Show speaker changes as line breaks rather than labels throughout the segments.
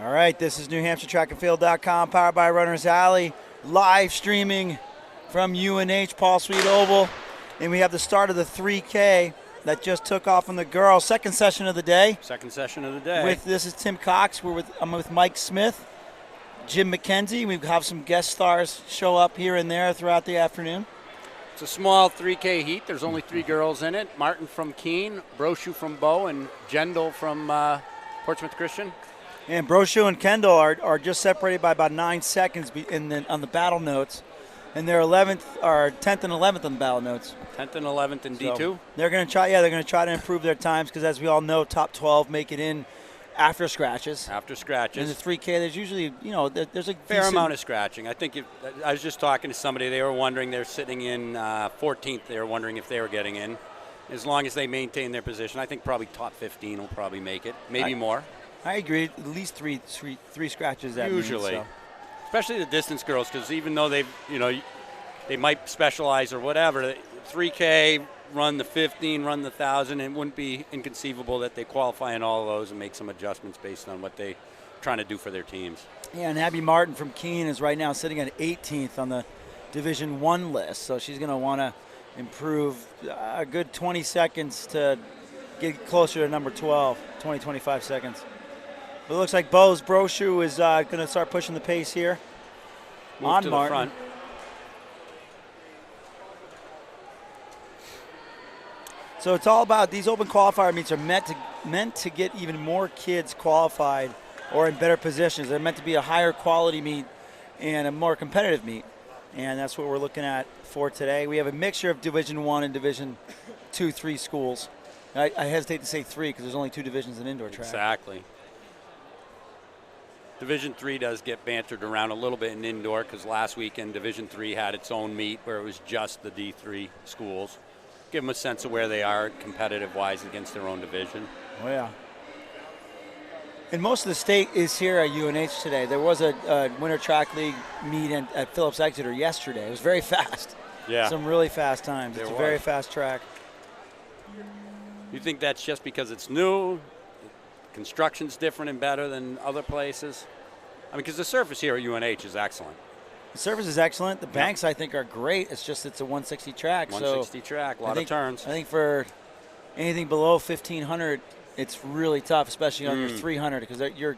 All right, this is NewHampshireTrackandField.com, powered by Runners Alley, live streaming from UNH Paul Sweet Oval. And we have the start of the 3K that just took off on the girls. Second session of the day.
Second session of the day.
This is Tim Cox. I'm with Mike Smith, Jim McKenzie. We have some guest stars show up here and there throughout the afternoon.
It's a small 3K heat. There's only 3 girls in it. Martin from Keene, Brochu from Bow, and Jendel from Portsmouth Christian.
And Brochu and Kendall are just separated by about 9 seconds on the battle notes. And they're 10th and 11th on the battle notes.
10th and 11th in D2.
They're going to try. Yeah, they're going to try to improve their times because, as we all know, top 12 make it in after scratches.
After scratches.
In the 3K, there's usually, there's a
fair amount of scratching. I think I was just talking to somebody. They were wondering. They're sitting in 14th. They were wondering if they were getting in. As long as they maintain their position, I think probably top 15 will probably make it. Maybe more.
I agree. At least three scratches. That
usually,
means, so.
Especially the distance girls, because even though they might specialize or whatever, 3K, run the 15, run the 1,000. It wouldn't be inconceivable that they qualify in all of those and make some adjustments based on what they're trying to do for their teams.
Yeah, and Abby Martin from Keene is right now sitting at 18th on the Division I list, so she's going to want to improve a good 20 seconds to get closer to number 12, 20, 25 seconds. But it looks like Brochu is going to start pushing the pace here.
Move to
Martin.
The front.
So it's all about these open qualifier meets are meant to get even more kids qualified or in better positions. They're meant to be a higher quality meet and a more competitive meet. And that's what we're looking at for today. We have a mixture of Division I and Division II, 3 schools. I hesitate to say 3 because there's only 2 divisions in indoor track.
Exactly. Division III does get bantered around a little bit in indoor because last weekend Division III had its own meet where it was just the D3 schools. Give them a sense of where they are competitive-wise against their own division.
Oh, yeah. And most of the state is here at UNH today. There was a Winter Track League meet at Phillips Exeter yesterday. It was very fast.
Yeah.
Some really fast times. It's a very fast track.
You think that's just because it's new? Construction's different and better than other places? I mean, because the surface here at UNH is excellent.
The surface is excellent. The banks, I think, are great. It's just it's a 160 track.
160 track, a lot of turns.
I think for anything below 1,500, it's really tough, especially on your 300, because you're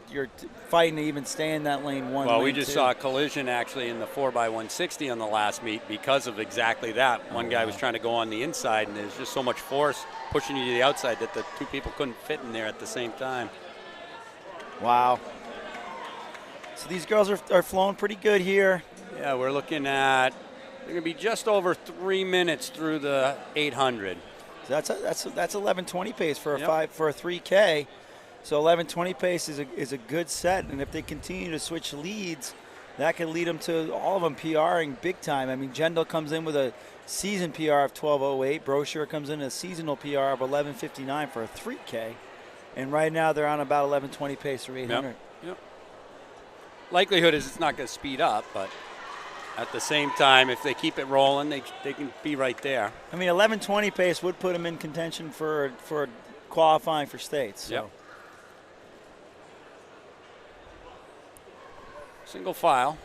fighting to even stay in that lane one.
Well, we just saw a collision actually in the 4x160 on the last meet because of exactly that. One guy was trying to go on the inside, and there's just so much force pushing you to the outside that the 2 people couldn't fit in there at the same time.
Wow. So these girls are flowing pretty good here.
Yeah, we're looking at, they're going to be just over 3 minutes through the 800.
So that's 11:20 pace for a 3K. So 11:20 pace is a good set, and if they continue to switch leads, that could lead them to all of them PRing big time. I mean, Jendel comes in with a season PR of 12:08. Brochu comes in a seasonal PR of 11:59 for a 3K, and right now they're on about 11:20 pace for 800.
Yep. Likelihood is it's not going to speed up, but at the same time, if they keep it rolling, they can be right there.
I mean, 11:20 pace would put them in contention for qualifying for states. So.
Yep. Single file.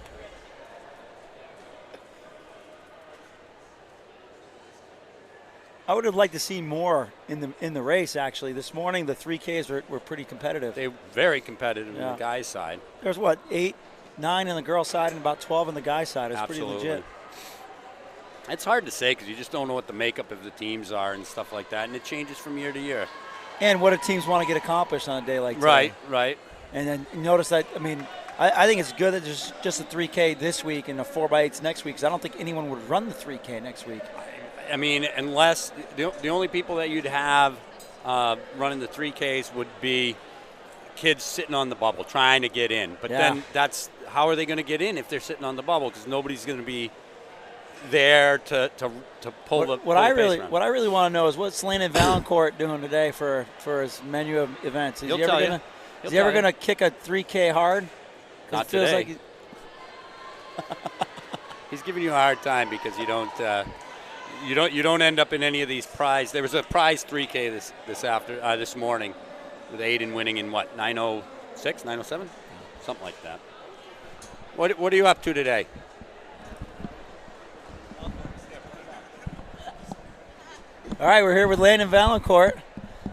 I would have liked to see more in the race, actually. This morning, the 3Ks were pretty competitive.
They were very competitive on the guys' side.
There's, 8, 9 on the girls' side and about 12 on the guys' side. It's pretty legit.
It's hard to say because you just don't know what the makeup of the teams are and stuff like that, and it changes from year to year.
And what do teams want to get accomplished on a day like today.
Right.
And then notice that, I mean, I think it's good that there's just a 3K this week and a 4x8s next week because I don't think anyone would run the 3K next week.
I mean, unless the only people that you'd have running the 3Ks would be kids sitting on the bubble trying to get in. But then that's how are they going to get in if they're sitting on the bubble? Because nobody's going to be there to pull the
what I really want to know is what's Landon Valancourt doing today for his menu of events. Is he ever going to kick a 3K hard?
Not today. He's giving you a hard time because you don't end up in any of these prize. There was a prize 3K this morning with Aiden winning in what, 9:06, 9:07? something like that. What are you up to today?
All right, we're here with Landon Valancourt.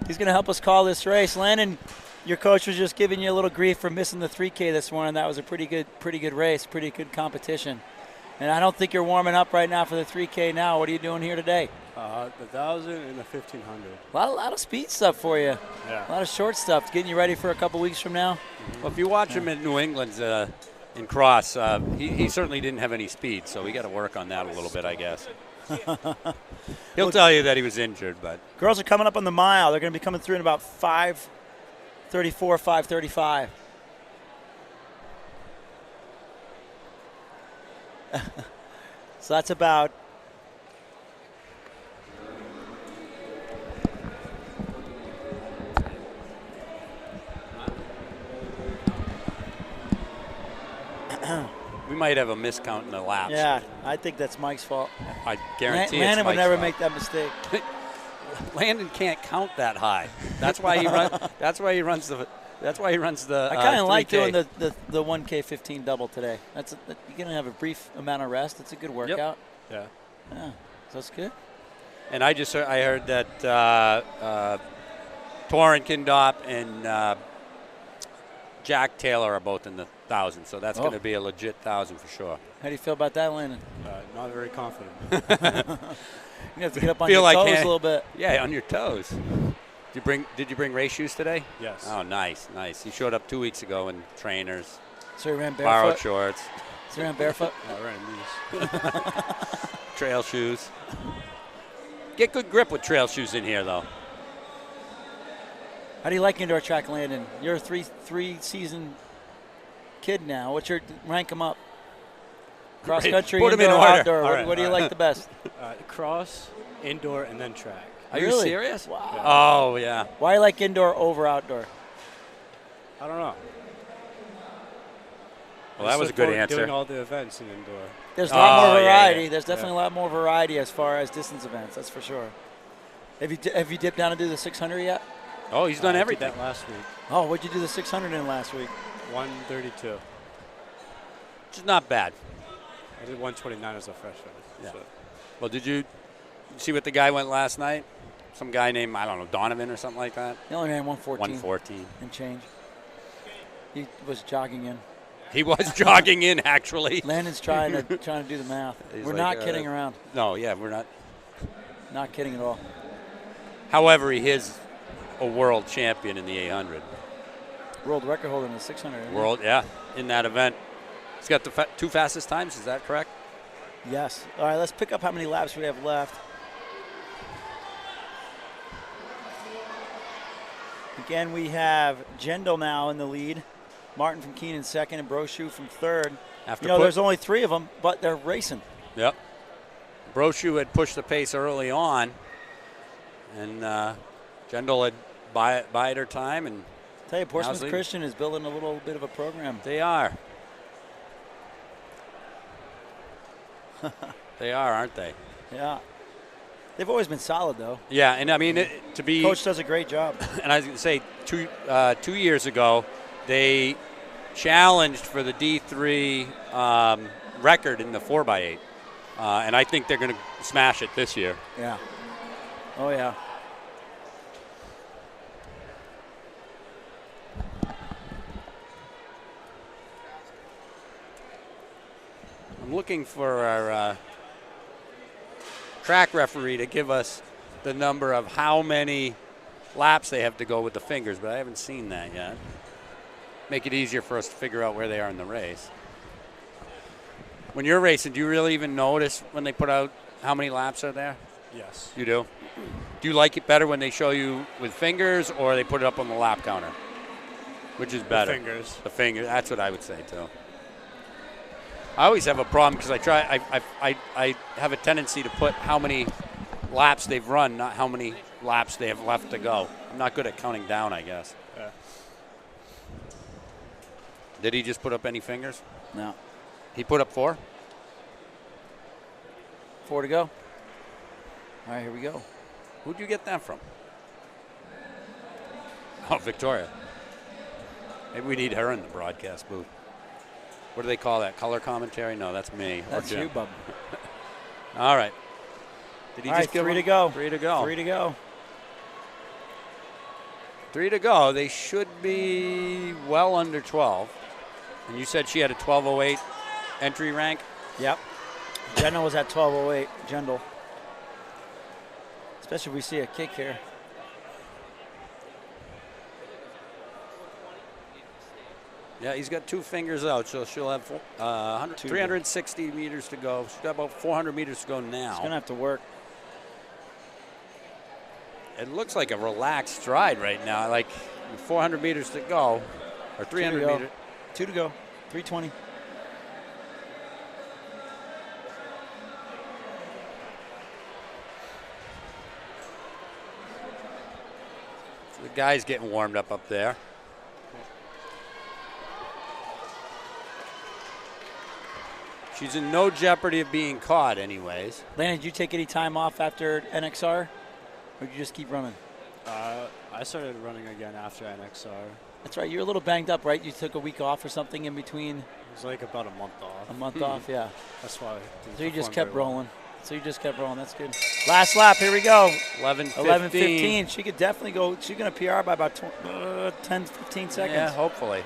He's going to help us call this race. Landon, your coach was just giving you a little grief for missing the 3K this morning. That was a pretty good race, pretty good competition. And I don't think you're warming up right now for the 3K now. What are you doing here today?
The 1,000 and the 1,500.
A lot of speed stuff for you.
Yeah.
A lot of short stuff, getting you ready for a couple weeks from now.
Well, if you watch him in New England in cross, he certainly didn't have any speed, so we got to work on that a little bit, I guess. He'll tell you that he was injured, but
Girls are coming up on the mile. They're going to be coming through in about 5:34, 5:35. So that's about
we might have a miscount in the laps.
Yeah, I think that's Mike's fault.
I guarantee it's
Landon would
Mike's
never
fault.
make that mistake.
Landon can't count that high. That's why he runs. That's why he runs the. That's why he runs the.
I kind of like
3K.
doing the 1K 15 double today. You're gonna have a brief amount of rest. It's a good workout.
Yeah.
Yeah, so that's good.
And I heard that Torrin Kindop and Jack Taylor are both in the 1,000, so that's going to be a legit 1,000 for sure.
How do you feel about that, Landon?
Not very confident.
You have to get up on
Feel
your
like
toes
hand-
a little bit.
Yeah, on your toes. Did you bring race shoes today?
Yes.
Oh, nice. He showed up 2 weeks ago in trainers,
So he ran
borrowed
barefoot.
shorts,
So he ran barefoot.
I ran these.
trail shoes. Get good grip with trail shoes in here, though.
How do you like indoor track, Landon? You're a three season kid now. What's your rank them up? Cross country,
Put 'em
indoor,
in order.
outdoor.
All right,
What do you
all
like
right.
the best?
Cross, indoor, and then track.
Are you
Really?
serious?
Wow.
Oh, yeah.
Why do you like indoor over outdoor?
I don't know.
Well, that was a good
Doing
answer.
all the events in indoor.
There's a lot more
Oh, yeah,
variety.
yeah.
There's definitely a lot more variety as far as distance events. That's for sure. Have you dipped down to do the 600 yet?
Oh, he's done
I did
everything.
that last week.
Oh, what'd you do the 600 in last week?
132.
Which is not bad.
I did 129 as a freshman.
Yeah.
So.
Well, did you see what the guy went last night? Some guy named, I don't know, Donovan or something like that?
He only ran 114
114.
and change. He was jogging in.
He was jogging in, actually.
Landon's trying to do the math.
He's
We're
like,
not kidding around.
No, yeah, we're not.
Not kidding at all.
However, he is a world champion in the 800.
World record holder in the 600. isn't he?
World, yeah, in that event. He's got the two fastest times, is that correct?
Yes. All right, let's pick up how many laps we have left. Again, we have Jendel now in the lead. Martin from Keene in second and Brochu from third.
After
There's only three of them, but they're racing.
Yep. Brochu had pushed the pace early on, and Jendel had bide her time, and
Tell you, Portsmouth
How's he?
Christian is building a little bit of a program.
they are. They are, aren't they?
Yeah. They've always been solid, though.
Yeah, and I mean, to be
Coach does a great job.
and I was going to say, 2 years ago, they challenged for the D3 record in the 4x8. And I think they're going to smash it this year.
Yeah. Oh, yeah.
I'm looking for our track referee to give us the number of how many laps they have to go with the fingers, but I haven't seen that yet. Make it easier for us to figure out where they are in the race. When you're racing, do you really even notice when they put out how many laps are there?
Yes.
You do? Do you like it better when they show you with fingers or they put it up on the lap counter? Which is better?
Fingers.
The fingers. That's what I would say, too. I always have a problem because I have a tendency to put how many laps they've run, not how many laps they have left to go. I'm not good at counting down, I guess.
Yeah.
Did he just put up any fingers?
No.
He put up 4?
4 to go. All right, here we go.
Who'd you get that from? Oh, Victoria. Maybe we need her in the broadcast booth. What do they call that? Color commentary? No, that's me.
That's you, bub.
All right. Did he
All
just
right,
give
3
him?
to go.
3 to go.
3 to go.
3 to go. They should be well under 12. And you said she had a 12:08 entry rank?
Yep. Jendal was at 12:08. Jendal. Especially if we see a kick here.
Yeah, he's got 2 fingers out, so she'll have 360 meters to go. She's got about 400 meters to go now.
She's going to have to work.
It looks like a relaxed stride right now, like 400 meters to go, or 300 meters.
2 to go. 320.
So the guy's getting warmed up there. She's in no jeopardy of being caught anyways.
Landon, did you take any time off after NXR? Or did you just keep running?
I started running again after NXR.
That's right. You're a little banged up, right? You took a week off or something in between?
It was like about a month off.
A month off, yeah.
That's why.
So you just kept rolling. That's good. Last lap, here we go. 11:15. She could definitely go. She's going to PR by about 10, 15 seconds.
Yeah, hopefully.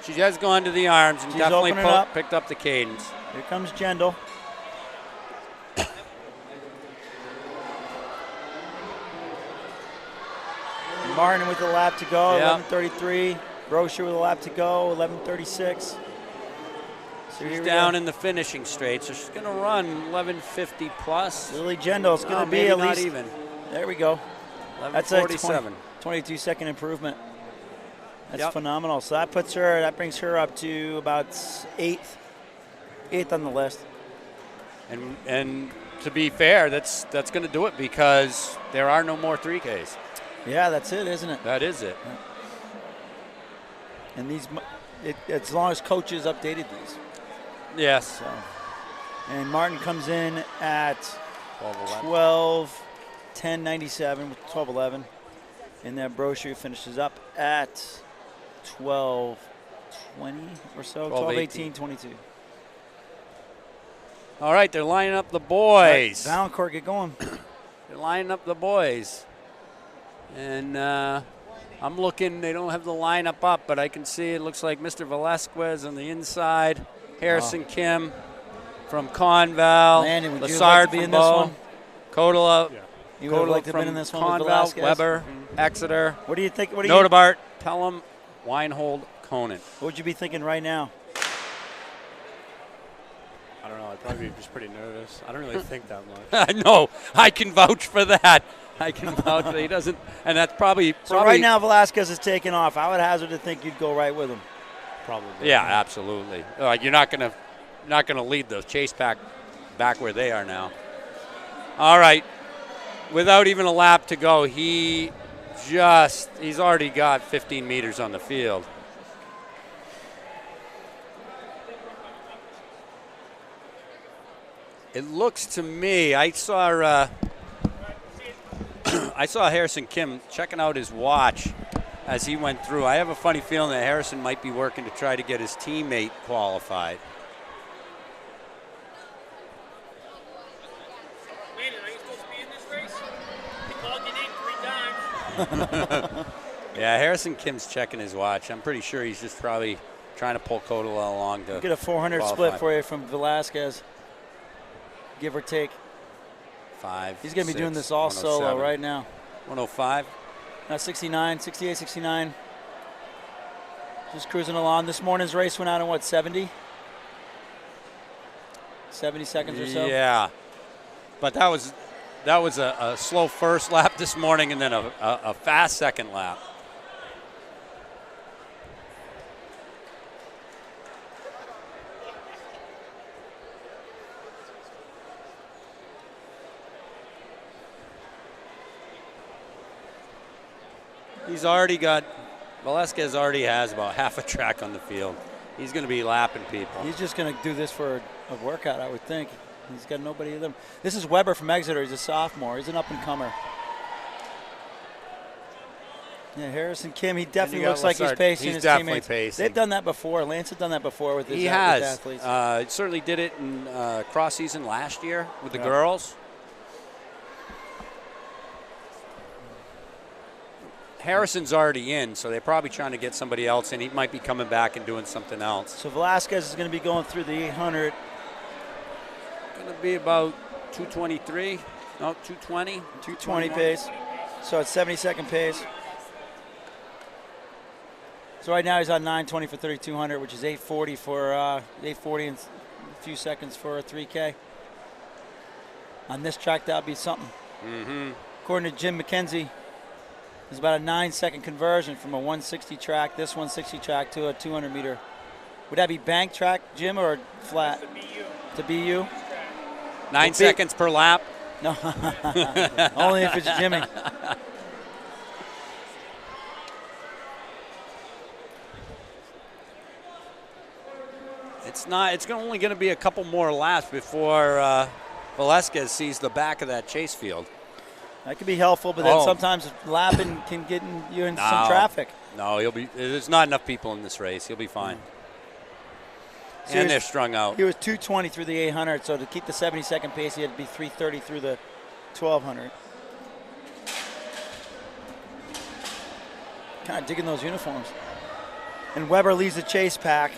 She has gone to the arms and
She's
definitely
opening up.
picked up the cadence.
Here comes Jendal. Martin with a lap to go,
Yep.
11:33. Brochure with a lap to go, 11:36. So
She's down in the finishing straight, so she's going to run 11:50 plus.
Lily Jendal's going to be
maybe
at
not
least
even.
There we go. That's a
11:47.
22-second improvement. That's
Yep.
phenomenal. So that brings her up to about eighth on the list.
And to be fair, that's going to do it because there are no more 3Ks.
Yeah, that's it, isn't it?
That is it.
And as long as coaches updated these.
Yes.
So, and Martin comes in at 12:10.97 with 12:11, and that Brochure finishes up at 12:20 or so, 12:18.22.
All right, they're lining up the boys.
Valancourt, get going.
They're lining up the boys. And I'm looking, they don't have the lineup up, but I can see it looks like Mr. Velasquez on the inside, Harrison Kim from Conval,
Landon, would you
Lassard
like to be
from
in this
Bow,
one?
Kotola,
You would have liked to have been in
from
this one with
Conval,
Velasquez?
Weber, Exeter,
What do you think?
Notebart, Pelham, Weinhold, Conant.
What would you be thinking right now?
I don't know. I'd probably be just pretty nervous. I don't really think that much.
I know. I can vouch for that. I can vouch that he doesn't, and that's probably.
So right now Velasquez is taking off. I would hazard to think you'd go right with him.
Probably.
Yeah, absolutely. You're not gonna lead the chase pack back where they are now. All right, without even a lap to go, he's already got 15 meters on the field. It looks to me, I saw Harrison Kim checking out his watch as he went through. I have a funny feeling that Harrison might be working to try to get his teammate qualified.
Landon, are you supposed to be in this race? They called your name 3 times.
Yeah, Harrison Kim's checking his watch. I'm pretty sure he's just probably trying to pull Kotola along to
Get a 400
qualify.
split for you from Velasquez, give or take.
5.
He's going to be doing
6,
this all solo
107.
right now.
105.
69, 68, 69. Just cruising along. This morning's race went out in what, 70? 70 seconds or so?
Yeah, but that was a slow first lap this morning and then a fast second lap. Velasquez already has about half a track on the field. He's going to be lapping people.
He's just going to do this for a workout, I would think. He's got nobody with him. This is Weber from Exeter. He's a sophomore. He's an up-and-comer. Yeah, Harrison Kim, he definitely
got
looks like he's
Lassard.
pacing
He's
his
definitely
teammates.
pacing.
They've done that before. Lance had done that before with his
He
with
has.
athletes.
Certainly did it in cross season last year with the
Yeah.
girls. Harrison's already in, so they're probably trying to get somebody else in. He might be coming back and doing something else.
So Velasquez is going to be going through the 800.
Going to be about 223. No, 220.
220 pace. So it's 70-second pace. So right now he's on 920 for 3,200, which is 840 for 840 and a few seconds for a 3K. On this track, that'll be something. According to Jim McKenzie, it's about a 9-second conversion from a 160 track, this 160 track, to a 200 meter. Would that be bank track, Jim, or flat? To BU.
9 seconds per lap.
No, only if it's Jimmy.
It's not. It's only going to be a couple more laps before Velasquez sees the back of that chase field.
That could be helpful, but then sometimes lapping can get you into some traffic.
No, he'll be. There's not enough people in this race. He'll be fine.
So
And they're strung out.
He was 220 through the 800, so to keep the 70-second pace, he had to be 330 through the 1200. Kind of digging those uniforms. And Weber leads the chase pack.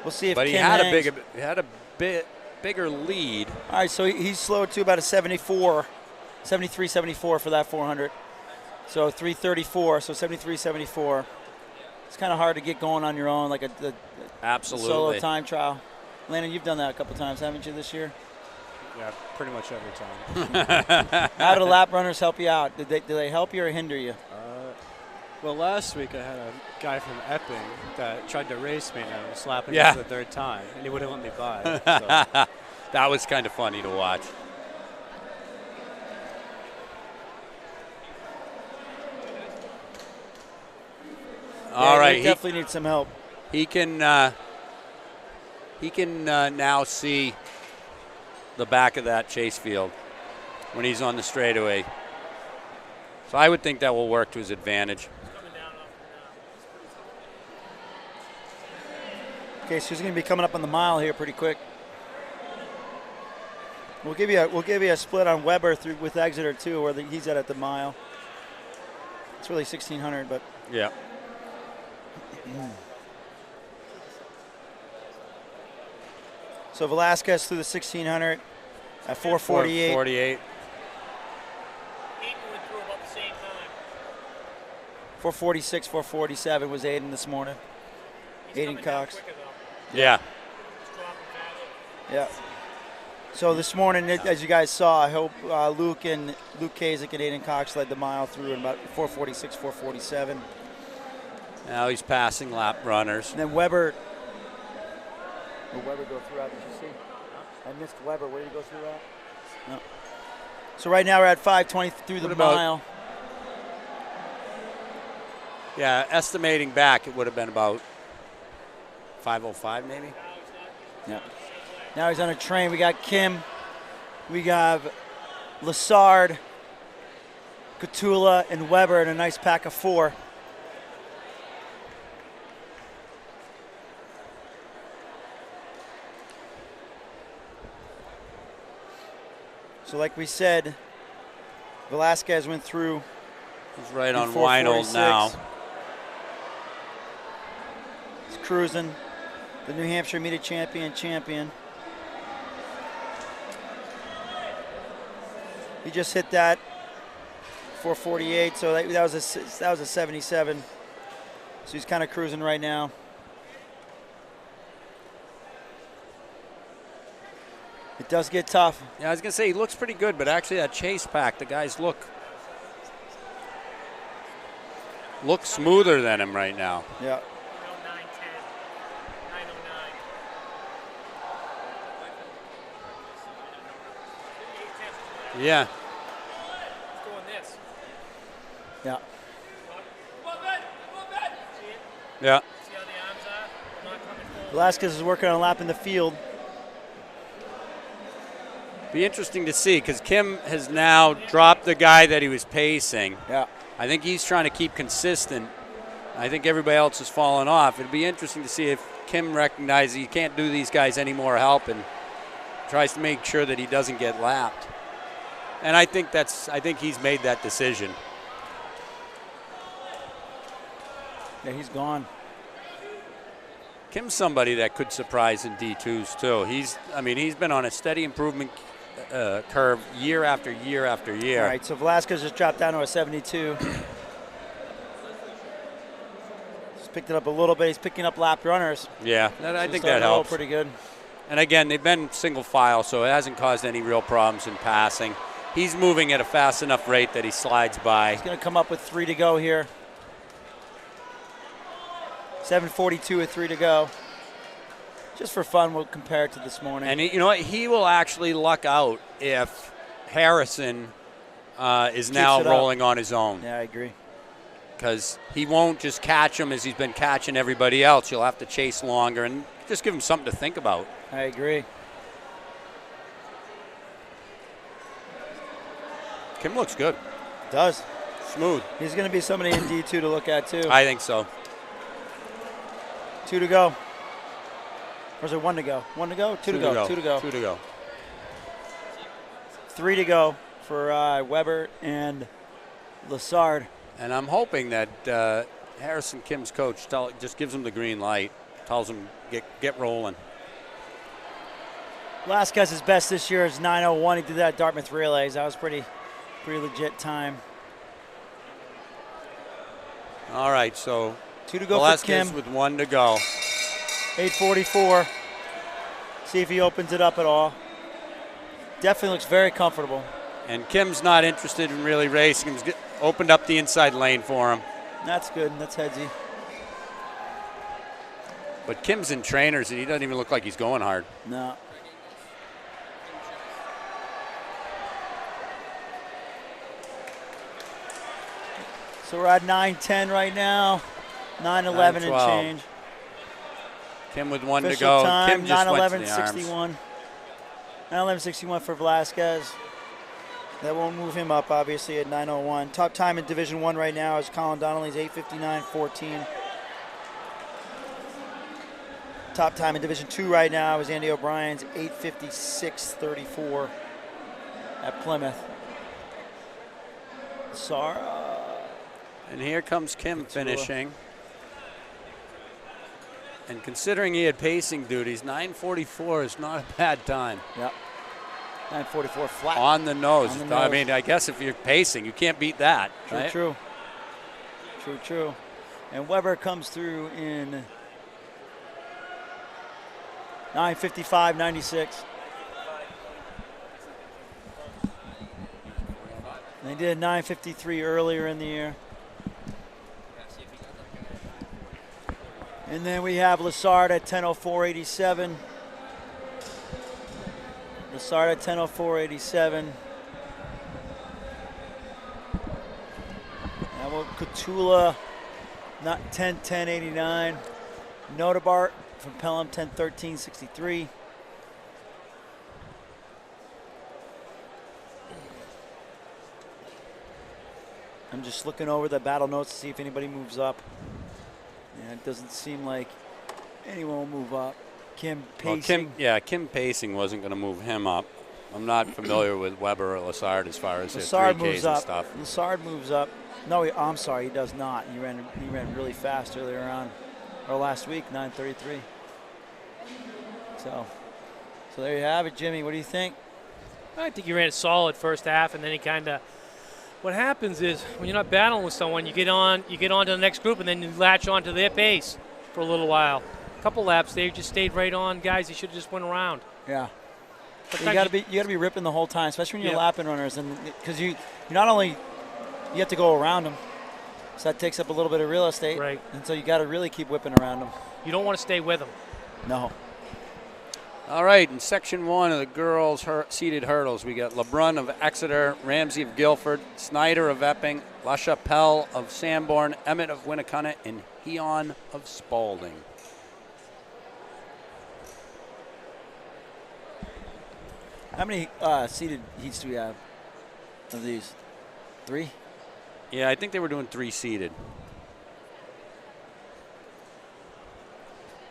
We'll see if
But he
Kim
had
hangs.
a bit bigger lead.
All right, so he's slowed to about a 74, 73, 74 for that 400. So 334, so 73, 74. It's kind of hard to get going on your own, like a
Absolutely.
solo time trial. Landon, you've done that a couple times, haven't you, this year?
Yeah, pretty much every time.
How do the lap runners help you out? Did they help you or hinder you?
Well, last week I had a guy from Epping that tried to race me, and I was slapping
Yeah.
him for the third time, and he wouldn't let me by. So.
That was kind of funny to watch. All right,
He definitely needs some help.
he can now see the back of that chase field when he's on the straightaway. So I would think that will work to his advantage.
Okay, so he's going to be coming up on the mile here pretty quick. We'll give you a split on Weber through with Exeter too, where he's at the mile. It's really 1,600, but
Yeah.
so Velasquez through the 1,600 at 448.
48.
Eaton went through about the same time.
446, 447 was Aiden this morning.
He's
Aiden
coming down
Cox.
quicker, though.
Yeah.
He's dropping faster.
Yeah. So this morning, as you guys saw, I hope Luke Kasich and Aiden Cox led the mile through in about 446, 447.
Now he's passing lap runners.
And then Weber. Will Weber go through that? Did you see? I missed Weber. Where did he go through that? No. So right now we're at 520 through the
What about-
mile.
Yeah, estimating back, it would have been about 5:05 maybe.
Yeah. Now he's on a train. We got Kim. We got Lassard, Catula, and Weber in a nice pack of 4. So like we said, Velasquez went through.
He's right
in
on
446.
Weinold now.
He's cruising. The New Hampshire Media champion. He just hit that 448, so that was a 77. So he's kind of cruising right now. It does get tough.
Yeah, I was going to say he looks pretty good, but actually that chase pack, the guys look smoother than him right now.
Yeah.
909.
Yeah.
He's doing this.
Yeah.
See it?
Yeah.
See how the arms are? Not coming forward.
Velasquez is working on a lap in the field.
Be interesting to see because Kim has now dropped the guy that he was pacing.
Yeah.
I think he's trying to keep consistent. I think everybody else is falling off. It'd be interesting to see if Kim recognizes he can't do these guys any more help and tries to make sure that he doesn't get lapped. And I think he's made that decision.
Yeah, he's gone.
Kim's somebody that could surprise in D2s too. He's been on a steady improvement curve year after year after year.
All right, so Velasquez just dropped down to a 72. Just picked it up a little bit. He's picking up lap runners.
Yeah, I think that helps.
Pretty good.
And again, they've been single file, so it hasn't caused any real problems in passing. He's moving at a fast enough rate that he slides by.
He's going to come up with 3 to go here. 7:42 with 3 to go. Just for fun, we'll compare it to this morning.
And you know what? He will actually luck out if Harrison is now rolling on his own.
Yeah, I agree.
Because he won't just catch him as he's been catching everybody else. You'll have to chase longer and just give him something to think about.
I agree.
Kim looks good.
Does.
Smooth.
He's going to be somebody in D2 to look at, too.
I think so.
2 to go. Or is it 1 to go? 1 to go? 2 to go. 2 to go.
2 to go.
3 to go for Weber and Lassard.
And I'm hoping that Harrison Kim's coach just gives him the green light, tells him get rolling.
Velasquez's best this year is 9:01. He did that at Dartmouth Relays. That was pretty legit time.
All right, so
2 to go
Velasquez
for Kim.
with 1 to go.
8:44. See if he opens it up at all. Definitely looks very comfortable.
And Kim's not interested in really racing. He's opened up the inside lane for him.
That's good. That's headsy.
But Kim's in trainers, and he doesn't even look like he's going hard.
No. So we're at 9:10 right now. 9:11 and
9:12.
change.
Kim with 1 to
Official
go.
time,
Kim just went to the
9:11.61. 9:11.61 for Velasquez. That won't move him up, obviously, at 9:01. Top time in Division 1 right now is Colin Donnelly's 8:59.14. Top time in Division 2 right now is Andy O'Brien's 8:56.34 at Plymouth. Sara.
And here comes Kim finishing. And considering he had pacing duties, 9:44 is not a bad time.
Yep. 9:44 flat.
On the nose.
On the nose.
I mean, I guess if you're pacing, you can't beat that.
True,
right?
true. True, true. And Weber comes through in 9:55.96. They did 9:53 earlier in the year. And then we have Lassard at 10:04.87. Lassard at 10:04.87. Now we'll Kutula, not 10:10.89. Notabart from Pelham 10:13.63. I'm just looking over the battle notes to see if anybody moves up. And it doesn't seem like anyone will move up. Kim pacing.
Well, Kim pacing wasn't going to move him up. I'm not familiar with Weber or Lassard as far as their
Lassard
3Ks
moves
and
up.
stuff.
Lassard moves up. No, I'm sorry, he does not. He ran really fast earlier on, or last week, 9:33. So there you have it, Jimmy. What do you think?
I think he ran a solid first half, and then he kind of. What happens is when you're not battling with someone, you get on to the next group, and then you latch on to their pace for a little while. A couple laps, they just stayed right on, guys. He should have just went around.
Yeah. You got to be ripping the whole time, especially when you're lapping runners, and because you not only you have to go around them, so that takes up a little bit of real estate,
right?
And so you got to really keep whipping around them.
You don't want to stay with them.
No.
All right, in Section 1 of the girls' seated hurdles, we got LeBrun of Exeter, Ramsey of Guilford, Snyder of Epping, LaChapelle of Sanborn, Emmett of Winnacunnet, and Heon of Spalding.
How many seated heats do we have of these? 3?
Yeah, I think they were doing 3-seeded.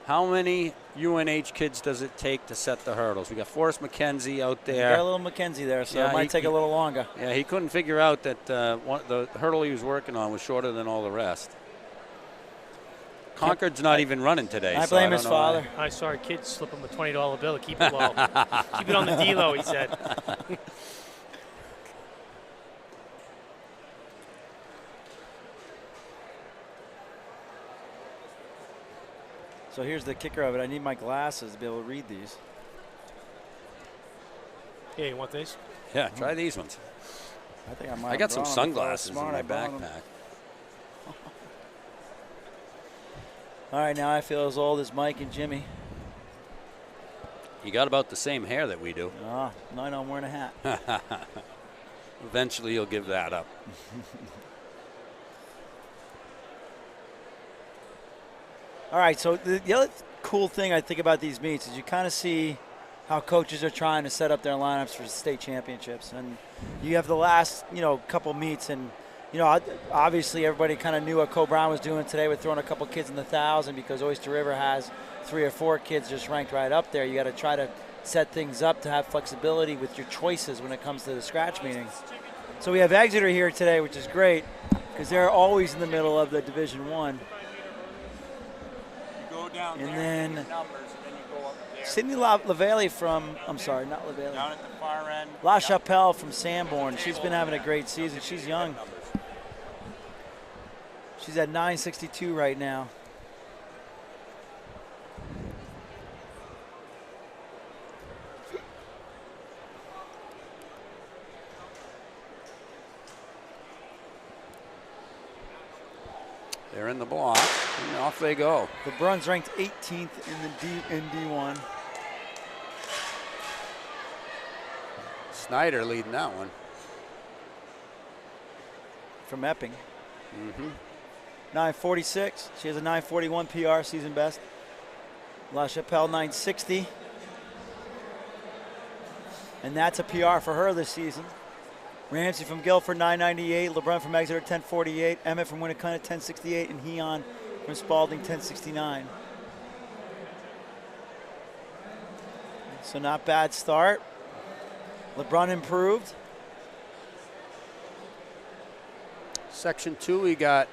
How many UNH kids does it take to set the hurdles? We got Forrest McKenzie out there.
Got a little McKenzie there, so
Yeah,
it might take a little longer.
Yeah, he couldn't figure out that the hurdle he was working on was shorter than all the rest. Concord's not even running today.
I
so
blame
don't
his
know
father.
I saw a kid slip him a $20 bill to keep it low. Keep it on the D-low, he said.
So here's the kicker of it. I need my glasses to be able to read these.
Yeah, you want these?
Yeah, try these ones.
I think I might.
I got some
have
sunglasses in my
I bought them.
backpack.
All right, now I feel as old as Mike and Jimmy.
You got about the same hair that we do.
Oh, no, I'm wearing a hat.
Eventually, you'll give that up.
All right, so the other cool thing I think about these meets is you kind of see how coaches are trying to set up their lineups for state championships. And you have the last, couple meets, and, obviously everybody kind of knew what Co Brown was doing today with throwing a couple kids in the 1,000 because Oyster River has 3 or 4 kids just ranked right up there. You got to try to set things up to have flexibility with your choices when it comes to the scratch meetings. So we have Exeter here today, which is great because they're always in the middle of the Division One. And then Sydney LaValle from, I'm sorry, not LaValle.
Down at the far end.
La Chapelle from Sanborn. She's been having a great season. She's young. She's at 962 right now.
They're in the block, and off they go.
LeBron's ranked 18th in D1.
Snyder leading that one.
From Epping.
Mm-hmm.
946. She has a 941 PR, season best. La Chapelle 960. And that's a PR for her this season. Ramsey from Guilford 998, LeBron from Exeter 1048, Emmett from Winnicott 1068, and Heon from Spalding 1069. So not bad start. LeBron improved.
Section 2, we got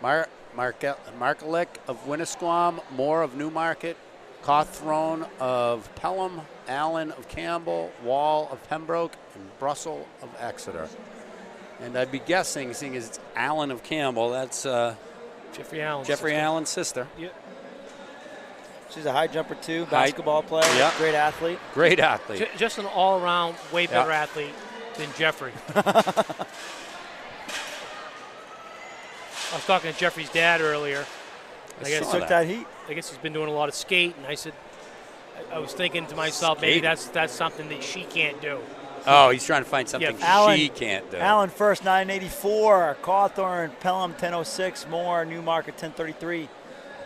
Markalik of Winnisquam, Moore of Newmarket, Cawthron of Pelham, Allen of Campbell, Wall of Pembroke, and Brussel of Exeter. And I'd be guessing, seeing as it's Allen of Campbell, that's
Jeffrey Allen's
Allen's sister.
Yep.
She's a high jumper too, basketball player,
yeah.
Great athlete.
Great athlete.
Just an all-around way better athlete than Jeffrey. I was talking to Jeffrey's dad earlier.
I guess took that heat.
I guess he's been doing a lot of skate, and I said, I was thinking to myself, maybe that's something that she can't do.
Oh, he's trying to find something she can't do.
Allen first, 984. Cawthorn, Pelham, 1006. Moore, Newmarket, 1033.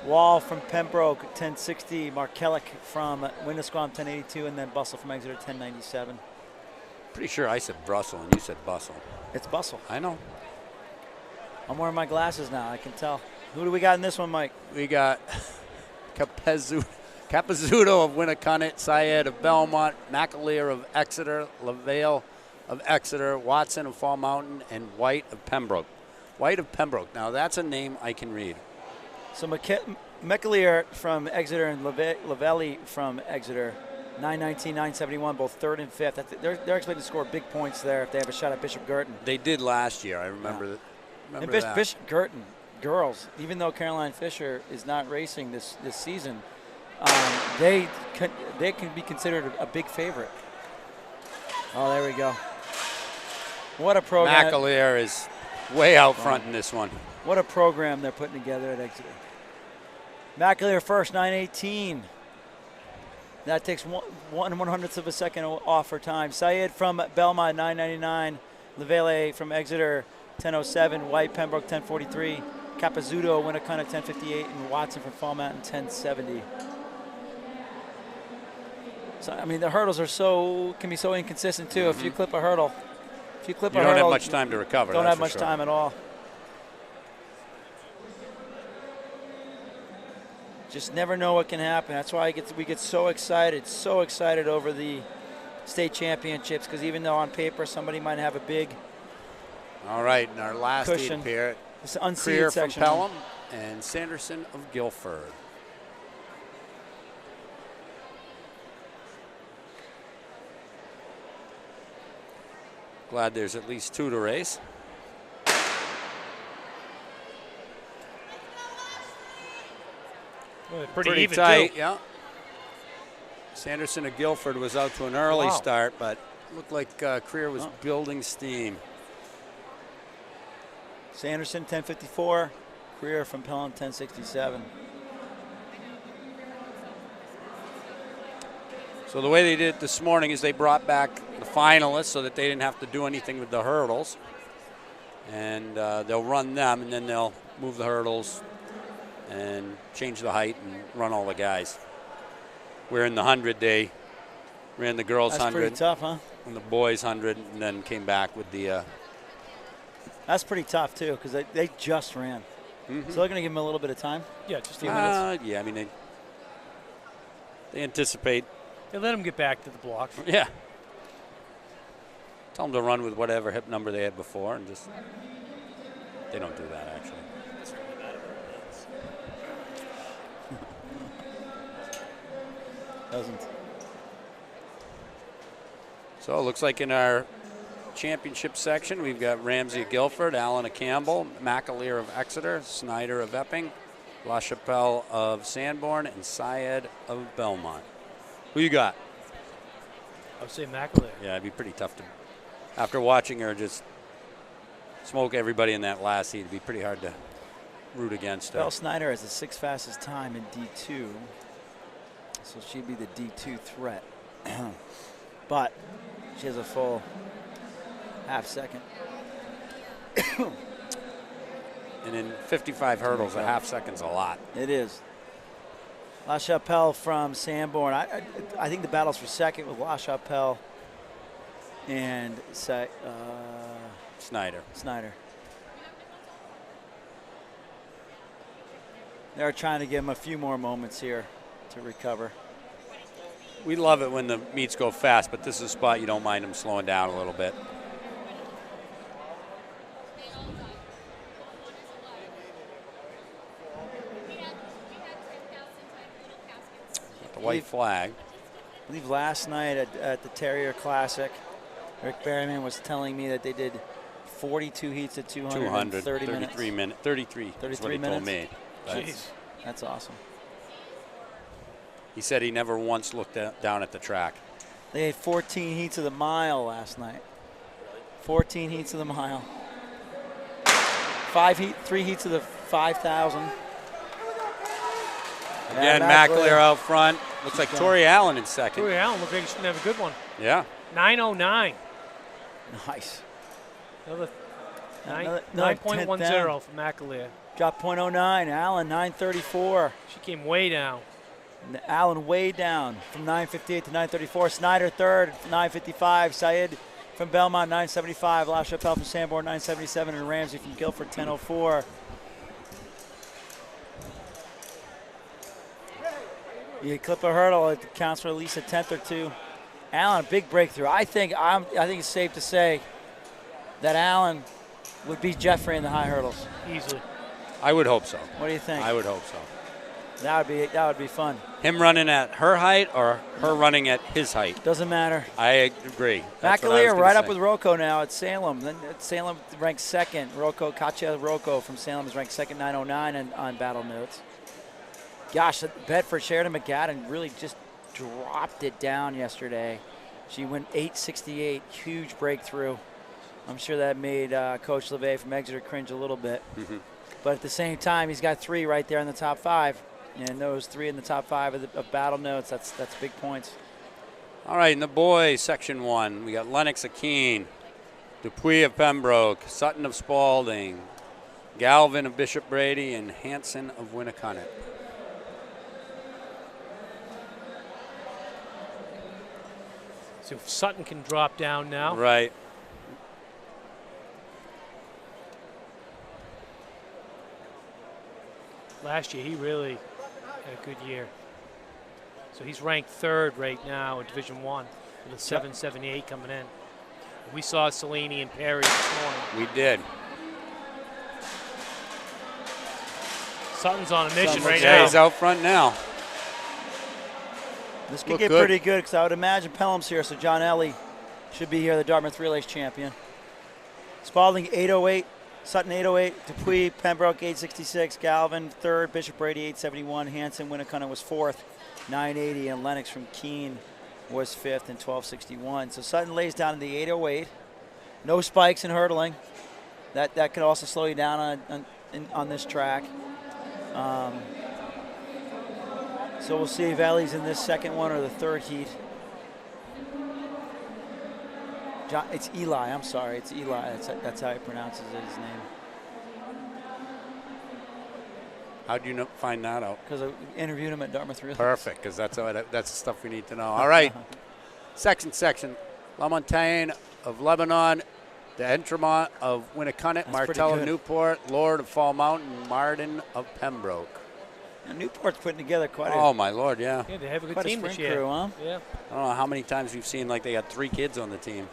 Wall from Pembroke, 1060. Markellick from Winnisquam, 1082. And then Bustle from Exeter, 1097.
Pretty sure I said Brussel and you said Bustle.
It's Bustle.
I know.
I'm wearing my glasses now. I can tell. Who do we got in this one, Mike?
We got Capizzuto of Winnicott, Syed of Belmont, McAleer of Exeter, LaValle of Exeter, Watson of Fall Mountain, and White of Pembroke. White of Pembroke. Now, that's a name I can read.
So McAleer from Exeter and LaValle from Exeter, 919, 971, both third and fifth. They're expected to score big points there if they have a shot at Bishop Girton.
They did last year. I remember that.
And Bishop Girton, girls, even though Caroline Fisher is not racing this season, they can be considered a big favorite. Oh, there we go. What a program.
McAleer is way out front in this one.
What a program they're putting together at Exeter. McAleer first, 918. That takes 1/100th of a second off her time. Syed from Belmont, 999. LaValle from Exeter, 1007. White, Pembroke, 1043. Capizzuto, Winnicott, 1058. And Watson from Fall Mountain, 1070. So, I mean, the hurdles can be so inconsistent, too. If you clip a hurdle,
you don't have much time to recover.
Don't have much time at all. just never know what can happen. That's why we get so excited over the state championships, because even though on paper somebody might have a big
All right, in our last
cushion,
heat pair,
it's unseeded
Creer from
section.
Pelham and Sanderson of Guilford. Glad there's at least 2 to race.
Well, pretty even,
tight,
too.
yeah. Sanderson of Guilford was out to an early start, but looked like Creer was building steam.
Sanderson 1054, Creer from Pelham 1067.
So the way they did it this morning is they brought back the finalists so that they didn't have to do anything with the hurdles. And they'll run them, and then they'll move the hurdles and change the height and run all the guys. We're in the 100 day, ran the girls' 100.
That's pretty tough, huh?
And the boys' 100, and then came back with the...
That's pretty tough, too, because they just ran. So they're going to give them a little bit of time?
Yeah, just a few minutes.
Yeah, I mean, they anticipate.
They let them get back to the blocks.
Yeah. Tell them to run with whatever hip number they had before, and just... They don't do that, actually.
Doesn't.
So it looks like in our championship section, we've got Ramsey of Guilford, Allen of Campbell, McAleer of Exeter, Snyder of Epping, La Chapelle of Sanborn, and Syed of Belmont. Who you got?
I would say McAleer.
Yeah, it'd be pretty tough to, after watching her just smoke everybody in that last heat, it'd be pretty hard to root against her.
Belle Snyder has the 6th fastest time in D2, so she'd be the D2 threat. But she has a full half second.
And in 55 hurdles, a half second's a lot.
It is. La Chapelle from Sanborn. I think the battle's for second with La Chapelle and
Snyder.
They're trying to give him a few more moments here to recover.
We love it when the meets go fast, but this is a spot you don't mind them slowing down a little bit. The white flag.
I believe last night at the Terrier Classic, Rick Berryman was telling me that they did 42 heats at 230 minutes.
33 minutes. 33 is what he told me.
Jeez, that's awesome.
He said he never once looked down at the track.
They had 14 heats of the mile last night. 14 heats of the mile. 3 heats of the 5,000.
Again, McAleer out front. Looks like Tori Allen in second.
Tori Allen looks like he's going to have a good one.
Yeah.
9:09.
Nice.
Another
9.10
9.10 for McAleer.
Drop .09. Allen 9:34.
She came way down.
Allen way down from 9:58 to 9:34. Snyder third, 9:55. Syed from Belmont 9:75. La Chapelle from Sanborn 9:77, and Ramsey from Guilford 10:04. You clip a hurdle, it counts for at least a tenth or two. Allen, a big breakthrough. I think it's safe to say that Allen would beat Jeffrey in the high hurdles
Easily.
I would hope so.
What do you think?
I would hope so.
That would be fun.
Him running at her height or her running at his height?
Doesn't matter.
I agree.
McAleer right up with Rocco now at Salem. Then Salem ranked second. Katya Rocco from Salem is ranked second, 9:09 on battle notes. Gosh, Bedford Sheridan McGadden really just dropped it down yesterday. She went 8:68, huge breakthrough. I'm sure that made Coach LeVay from Exeter cringe a little bit.
Mm-hmm.
But at the same time, he's got 3 right there in the top 5. And those 3 in the top 5 of battle notes, that's big points.
All right, in the boys, section 1, we got Lennox of Keene, Dupuis of Pembroke, Sutton of Spalding, Galvin of Bishop Brady, and Hanson of Winnicott.
So Sutton can drop down now.
Right.
Last year, he really a good year. So he's ranked 3rd right now in Division 1 with a 7.78 coming in. We saw Cellini and Perry this morning.
We did.
Sutton's on a mission right
Yeah,
now.
he's out front now.
This could
Look
get
good.
pretty good because I would imagine Pelham's here, so John Ellie should be here, the Dartmouth Relays champion. Spalding 808, Sutton 808, Dupuy, Pembroke 866, Galvin 3rd, Bishop Brady 871, Hanson Winnicott was 4th, 980, and Lennox from Keene was 5th and 1261. So Sutton lays down in the 808. No spikes in hurdling. That could also slow you down on this track. So we'll see if Ellie's in this second one or the 3rd heat. It's Eli, I'm sorry. It's Eli. That's how he pronounces his name.
How'd you find that out?
Because I interviewed him at Dartmouth Relays.
Perfect, because that's the stuff we need to know. All right. Section. La Montagne of Lebanon, the Entremont of Winnicott, Martel of Newport, Lord of Fall Mountain, Marden of Pembroke.
Now, Newport's putting together quite
Oh, my Lord, yeah.
Yeah, they have a good
quite a
team this
sprint
year.
crew, huh?
Yeah.
I don't know how many times we've seen like they had 3 kids on the team.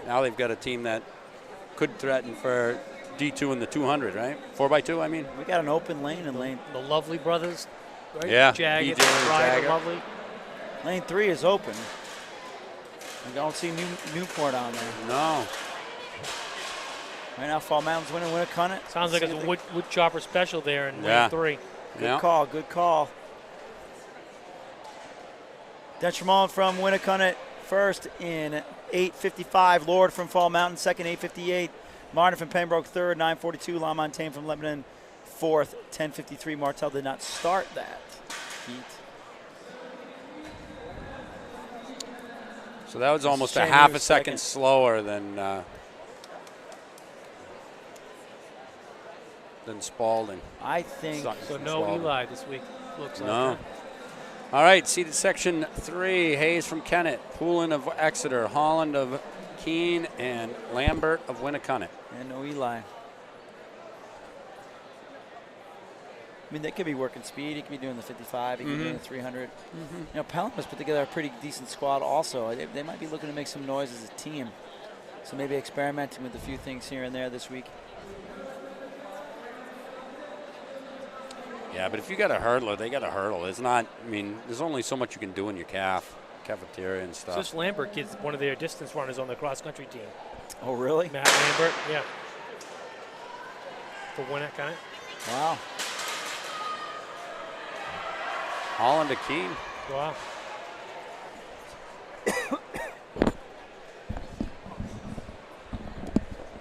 Now they've got a team that could threaten for D2 in the 200, right? 4x2, I mean.
We got an open lane in lane.
The Lovely brothers, right?
Yeah,
Jagger,
PJ and
Ryder,
Jagger.
Lovely.
Lane 3 is open. We don't see Newport on there.
No.
Right now, Fall Mountain's winning Winnicott.
Sounds like it's a wood chopper special there in
Yeah.
lane 3.
Good call, good call. Detremont from Winnicott first in 8:55. Lord from Fall Mountain second, 8:58. Martin from Pembroke third, 9:42. La Montagne from Lebanon fourth, 10:53. Martel did not start that heat.
So that was almost a
Shane
half a
was
second
second.
slower than Spalding.
I think
So no Eli this week, looks like.
No.
huh?
All right, seeded section 3, Hayes from Kennett, Poulin of Exeter, Holland of Keene, and Lambert of Winnicott.
and no Eli. I mean, they could be working speed. He could be doing the 55. He could be doing the 300. You know, Pelham has put together a pretty decent squad also. They might be looking to make some noise as a team. So maybe experimenting with a few things here and there this week.
Yeah, but if you got a hurdler, they got a hurdle. It's not, I mean, there's only so much you can do in your cafeteria and stuff.
This Lambert kid's one of their distance runners on the cross-country team.
Oh, really?
Matt Lambert, yeah. For Winnicott.
Wow.
Holland to Keene.
Wow.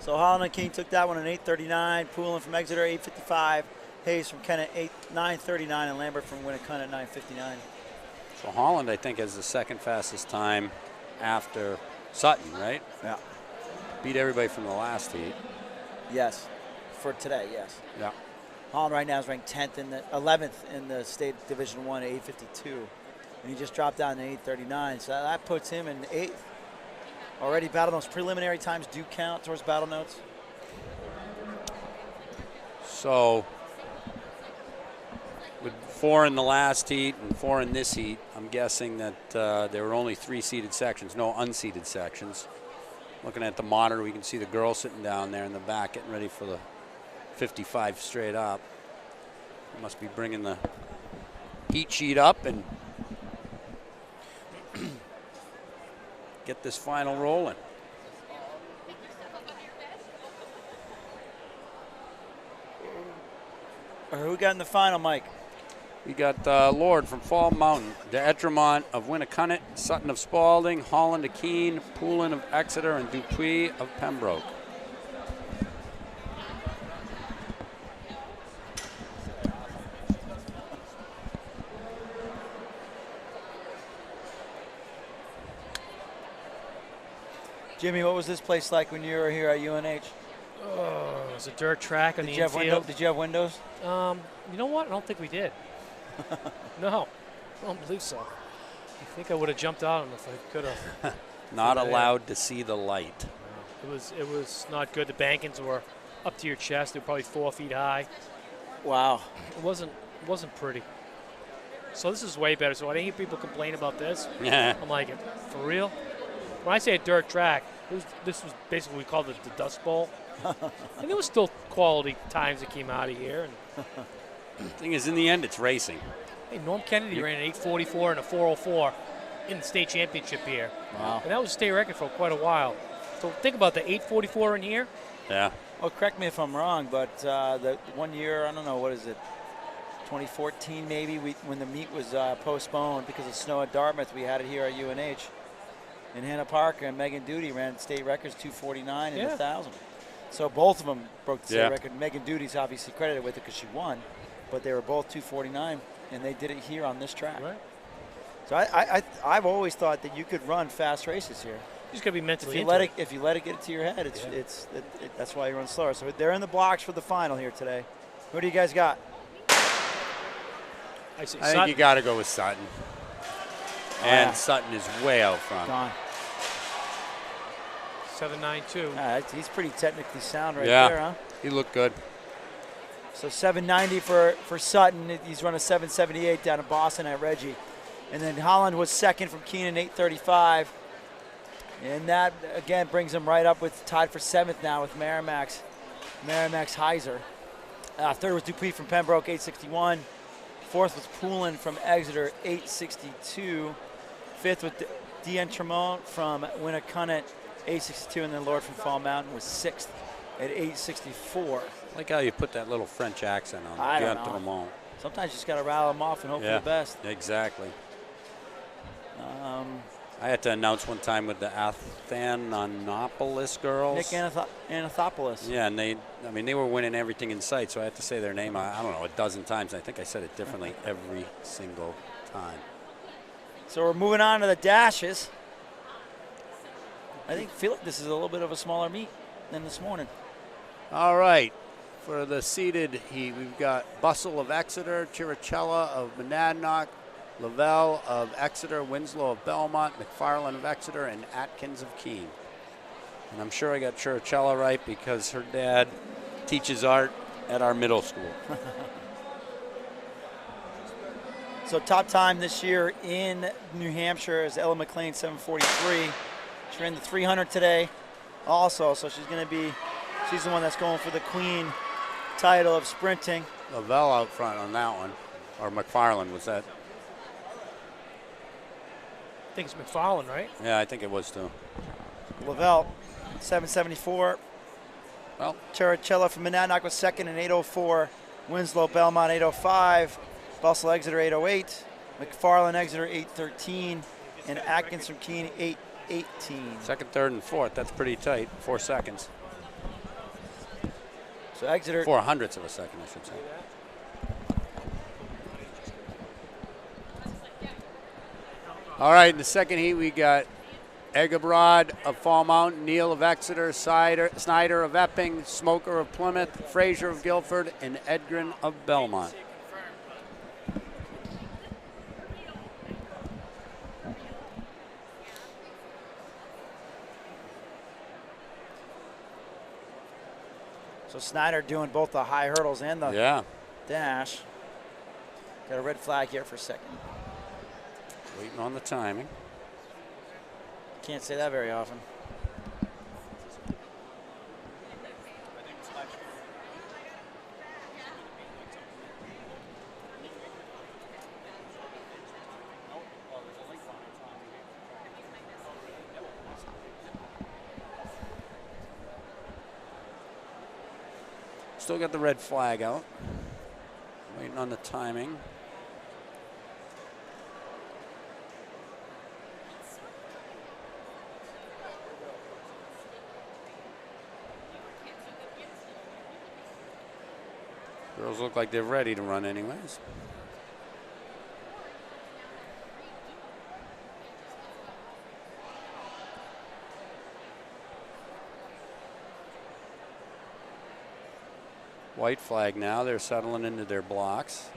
So Holland and King took that one in 8:39. Poulin from Exeter 8:55. Hayes from Kennett 9:39, and Lambert from Winnicott at 9:59.
So Holland, I think, has the second fastest time after Sutton, right?
Yeah.
Beat everybody from the last heat.
Yes. For today, yes.
Yeah.
Holland right now is ranked 11th in the state Division 1 at 8:52. And he just dropped down to 8:39. So that puts him in 8th. Already battle notes preliminary times do count towards battle notes.
So with 4 in the last heat and 4 in this heat, I'm guessing that there were only 3 seeded sections, no unseeded sections. Looking at the monitor, we can see the girl sitting down there in the back getting ready for the 55 straight up. Must be bringing the heat sheet up and get this final rolling.
Who we got in the final, Mike?
We got Lord from Fall Mountain, De Etremont of Winnicott, Sutton of Spalding, Holland of Keene, Poulin of Exeter, and Dupuy of Pembroke.
Jimmy, what was this place like when you were here at UNH?
Oh, it was a dirt track on the
Did you have windows?
You know what? I don't think we did. No, I don't believe so. I think I would have jumped out on it if I could have.
Not allowed to see the light.
It was not good. The bankings were up to your chest. They were probably 4 feet high.
Wow.
It wasn't It wasn't pretty. So this is way better. So when I hear people complain about this,
Yeah.
I'm like, for real? When I say a dirt track, this was basically, we called it the Dust Bowl. And there was still quality times that came out of here. And
Thing is, in the end, it's racing.
hey, Norm Kennedy ran an 8:44 and a 4:04 in the state championship here.
Wow.
And that was a state record for quite a while. So think about the 8:44 in here.
Yeah.
Well, correct me if I'm wrong, but the one year, I don't know, what is it, 2014 maybe, when the meet was postponed because of snow at Dartmouth, we had it here at UNH. And Hannah Parker and Megan Duty ran state records 2:49 and 1,000. So both of them broke the state record. Megan Duty's obviously credited with it because she won, but they were both 2:49, and they did it here on this track.
Right.
So I've always thought that you could run fast races here.
You just got to be mentally
If you let it get to your head, that's why you run slower. So they're in the blocks for the final here today. Who do you guys got?
I see.
I think you got to go with Sutton.
Oh,
And
yeah.
Sutton is way out front.
Gone.
7.92.
He's pretty technically sound right
Yeah.
there, huh?
He looked good.
So 790 for Sutton. He's run a 778 down in Boston at Reggie. And then Holland was second from Keenan, 835. And that, again, brings him right up with tied for seventh now with Merrimack's Heiser. Third was Dupuis from Pembroke, 861. Fourth was Poulin from Exeter, 862. Fifth was D'Entremont from Winnacunnet, 862. And then Lord from Fall Mountain was sixth at 864.
I like how you put that little French accent on
I don't know.
D'Entremont.
Sometimes you just got to rattle them off and hope for the best.
Exactly. I had to announce one time with the Athananopolis girls.
Nick Anathopoulos.
Yeah, and they were winning everything in sight, so I had to say their name, I don't know, a dozen times. I think I said it differently every single time.
So we're moving on to the dashes. I feel like this is a little bit of a smaller meet than this morning.
All right. For the seeded heat, we've got Bustle of Exeter, Chiricella of Monadnock, Lavelle of Exeter, Winslow of Belmont, McFarland of Exeter, and Atkins of Keene. And I'm sure I got Chiricella right because her dad teaches art at our middle school.
So top time this year in New Hampshire is Ella McLean, 7:43. She ran the 300 today also, so she's the one that's going for the queen title of sprinting.
Lavelle out front on that one, or McFarland was that?
I think it's McFarland, right?
Yeah, I think it was too.
Lavelle, 7:74.
Well,
Chiricella from Monadnock was second in 8:04. Winslow Belmont 8:05. Bustle Exeter 8:08. McFarland Exeter 8:13. And Atkins from Keene 8:18.
second, third, and fourth. That's pretty tight. 4 seconds.
So Exeter.
400ths of a second, I should say. All right, in the second heat, we got Egabrod of Fall Mountain, Neal of Exeter, Snyder of Epping, Smoker of Plymouth, Fraser of Guilford, and Edgren of Belmont.
So Snyder doing both the high hurdles and the dash. Got a red flag here for a second.
Waiting on the timing.
Can't say that very often.
Still got the red flag out. Waiting on the timing. Girls look like they're ready to run anyways. White flag now. They're settling into their blocks.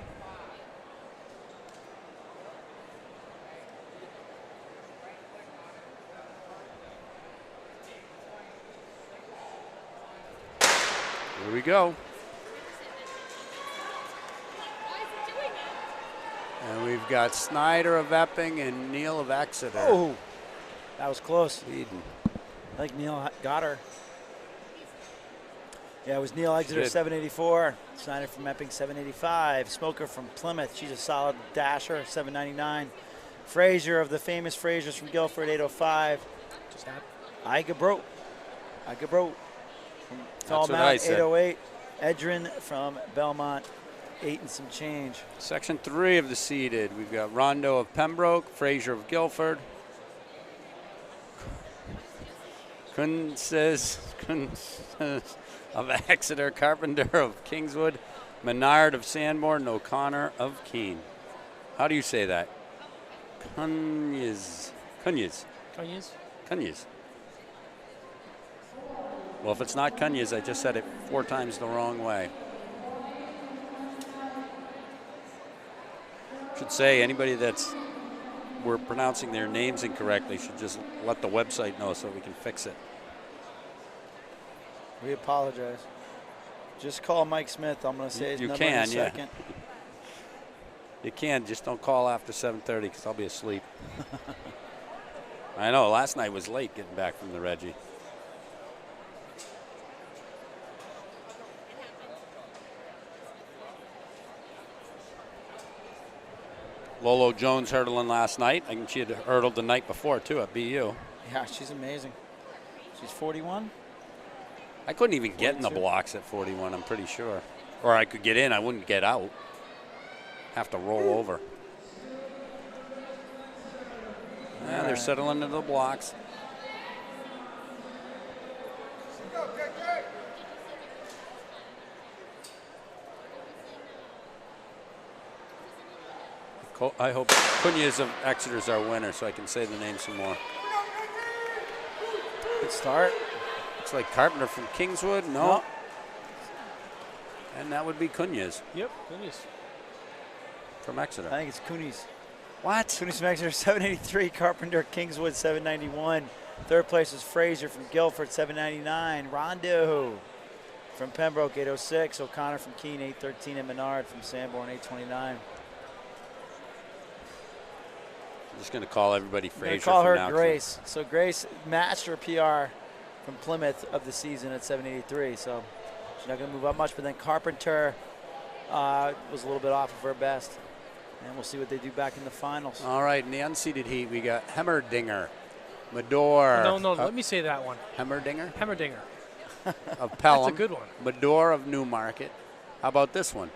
Here we go. And we've got Snyder of Epping and Neal of Exeter.
Oh, that was close.
Leading.
I think Neal got her. Yeah, it was Neal Exeter 784. Snyder from Epping 785. Smoker from Plymouth. She's a solid dasher 799. Frazier of the famous Fraziers from Guilford 805.
Just happened.
Igabro from Falmouth 808. Edrin from Belmont 8 and some change.
Section 3 of the seeded. We've got Rondo of Pembroke, Frazier of Guilford. Kunz of Exeter, Carpenter of Kingswood, Menard of Sanborn, and O'Connor of Keene. How do you say that? Cunys. Well, if it's not Cunys, I just said it 4 times the wrong way. Should say anybody that's we're pronouncing their names incorrectly should just let the website know so we can fix it.
We apologize. Just call Mike Smith. I'm going to say his number in a second.
You can, just don't call after 7:30 because I'll be asleep. I know, last night was late getting back from the Reggie. Lolo Jones hurdling last night. I think she had hurdled the night before, too, at BU.
Yeah, she's amazing. She's 41.
I couldn't even get
42.
in the blocks at 41, I'm pretty sure. Or I could get in, I wouldn't get out. Have to roll over. Yeah, they're settling into the blocks. I hope Cunys of Exeter's our winner so I can say the name some more.
Good start.
Looks like Carpenter from Kingswood. No. And that would be Cunys.
Yep, Cunys.
From Exeter.
I think it's Coonies.
What?
Coonies from Exeter 783. Carpenter Kingswood 791. Third place is Frazier from Guilford 799. Rondo from Pembroke 806. O'Connor from Keene 813. And Menard from Sanborn 829.
I'm just going to call everybody Frazier.
Call her
now
Grace. So Grace matched her PR from Plymouth of the season at 783. So she's not going to move up much. But then Carpenter was a little bit off of her best. And we'll see what they do back in the finals.
All right, in the unseeded heat, we got Hemmerdinger, Medor.
No, let me say that one.
Hemmerdinger?
Hemmerdinger.
Of Pelham.
That's a good one.
Medor of Newmarket. How about this one?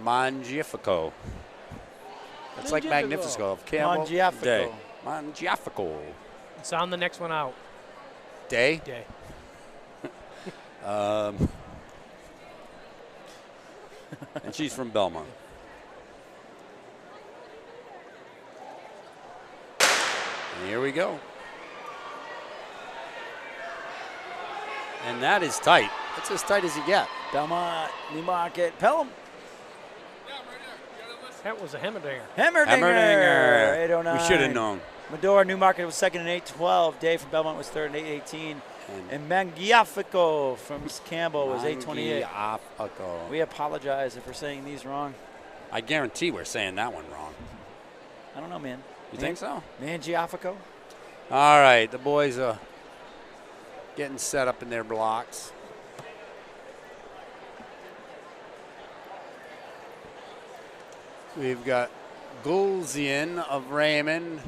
Mangiafico. It's like Magnifico of Campbell.
Mangiafico.
Day. Mangiafico.
Sound the next one out.
Day?
Day.
And she's from Belmont. And here we go. And that is tight. It's as tight as you get.
Belmont, Newmarket, Pelham.
That was a Hemmerdinger.
Hemmerdinger. 809.
We should have known.
Medora, Newmarket was second in 812. Day from Belmont was third in 818. And Mangiafico from Campbell was 828.
Mangiafico.
We apologize if we're saying these wrong.
I guarantee we're saying that one wrong.
I don't know, man.
You think so?
Mangiafico?
All right, the boys are getting set up in their blocks. We've got Gulzian of Raymond.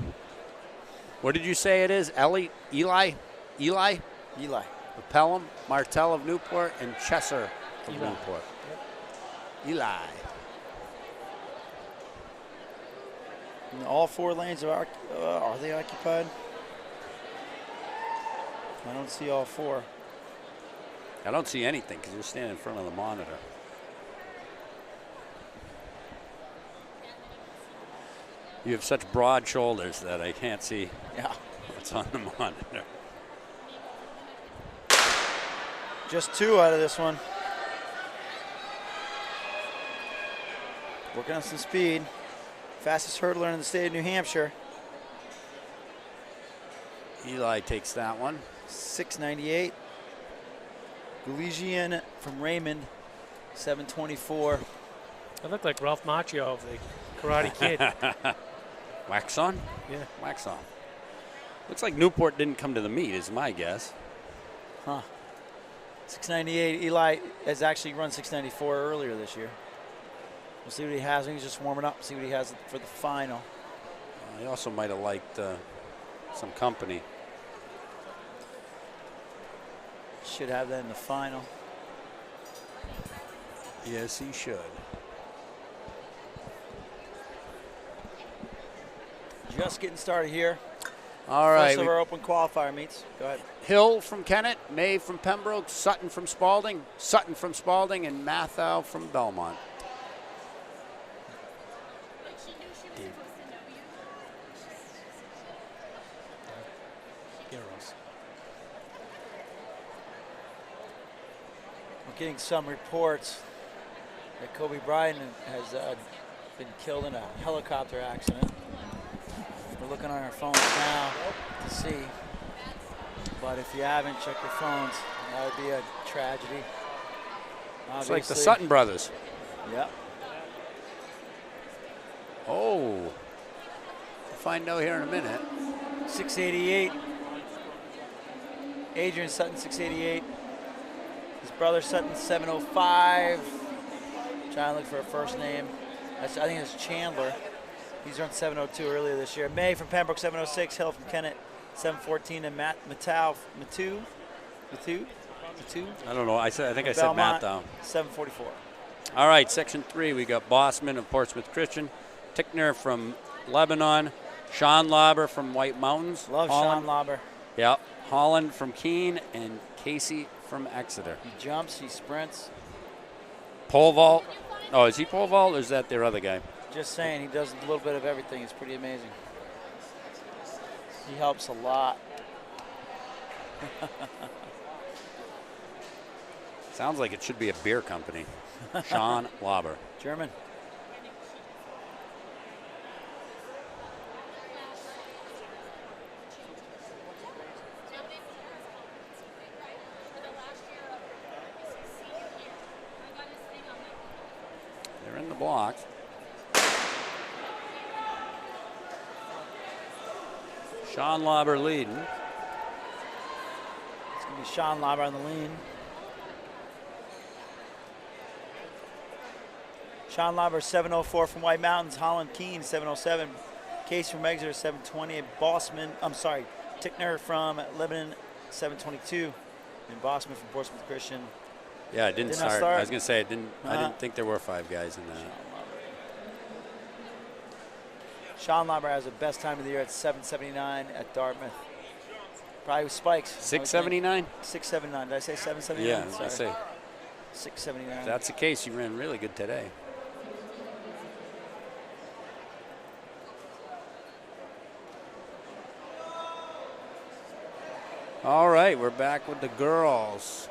What did you say it is? Eli? Of Pelham, Martell of Newport, and Chesser of Newport. Yep. Eli.
And all 4 lanes are they occupied? I don't see all 4.
I don't see anything because you're standing in front of the monitor. You have such broad shoulders that I can't see what's on the monitor.
Just 2 out of this one. Working on some speed. Fastest hurdler in the state of New Hampshire.
Eli takes that one.
698. Gulzian from Raymond, 724.
I look like Ralph Macchio of the Karate Kid.
Wax on?
Yeah.
Wax on. Looks like Newport didn't come to the meet, is my guess.
Huh. 698. Eli has actually run 694 earlier this year. We'll see what he has. He's just warming up. See what he has for the final.
He also might have liked some company.
Should have that in the final.
Yes, he should.
Just getting started here.
All right.
First of our open qualifier meets. Go ahead.
Hill from Kennett, May from Pembroke, Sutton from Spalding, and Mathau from Belmont.
We're getting some reports that Kobe Bryant has been killed in a helicopter accident. We're looking on our phones now to see. But if you haven't, check your phones. That would be a tragedy.
It's like the Sutton brothers.
Yep.
Oh. We'll find out here in a minute.
688. Adrian Sutton, 688. His brother Sutton, 705. Trying to look for a first name. I think it's Chandler. He's run 702 earlier this year. May from Pembroke, 706. Hill from Kennett, 714. And Matu.
I don't know. I think I said
Belmont,
Mathau.
744.
All right, Section 3, we got Bossman of Portsmouth Christian, Tickner from Lebanon, Sean Lauber from White Mountains.
Love
Holland.
Sean Lauber.
Yep. Holland from Keene, and Casey from Exeter.
He jumps, he sprints.
Pole vault. Oh, is he pole vault or is that their other guy?
Just saying, he does a little bit of everything. It's pretty amazing. He helps a lot.
Sounds like it should be a beer company. Sean Lauber.
German.
They're in the blocks. Sean Lauber leading.
It's going to be Sean Lauber on the lean. Sean Lauber, 704 from White Mountains. Holland Keene, 707. Case from Exeter, 720. Tickner from Lebanon, 722. And Bossman from Portsmouth Christian.
Yeah, it didn't start. I was going to say I didn't think there were 5 guys in that.
Sean Lauber has the best time of the year at 779 at Dartmouth. Probably with spikes.
679?
679. Did I say 779?
Yeah, I say.
679.
If that's the case, you ran really good today. All right, we're back with the girls.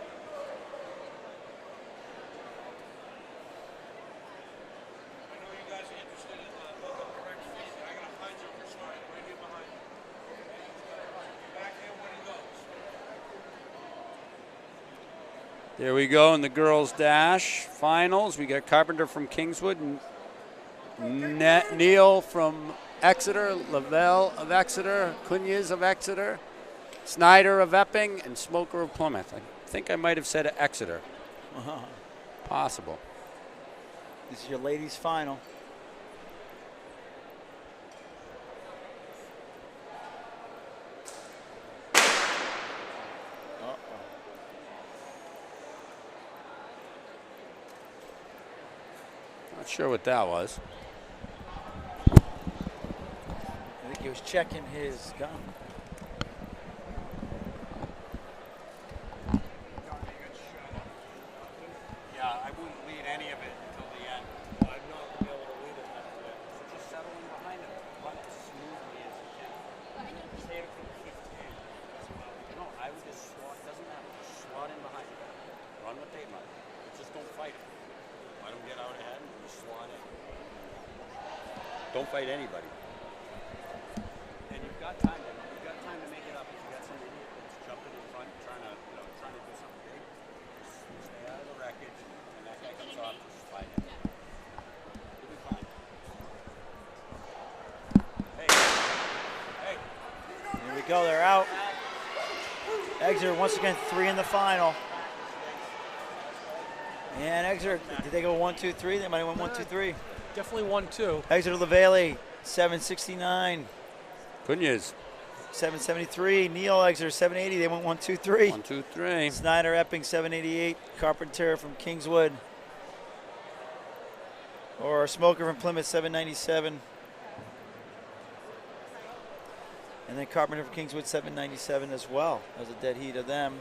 There we go in the girls' dash finals. We got Carpenter from Kingswood, Neal from Exeter, Lavelle of Exeter, Cunez of Exeter, Snyder of Epping, and Smoker of Plymouth. I think I might have said Exeter. Possible.
This is your ladies' final.
Not sure what that was.
I think he was checking his gun.
Yeah, I wouldn't lead any of it until the end.
I'm not going to be able to lead it after that.
So just settle in behind him. Run as smoothly as you can.
Save it for the 15.
No, I would just slot. Doesn't matter. Just slot in behind him. Run what they run. Just don't fight him. Let him get out ahead and just slot in. Don't fight anybody. And you've got time to make it up. If you got some idiot that's jumping in front, trying to do something big, just stay out of the wreckage, and that guy comes off, just fight him. You'll be fine.
go. They're out. Exeter once again 3 in the final. And Exeter, did they go 1-2-3? They might have went 1-2-3.
Definitely 1-2.
Exeter LaValle 769.
Cunya's
773. Neal Exeter 780. They went 1-2-3.
1-2-3.
Snyder Epping 788. Carpenter from Kingswood. Or Smoker from Plymouth 797. And then Carpenter from Kingswood 797 as well. That was a dead heat of them.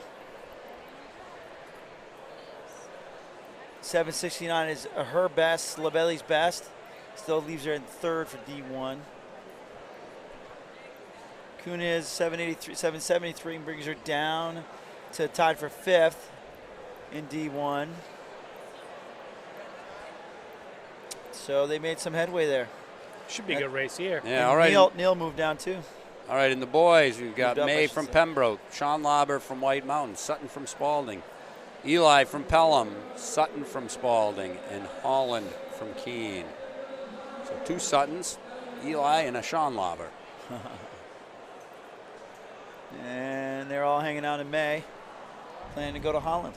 769 is her best, LaValle's best. Still leaves her in third for D1. Kuniz 773 brings her down to tied for fifth in D1. So they made some headway there.
Should be a good race here.
Yeah,
And
all right.
Neal moved down too.
All right, in the boys, we've got
Moved up, I
May
should
from
say.
Pembroke, Sean Lauber from White Mountain, Sutton from Spalding, Eli from Pelham, Sutton from Spalding, and Holland from Keene. So 2 Suttons, Eli and a Sean Lauber.
And they're all hanging out in May, planning to go to Holland.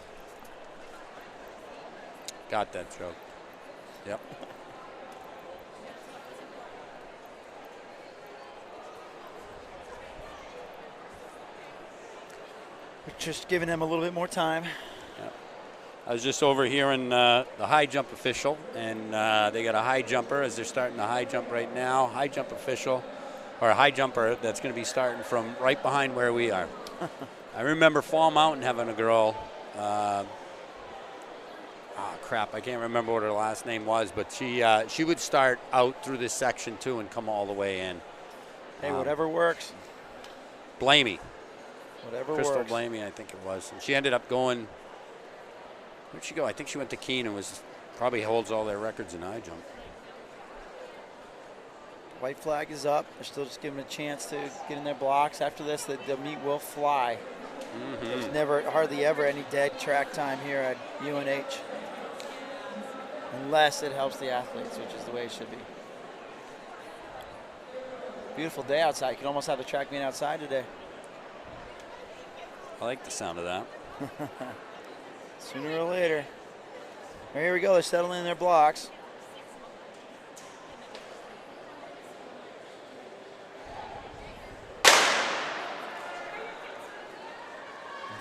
Got that joke. Yep.
We're just giving them a little bit more time.
I was just over here in the high jump official, and they got a high jumper as they're starting the high jump right now. High jump official, or a high jumper that's going to be starting from right behind where we are. I remember Fall Mountain having a girl. Crap, I can't remember what her last name was, but she would start out through this section too and come all the way in.
Hey, whatever works.
Blamey.
Whatever
Crystal
works.
Blamey, I think it was. And she ended up going, where'd she go? I think she went to Keene and probably holds all their records in high jump.
White flag is up. They're still just giving them a chance to get in their blocks. After this, the meet will fly. There's hardly ever any dead track time here at UNH. Unless it helps the athletes, which is the way it should be. Beautiful day outside. You can almost have the track meet outside today.
I like the sound of that.
Sooner or later. Well, here we go. They're settling in their blocks.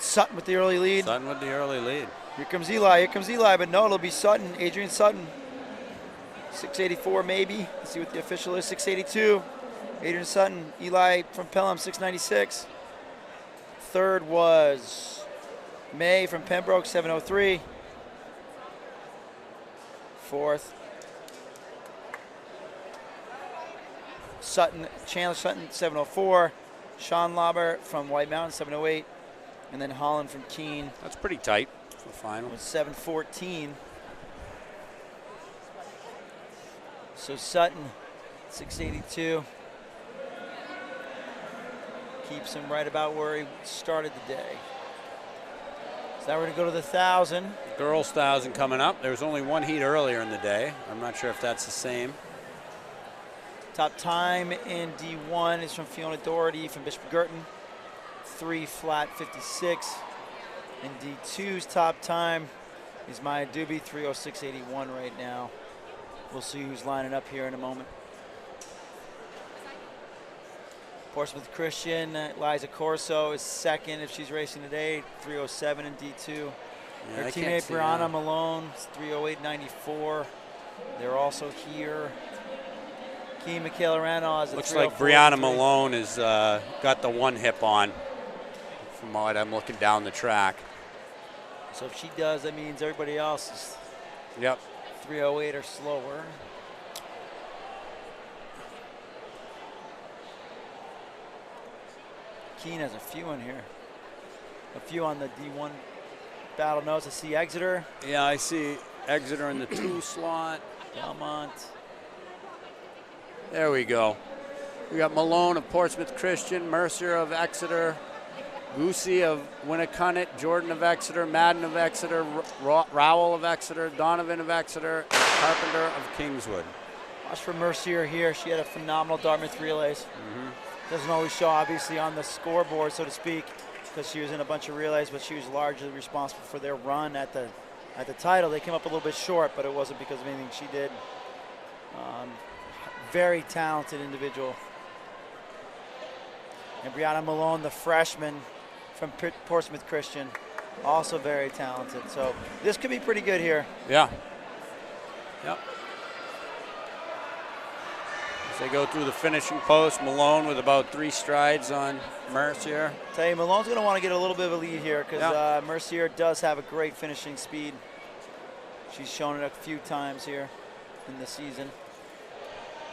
Sutton with the early lead.
Sutton with the early lead.
Here comes Eli. Here comes Eli, but no, it'll be Sutton. Adrian Sutton. 684 maybe. Let's see what the official is. 682. Adrian Sutton. Eli from Pelham, 696. Third was May from Pembroke, 703. Fourth, Chandler Sutton, 704. Sean Lauber from White Mountain, 708. And then Holland from Keene
That's pretty tight for the final.
was 714. So Sutton, 682. Keeps him right about where he started the day. So now we're going to go to the 1,000.
Girls 1,000 coming up. There was only one heat earlier in the day. I'm not sure if that's the same.
Top time in D1 is from Fiona Doherty from Bishop Girton. 3 flat 56. And D2's top time is Maya Doobie, 306.81 right now. We'll see who's lining up here in a moment. Portsmouth Christian, Liza Corso is second if she's racing today, 307 in D2.
Yeah,
Her
I
teammate
can't see
Brianna
that.
Malone, 308.94. They're also here. Key Michaela Rano has a
Looks like
304.3.
Brianna Malone has got the one hip on from what I'm looking down the track.
So if she does, that means everybody else is
Yep.
308 or slower. Keene has a few in here. A few on the D1 battle notes. I see Exeter,
Yeah, I see Exeter in the 2 slot.
Belmont.
There we go. We got Malone of Portsmouth Christian, Mercer of Exeter, Goosey of Winnicunnet, Jordan of Exeter, Madden of Exeter, Rowell of Exeter, Donovan of Exeter, and Carpenter of Kingswood.
Watch for Mercier here. She had a phenomenal Dartmouth relays. Doesn't always show, obviously, on the scoreboard, so to speak, because she was in a bunch of relays, but she was largely responsible for their run at the title. They came up a little bit short, but it wasn't because of anything she did. Very talented individual. And Brianna Malone, the freshman from Portsmouth Christian, also very talented. So this could be pretty good here.
Yeah. Yep. As they go through the finishing post, Malone with about 3 strides on Mercier.
Tell you, Malone's going to want to get a little bit of a lead here because Mercier does have a great finishing speed. She's shown it a few times here in the season.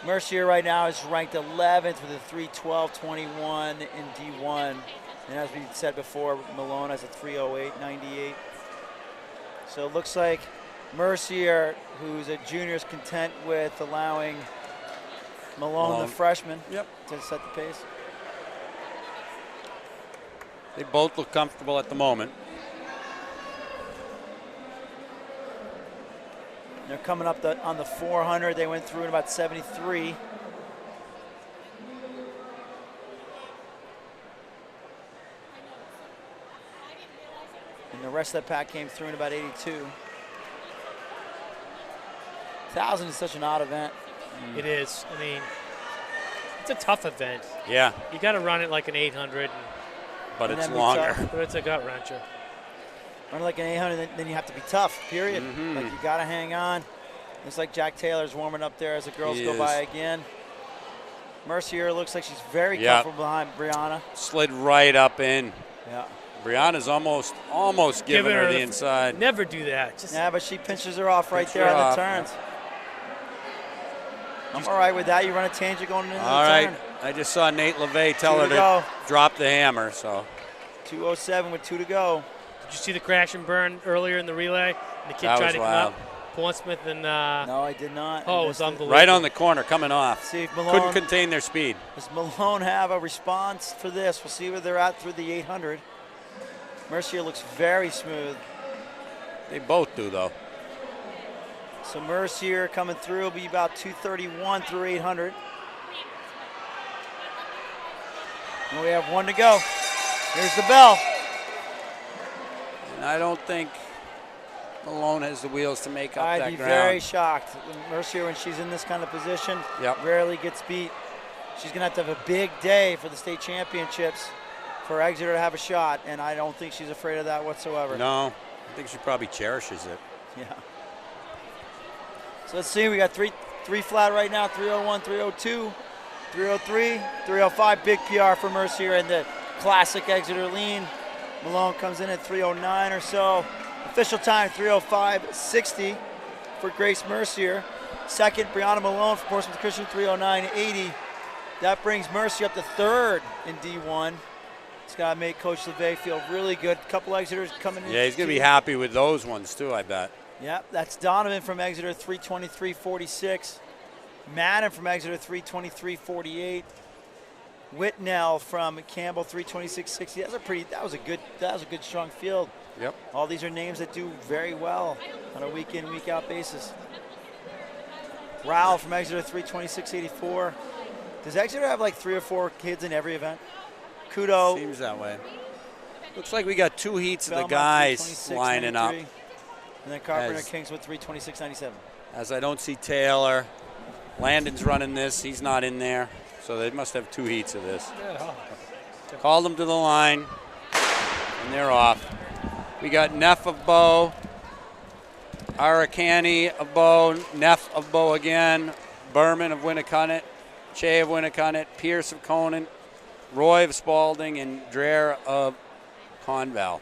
Mercier right now is ranked 11th with a 3:12.21 in D1. And as we said before, Malone has a 3:08.98. So it looks like Mercier, who's a junior, is content with allowing Malone, the freshman, to set the pace.
They both look comfortable at the moment.
They're coming up on the 400. They went through in about 73. And the rest of that pack came through in about 82. 1,000 is such an odd event.
It is. I mean, it's a tough event.
Yeah.
You got to run it like an 800.
But it's longer.
But it's a gut wrencher.
Run like an 800, then you have to be tough, period. Like you got to hang on. It's like Jack Taylor's warming up there as the girls go by again. Mercier looks like she's very comfortable behind Brianna.
Slid right up in.
Yeah.
Brianna's almost giving her the inside.
Never do that.
But she pinches her off right there on the turns. I'm all right with that. You run a tangent going into the turn.
All right. I just saw Nate LeVay tell her to drop the hammer. So
2:07 with 2 to go.
Did you see the crash and burn earlier in the relay? And the kid tried to come up. Portsmouth and
no, I did not.
Oh, it was unbelievable.
Right on the corner, coming off.
See if Malone
couldn't contain their speed.
Does Malone have a response for this? We'll see where they're at through the 800. Mercier looks very smooth.
They both do, though.
So Mercier coming through will be about 2:31 through 800. And we have 1 to go. Here's the bell.
And I don't think Malone has the wheels to make up that ground.
I'd be very shocked. Mercier, when she's in this kind of position, rarely gets beat. She's going to have a big day for the state championships for Exeter to have a shot, and I don't think she's afraid of that whatsoever.
No, I think she probably cherishes it.
Yeah. So let's see. We got three flat right now, 3:01, 3:02, 3:03, 3:05. Big PR for Mercier and the classic Exeter lean. Malone comes in at 3:09 or so. Official time, 3:05.60 for Grace Mercier. Second, Brianna Malone for Portsmouth Christian, 3:09.80. That brings Mercier up to third in D1. It's got to make Coach LeVay feel really good. A couple Exeters coming in.
Yeah, he's going to be happy with those ones, too, I bet.
Yep, that's Donovan from Exeter, 3:23.46. Madden from Exeter, 3:23.48. Whitnell from Campbell, 3:26.60. That was a good strong field.
Yep.
All these are names that do very well on a week in, week out basis. Rowell from Exeter, 3:26.84. Does Exeter have like 3 or 4 kids in every event? Kudo.
Seems that way. Looks like we got 2 heats of the guys lining up.
And then Carpenter Kings with 3:26.97.
As I don't see Taylor. Landon's running this. He's not in there. So they must have 2 heats of this. Called them to the line, and they're off. We got Neff of Bow, Arakani of Bow, Neff of Bow again, Berman of Winnicott, Che of Winnicott, Pierce of Conant, Roy of Spalding, and Dreher of Conval.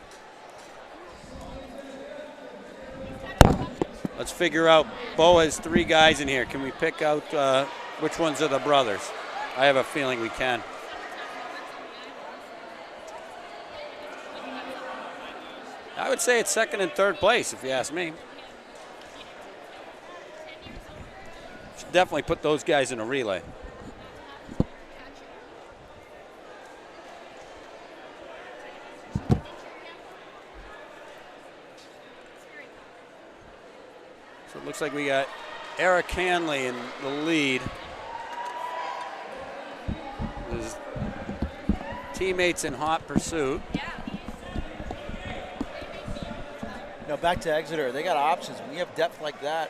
Let's figure out. Bow has 3 guys in here. Can we pick out which ones are the brothers? I have a feeling we can. I would say it's second and third place, if you ask me. Should definitely put those guys in a relay. So it looks like we got Eric Hanley in the lead. his teammates in hot pursuit.
Back to Exeter, they got options. When you have depth like that,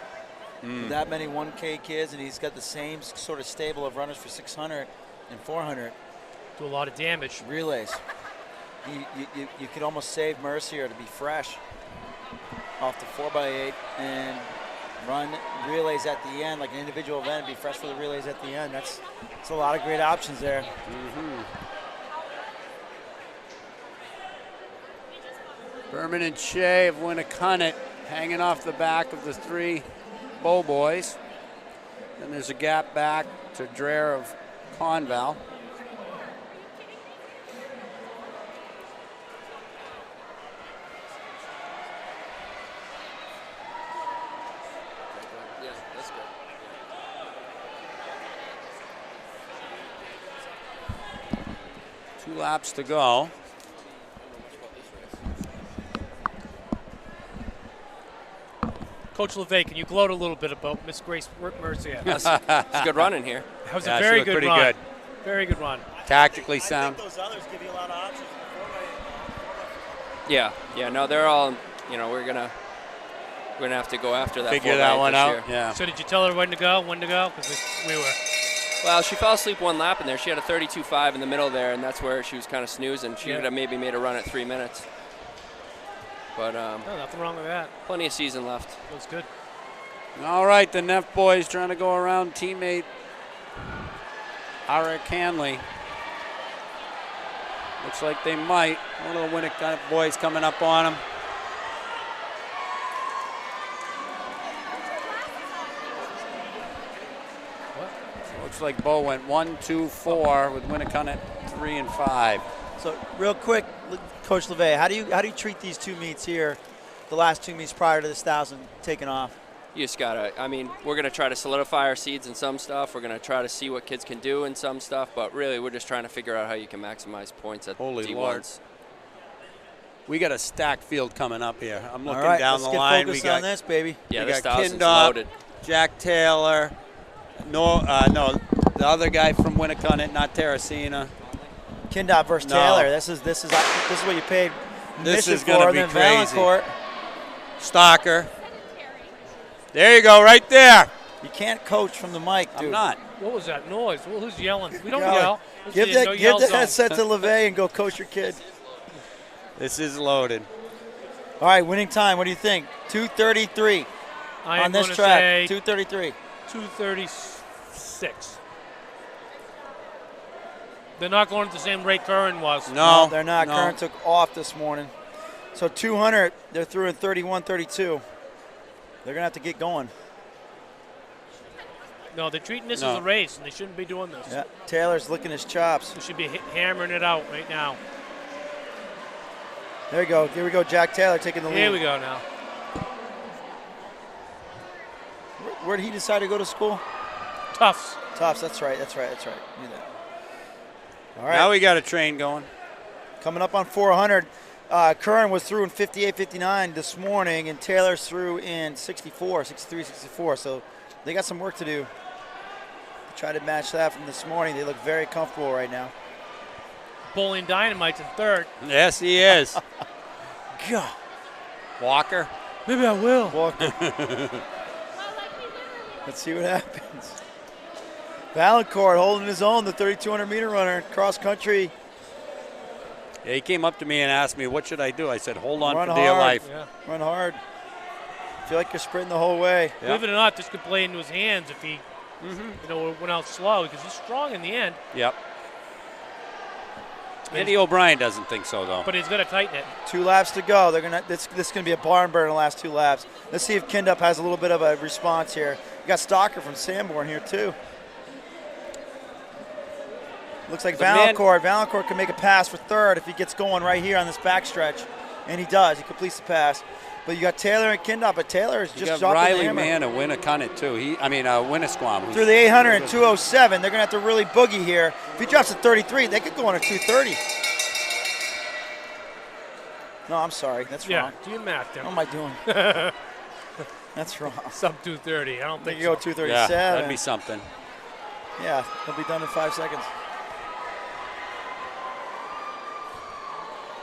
with that many 1K kids, and he's got the same sort of stable of runners for 600 and 400.
Do a lot of damage.
Relays. You could almost save Mercier to be fresh off the 4x8 and run relays at the end, like an individual event, and be fresh for the relays at the end. That's a lot of great options there.
Berman and Shea of Winnicott hanging off the back of the 3 Bow Boys. Then there's a gap back to Dreher of Conval.
Yeah, that's good.
2 laps to go.
Coach LeVay, can you gloat a little bit about Miss Grace Mercier?
It's a good run in here.
That was
Yeah,
a
she
very
looked
good
pretty
run.
good.
Very good run.
Tactically sound.
I think those others give you a lot of options.
Yeah. No, they're all. We're gonna have to go after that.
Figure that
4x8
one
this
out.
year.
Yeah.
So did you tell her when to go? Because we were.
Well, she fell asleep one lap in there. She had a 32.5 in the middle there, and that's where she was kind of snoozing. She would have maybe made a run at 3 minutes. But
No, nothing wrong with that.
plenty of season left.
That was good.
All right, the Neff boys trying to go around teammate Eric Hanley. Looks like they might. One of the Winnicott boys coming up on them. Looks like Bo went 1, 2, 4 with Winnicott at 3 and 5.
So real quick, Coach LeVay, how do you treat these 2 meets here, the last 2 meets prior to this 1,000 taking off?
You just gotta. We're gonna try to solidify our seeds in some stuff. We're gonna try to see what kids can do in some stuff. But really, we're just trying to figure out how you can maximize points at
Holy
D1s.
Lord. We got a stacked field coming up here. I'm looking
All right,
down
let's
the
get
line.
focused
We got
on this, baby.
Yeah,
we
this
got
1,000's
Kindop,
loaded.
Jack Taylor, no, the other guy from Winnicott, not Terracina.
Kindop versus
No.
Taylor. This is what you paid
This
Mission
is gonna
for,
be
then
crazy.
Valancourt.
Stalker. There you go, right there.
You can't coach from the mic, dude.
I'm not.
What was that noise? Who's yelling? We don't
Golly.
yell.
Give
No yell
the
zone.
headset to LeVay and go coach your kid.
This is loaded.
All right, winning time. What do you think? 2:33
I am
on this
gonna
track.
say
2:33.
2:36. They're not going at the same rate Curran was.
No,
They're not.
no.
Curran took off this morning. So 200, they're through in 31:32. They're gonna have to get going.
No, they're treating this
No.
as a race, and they shouldn't be doing this.
Yeah, Taylor's licking his chops.
They should be hammering it out right now.
There you go. Here we go. Jack Taylor taking the lead.
Here we go now.
Where did he decide to go to school?
Tufts.
Tufts. That's right. Knew that. All right.
Now we got a train going.
Coming up on 400. Curran was through in 58-59 this morning, and Taylor's through in 63-64. So they got some work to do. Try to match that from this morning. They look very comfortable right now.
Bowling Dynamite's in third.
Yes, he is.
God.
Walker.
Maybe I will.
Walker. Let's see what happens. Valancourt holding his own, the 3,200-meter runner, cross country.
Yeah, he came up to me and asked me, what should I do? I said, hold on
Run
for dear
hard.
life.
Yeah.
Run hard. Feel like you're sprinting the whole way.
Yeah.
Believe it or not, this could play into his hands if he, went out slow because he's strong in the end.
Yep. Andy O'Brien doesn't think so, though.
But he's going to tighten it.
2 laps to go. This is going to be a barn burner in the last 2 laps. Let's see if Kindop has a little bit of a response here. You got Stalker from Sanborn here too. Looks like Valancourt can make a pass for third if he gets going right here on this backstretch, and he does. He completes the pass. But you got Taylor and Kindop, but Taylor is
You
just
got
dropping the
Riley
hammer.
Mann of Winnicott, too. Winnisquam.
Through the 800 and 207, they're going to have to really boogie here. If he drops to 33, they could go on a 230. No, I'm sorry. That's
Yeah,
wrong.
do your math,
What
Tim.
am I doing? That's wrong.
Sub 230. I don't
They
think
could go
so.
237.
Yeah, that'd be something.
Yeah, he'll be done in 5 seconds.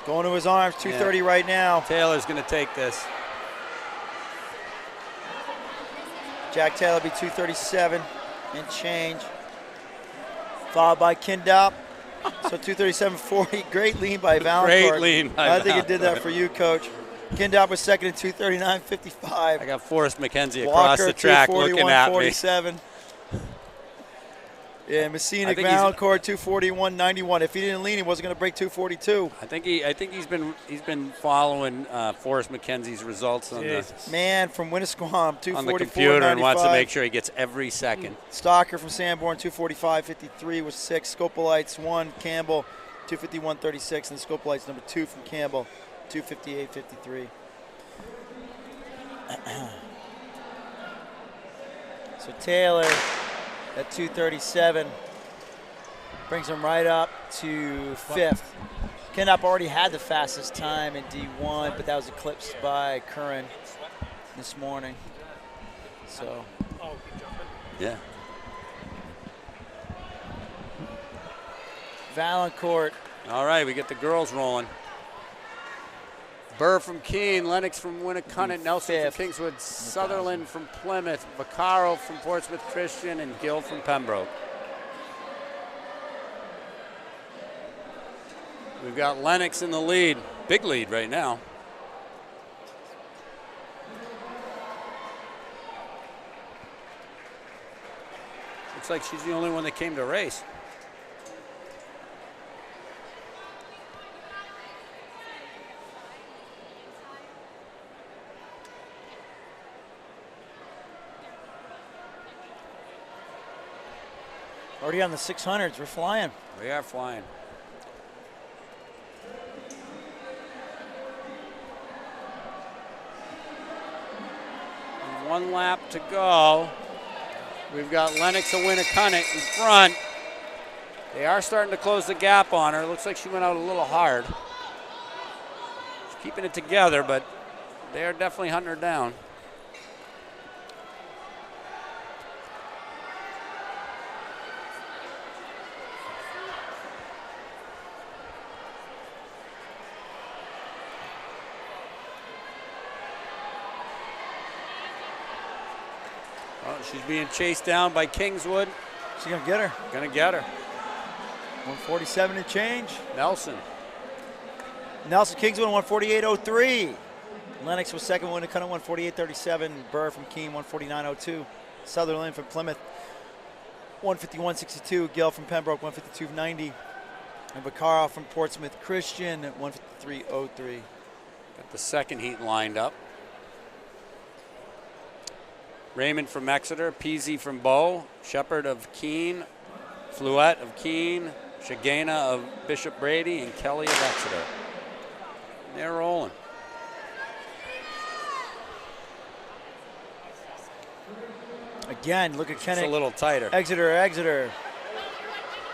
Going to his arms, 2:30 right now.
Taylor's going to take this.
Jack Taylor will be 2:37 and change. Followed by Kindop. So 2:37.40. Great lean by Valancourt.
Great lean by
I think it did that for you, Coach. Kindop was second at 2:39.55.
I got Forrest McKenzie across
Walker,
the track looking at me.
2:41.47. Yeah, Messina Valancourt 2:41.91. If he didn't lean, he wasn't going to break 2:42.
I think he's been following Forrest McKenzie's results on
from Winnisquam, 2:44.95.
on the computer and wants to make sure he gets every second.
Stalker from Sanborn, 2:45.53 was 6. Scopolites 1. Campbell, 2:51.36. And Scopolites number 2 from Campbell, 2:58.53. So Taylor at 2:37 brings him right up to 5th. Kindop already had the fastest time in D1, but that was eclipsed by Curran this morning. So,
yeah.
Valancourt.
All right, we get the girls rolling. Burr from Keene, Lennox from Winnicott, Nelson from Kingswood, Sutherland from Plymouth, Vaccaro from Portsmouth Christian, and Gill from Pembroke. We've got Lennox in the lead. Big lead right now. Looks like she's the only one that came to race.
Already on the 600s. We're flying.
We are flying. And 1 lap to go. We've got Lennox of Winnicott in front. They are starting to close the gap on her. Looks like she went out a little hard. She's keeping it together, but they are definitely hunting her down. She's being chased down by Kingswood.
She's going to get her.
Going to get her.
147 and change.
Nelson
Kingswood 148.03. Lennox was second, Winnicott 148.37. Burr from Keene 149.02. Sutherland from Plymouth 151.62. Gill from Pembroke 152.90. And Vaccaro from Portsmouth Christian at 153.03.
Got the second heat lined up. Raymond from Exeter, Peasy from Bow, Shepherd of Keene, Fluette of Keene, Shagana of Bishop Brady, and Kelly of Exeter. They're rolling.
Again, look at Kennick.
It's a little tighter.
Exeter.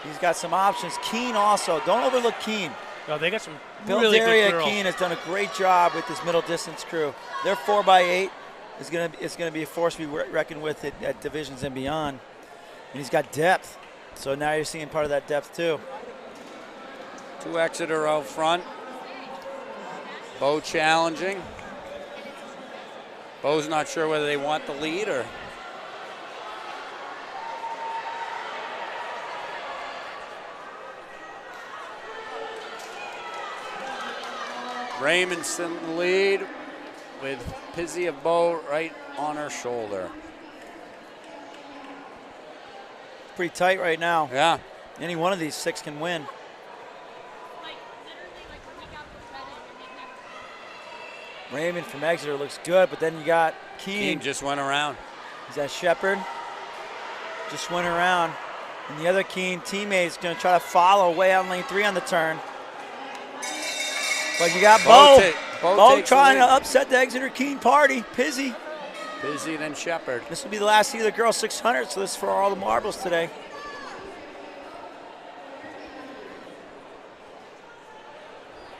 He's got some options. Keene also. Don't overlook Keene.
No, they got some
Bill
really
Derry
good
at
girls.
Keene has done a great job with this middle distance crew. They're 4x8. It's gonna be a force to be reckoned with at divisions and beyond. And he's got depth. So now you're seeing part of that depth too.
2 Exeter out front. Bow challenging. Bow's not sure whether they want the lead or. Raymond's in the lead with Pizzy of Bow right on her shoulder.
Pretty tight right now.
Yeah.
Any one of these 6 can win. Raymond from Exeter looks good, but then you got Keene.
Just went around.
Is that Shepherd? Just went around. And the other Keene teammate is going to try to follow way on lane 3 on the turn. But you got Bo. Bo trying to upset the Exeter Keene party. Pizzy.
Pizzy, then Shepherd.
This will be the last heat of the girls 600, so this is for all the marbles today.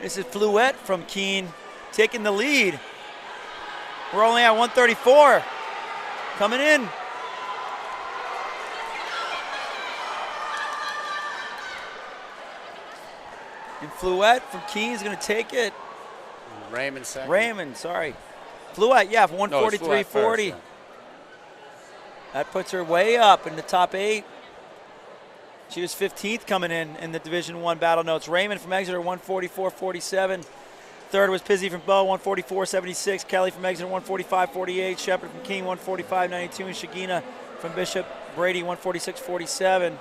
This is Fluette from Keene taking the lead. We're only at 134. Coming in. And Fluette from Keene's going to take it.
Raymond second.
Raymond, sorry. Fluette, yeah, for 143.40.
Yeah.
That puts her way up in the top 8. She was 15th coming in the Division I battle notes. Raymond from Exeter, 144.47. Third was Pizzy from Bow, 144.76. Kelly from Exeter, 145.48. Shepard from King, 145.92. And Shagina from Bishop Brady, 146.47.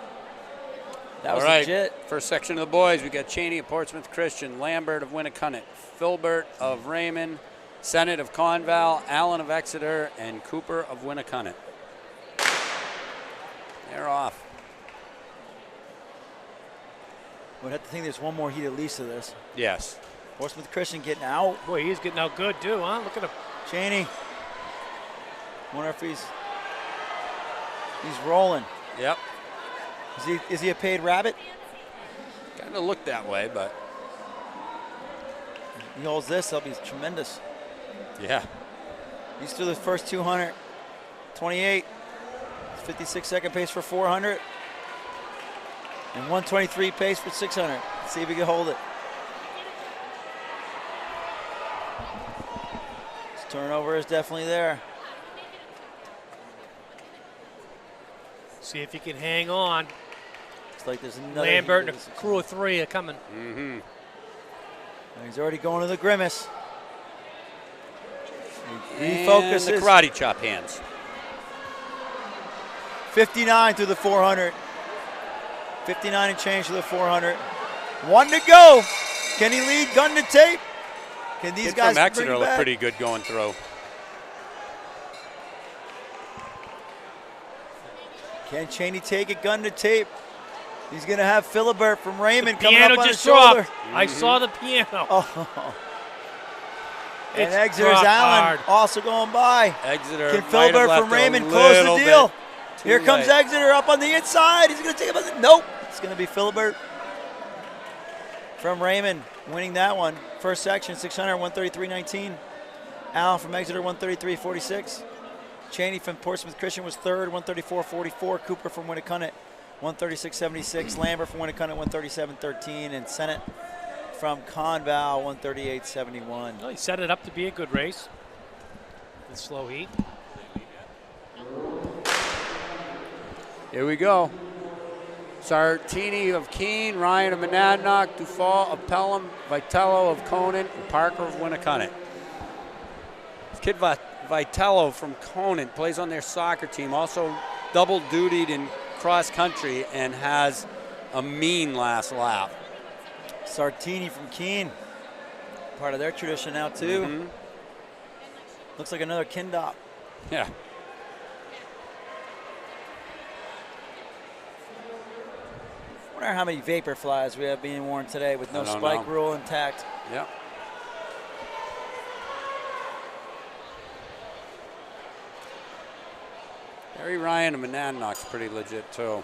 That was legit.
First section of the boys, we got Cheney of Portsmouth Christian, Lambert of Winnicunnet, Filbert of Raymond, Sennett of Conval, Allen of Exeter, and Cooper of Winnicunnet. They're off.
We'd have to think there's one more heat at least of this.
Yes.
Portsmouth Christian getting out.
Boy, he's getting out good too, huh? Look at him.
Cheney. Wonder if he's rolling.
Yep.
Is he a paid rabbit?
Kind of looked that way, but.
He holds this, that'll be tremendous.
Yeah.
He's through the first 200. 28. 56 second pace for 400. And 123 pace for 600. Let's see if he can hold it. His turnover is definitely there.
See if he can hang on.
Looks like there's another.
Lambert and a crew of 3 are coming.
Mm-hmm.
He's already going to the grimace. He
And
refocuses.
the karate chop hands.
59 through the 400. 59 and change to the 400. 1 to go. Can he lead gun to tape? Can these
Kid
guys
from Exeter
bring it
look
back?
pretty good going through.
Can Cheney take it gun to tape? He's going to have Philibert from Raymond coming
Piano
up on his
just
shoulder.
dropped. I saw the piano.
Oh. And
It's
Exeter's
dropped
Allen
hard.
also going by.
Exeter
Can
might have
Philibert
left
from
a
Raymond close the
little
deal?
bit too
Here comes
late.
Exeter up on the inside. He's going to take it. Nope. It's going to be Philibert from Raymond winning that one. First section, 600, 133.19. Allen from Exeter, 133.46. Cheney from Portsmouth Christian was third, 134.44. Cooper from Winnicunnet, 136.76. Lambert from Winnicunnet, 137.13. And Sennett from Conval, 138.71.
Well, he set it up to be a good race. The slow heat.
Here we go. Sartini of Keene, Ryan of Monadnock, Dufault of Pelham, Vitello of Conant, and Parker of Winnicunnet. This kid Vitello from Conant plays on their soccer team, also double dutied in cross country and has a mean last lap.
Sartini from Keene, part of their tradition now too.
Mm-hmm.
Looks like another Kindop.
Yeah.
I wonder how many vapor flies we have being worn today with no
I don't
spike
know.
rule intact.
Yep. Harry Ryan of Monadnock's pretty legit too.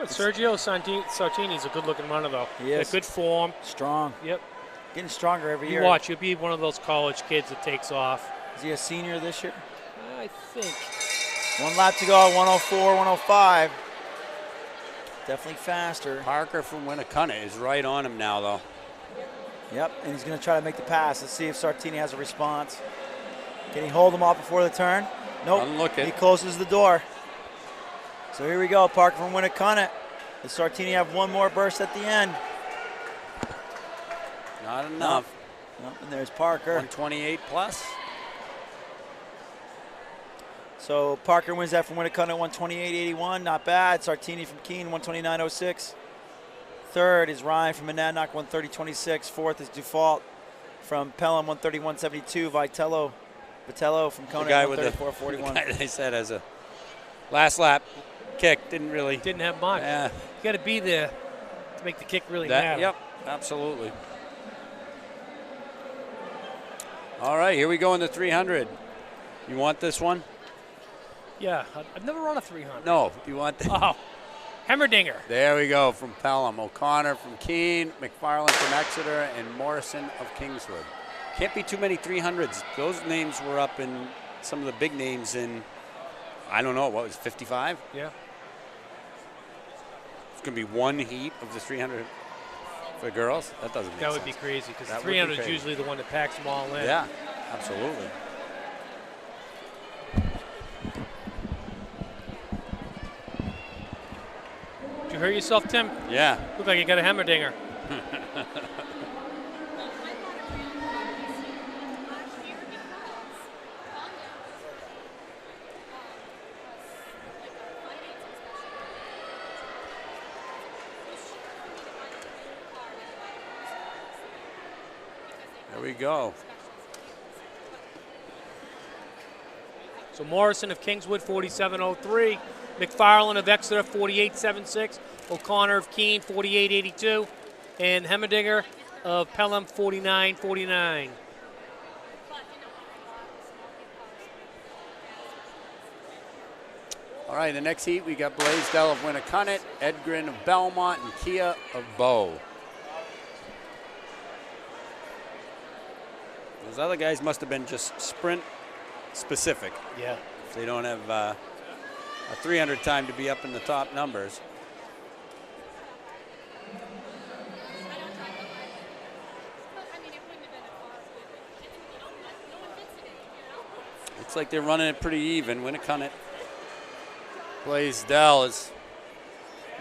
Sergio Sartini's a good-looking runner, though.
He is.
Got good form.
Strong.
Yep.
Getting stronger every
You
year.
watch. He'll be one of those college kids that takes off.
Is he a senior this year?
I think.
1 lap to go, 104, 105. Definitely faster.
Parker from Winnicunnet is right on him now, though.
Yep, and he's going to try to make the pass. Let's see if Sartini has a response. Can he hold him off before the turn? Nope.
Doesn't look it.
He closes the door. So here we go, Parker from Winnicunnet. Does Sartini have one more burst at the end?
Not enough.
Nope, and there's Parker.
128 plus.
So Parker wins that from Winnicunnet, 128.81. Not bad. Sartini from Keene, 129.06. Third is Ryan from Monadnock, 130.26. Fourth is Dufault from Pelham, 131.72. Vitello from
The
Conant,
guy with the
134.41.
guy they said as a last lap kick didn't really.
Didn't have much.
Yeah.
You got to be there to make the kick really matter.
Yep, absolutely. All right, here we go in the 300. You want this one?
Yeah. I've never run a 300.
No, you want that?
Oh. Hemmerdinger.
There we go from Pelham. O'Connor from Keene, McFarland from Exeter, and Morrison of Kingswood. Can't be too many 300s. Those names were up in some of the big names in I don't know, what was it, 55?
Yeah.
It's going to be one heat of the 300 for girls? That doesn't make
That
sense.
would be crazy because the
That would be
300 is
crazy.
usually the one that packs them all in.
Yeah, absolutely.
Did you hurt yourself, Tim?
Yeah.
Look like you got a hemmerdinger.
There we go.
So Morrison of Kingswood, 47.03. McFarland of Exeter, 48.76. O'Connor of Keene, 48.82. And Hemmerdinger of Pelham, 49.49.
All right, the next heat, we got Blaisdell of Winnicunnet, Edgren of Belmont, and Kia of Bow. Those other guys must have been just sprint specific.
Yeah.
If they don't have a 300 time to be up in the top numbers. Looks like they're running it pretty even. Winnicunnet. Blaisdell has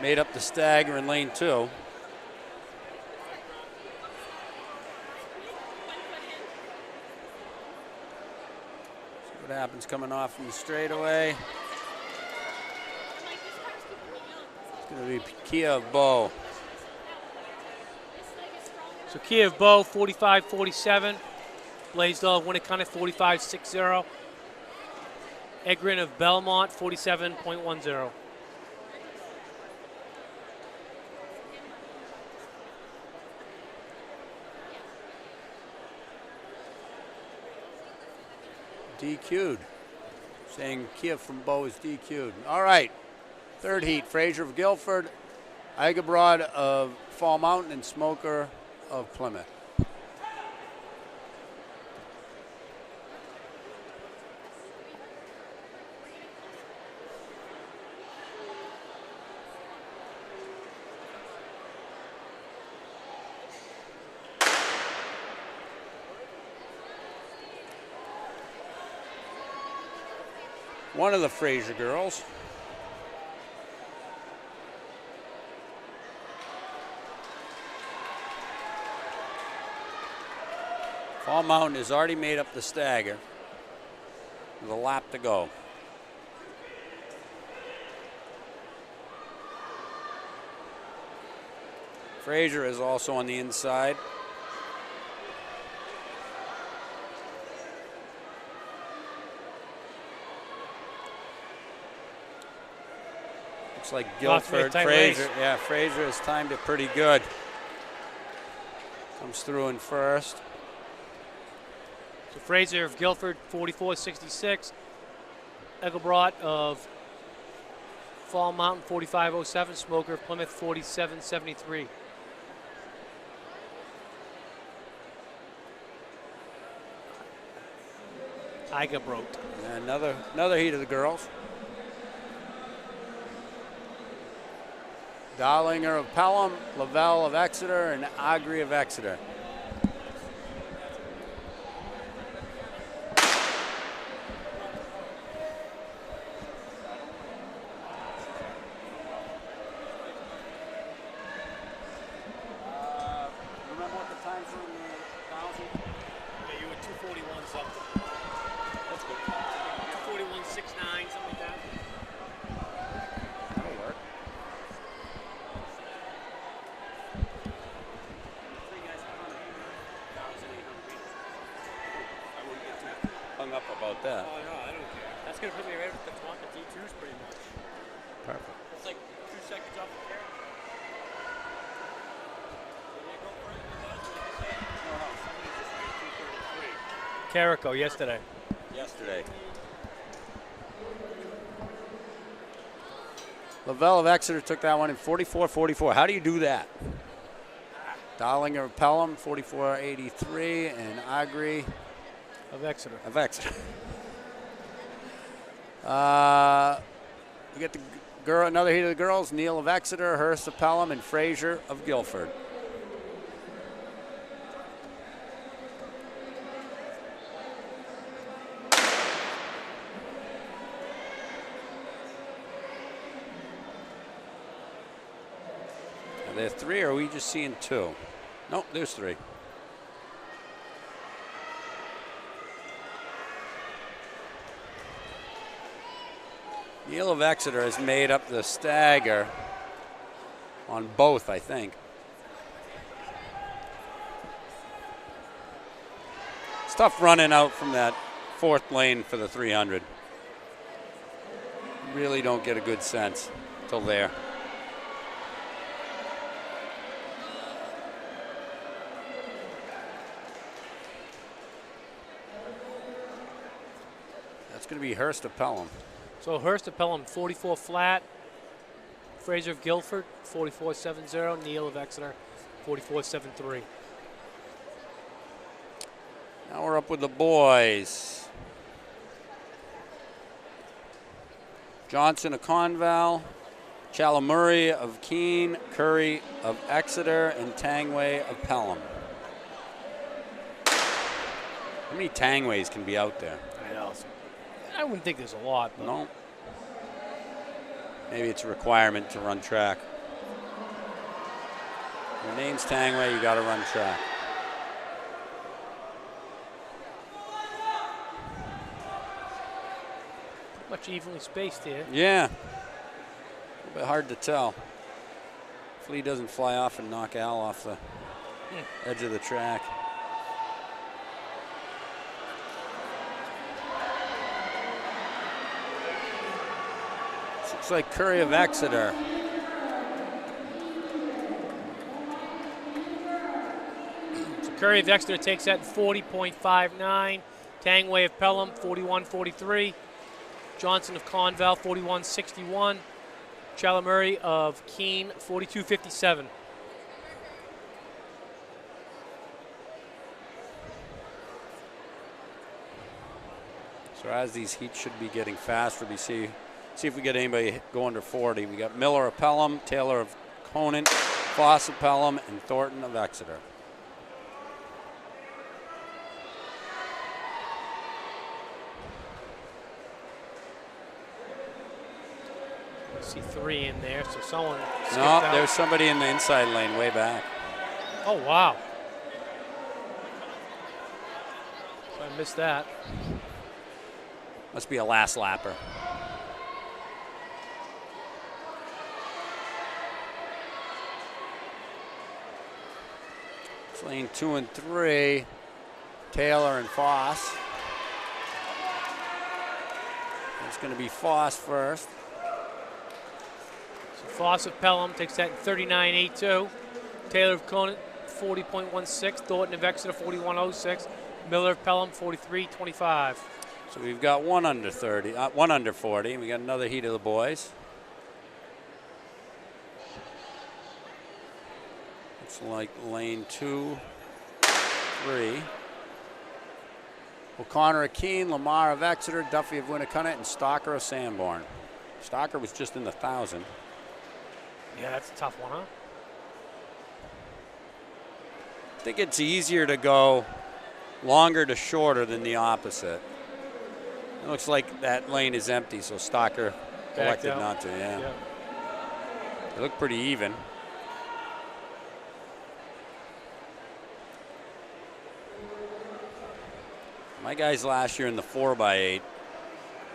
made up the stagger in lane 2. See what happens coming off from the straightaway. It's going to be Kia of Bow.
So Kiev Bow, 45.47. Blaisdell of Winnicunnet, 45.60. Egrin of Belmont, 47.10.
DQ'd. Saying Kia from Bow is DQ'd. All right. Third heat, Fraser of Guilford, Igabrod of Fall Mountain, and Smoker of Plymouth. One of the Fraser girls. Fall Mountain has already made up the stagger with a lap to go. Fraser is also on the inside. Looks like Guilford, Fraser. Yeah, Fraser has timed it pretty good. Comes through in first.
So Fraser of Guilford, 44.66. Egelbrot of Fall Mountain, 45.07. Smoker of Plymouth, 47.73. Igabrot.
Another heat of the girls. Darlinger of Pelham, Lavelle of Exeter, and Agri of Exeter. Remember what the times were in the 1,000?
Yeah, you were 241 something. That's good. 241.69, something like that.
That'll work. Hung up about that.
Oh, no, I don't care. That's going to put me right at the top of D2s pretty much.
Perfect.
It's like 2 seconds off the carrot. Carrico yesterday.
Lavelle of Exeter took that one in 44.44. How do you do that? Darlinger of Pelham, 44.83, and Agri
Of Exeter.
of Exeter. We get the another heat of the girls. Neal of Exeter, Hurst of Pelham, and Fraser of Guilford. Are there 3, or are we just seeing 2? Nope, there's 3. Neal of Exeter has made up the stagger on both, I think. It's tough running out from that 4th lane for the 300. Really don't get a good sense till there. That's going to be Hurst of Pelham.
So Hurst of Pelham, 44 flat. Fraser of Guilford, 44.70. Neal of Exeter, 44.73.
Now we're up with the boys. Johnson of Conval, Chalamurray of Keene, Curry of Exeter, and Tangway of Pelham. How many Tangways can be out there?
I know. I wouldn't think there's a lot. But
No. Maybe it's a requirement to run track. Your name's Tangway, you got to run track.
much evenly spaced here.
Yeah. A little bit hard to tell. Hopefully he doesn't fly off and knock Al off the edge of the track. Looks like Curry of Exeter.
So Curry of Exeter takes that 40.59. Tangway of Pelham, 41.43. Johnson of Conval, 41.61. Chalamurray of Keene, 42.57.
So as these heats should be getting faster, we see if we get anybody go under 40. We got Miller of Pelham, Taylor of Conant, Foss of Pelham, and Thornton of Exeter.
I see 3 in there, so someone skipped
No,
out.
there's somebody in the inside lane way back.
Oh, wow. So I missed that.
Must be a last lapper. It's lane 2 and 3, Taylor and Foss. It's going to be Foss first.
So Foss of Pelham takes that in 39.82. Taylor of Conant, 40.16. Thornton of Exeter, 41.06. Miller of Pelham, 43.25.
So we've got one under 30, one under 40, and we got another heat of the boys. Looks like lane 2, 3. O'Connor of Keene, Lamar of Exeter, Duffy of Winnicott, and Stalker of Sanborn. Stalker was just in the 1,000.
Yeah, that's a tough one, huh?
I think it's easier to go longer to shorter than the opposite. It looks like that lane is empty, so Stalker elected not to, yeah. They look pretty even. My guys last year in the 4x8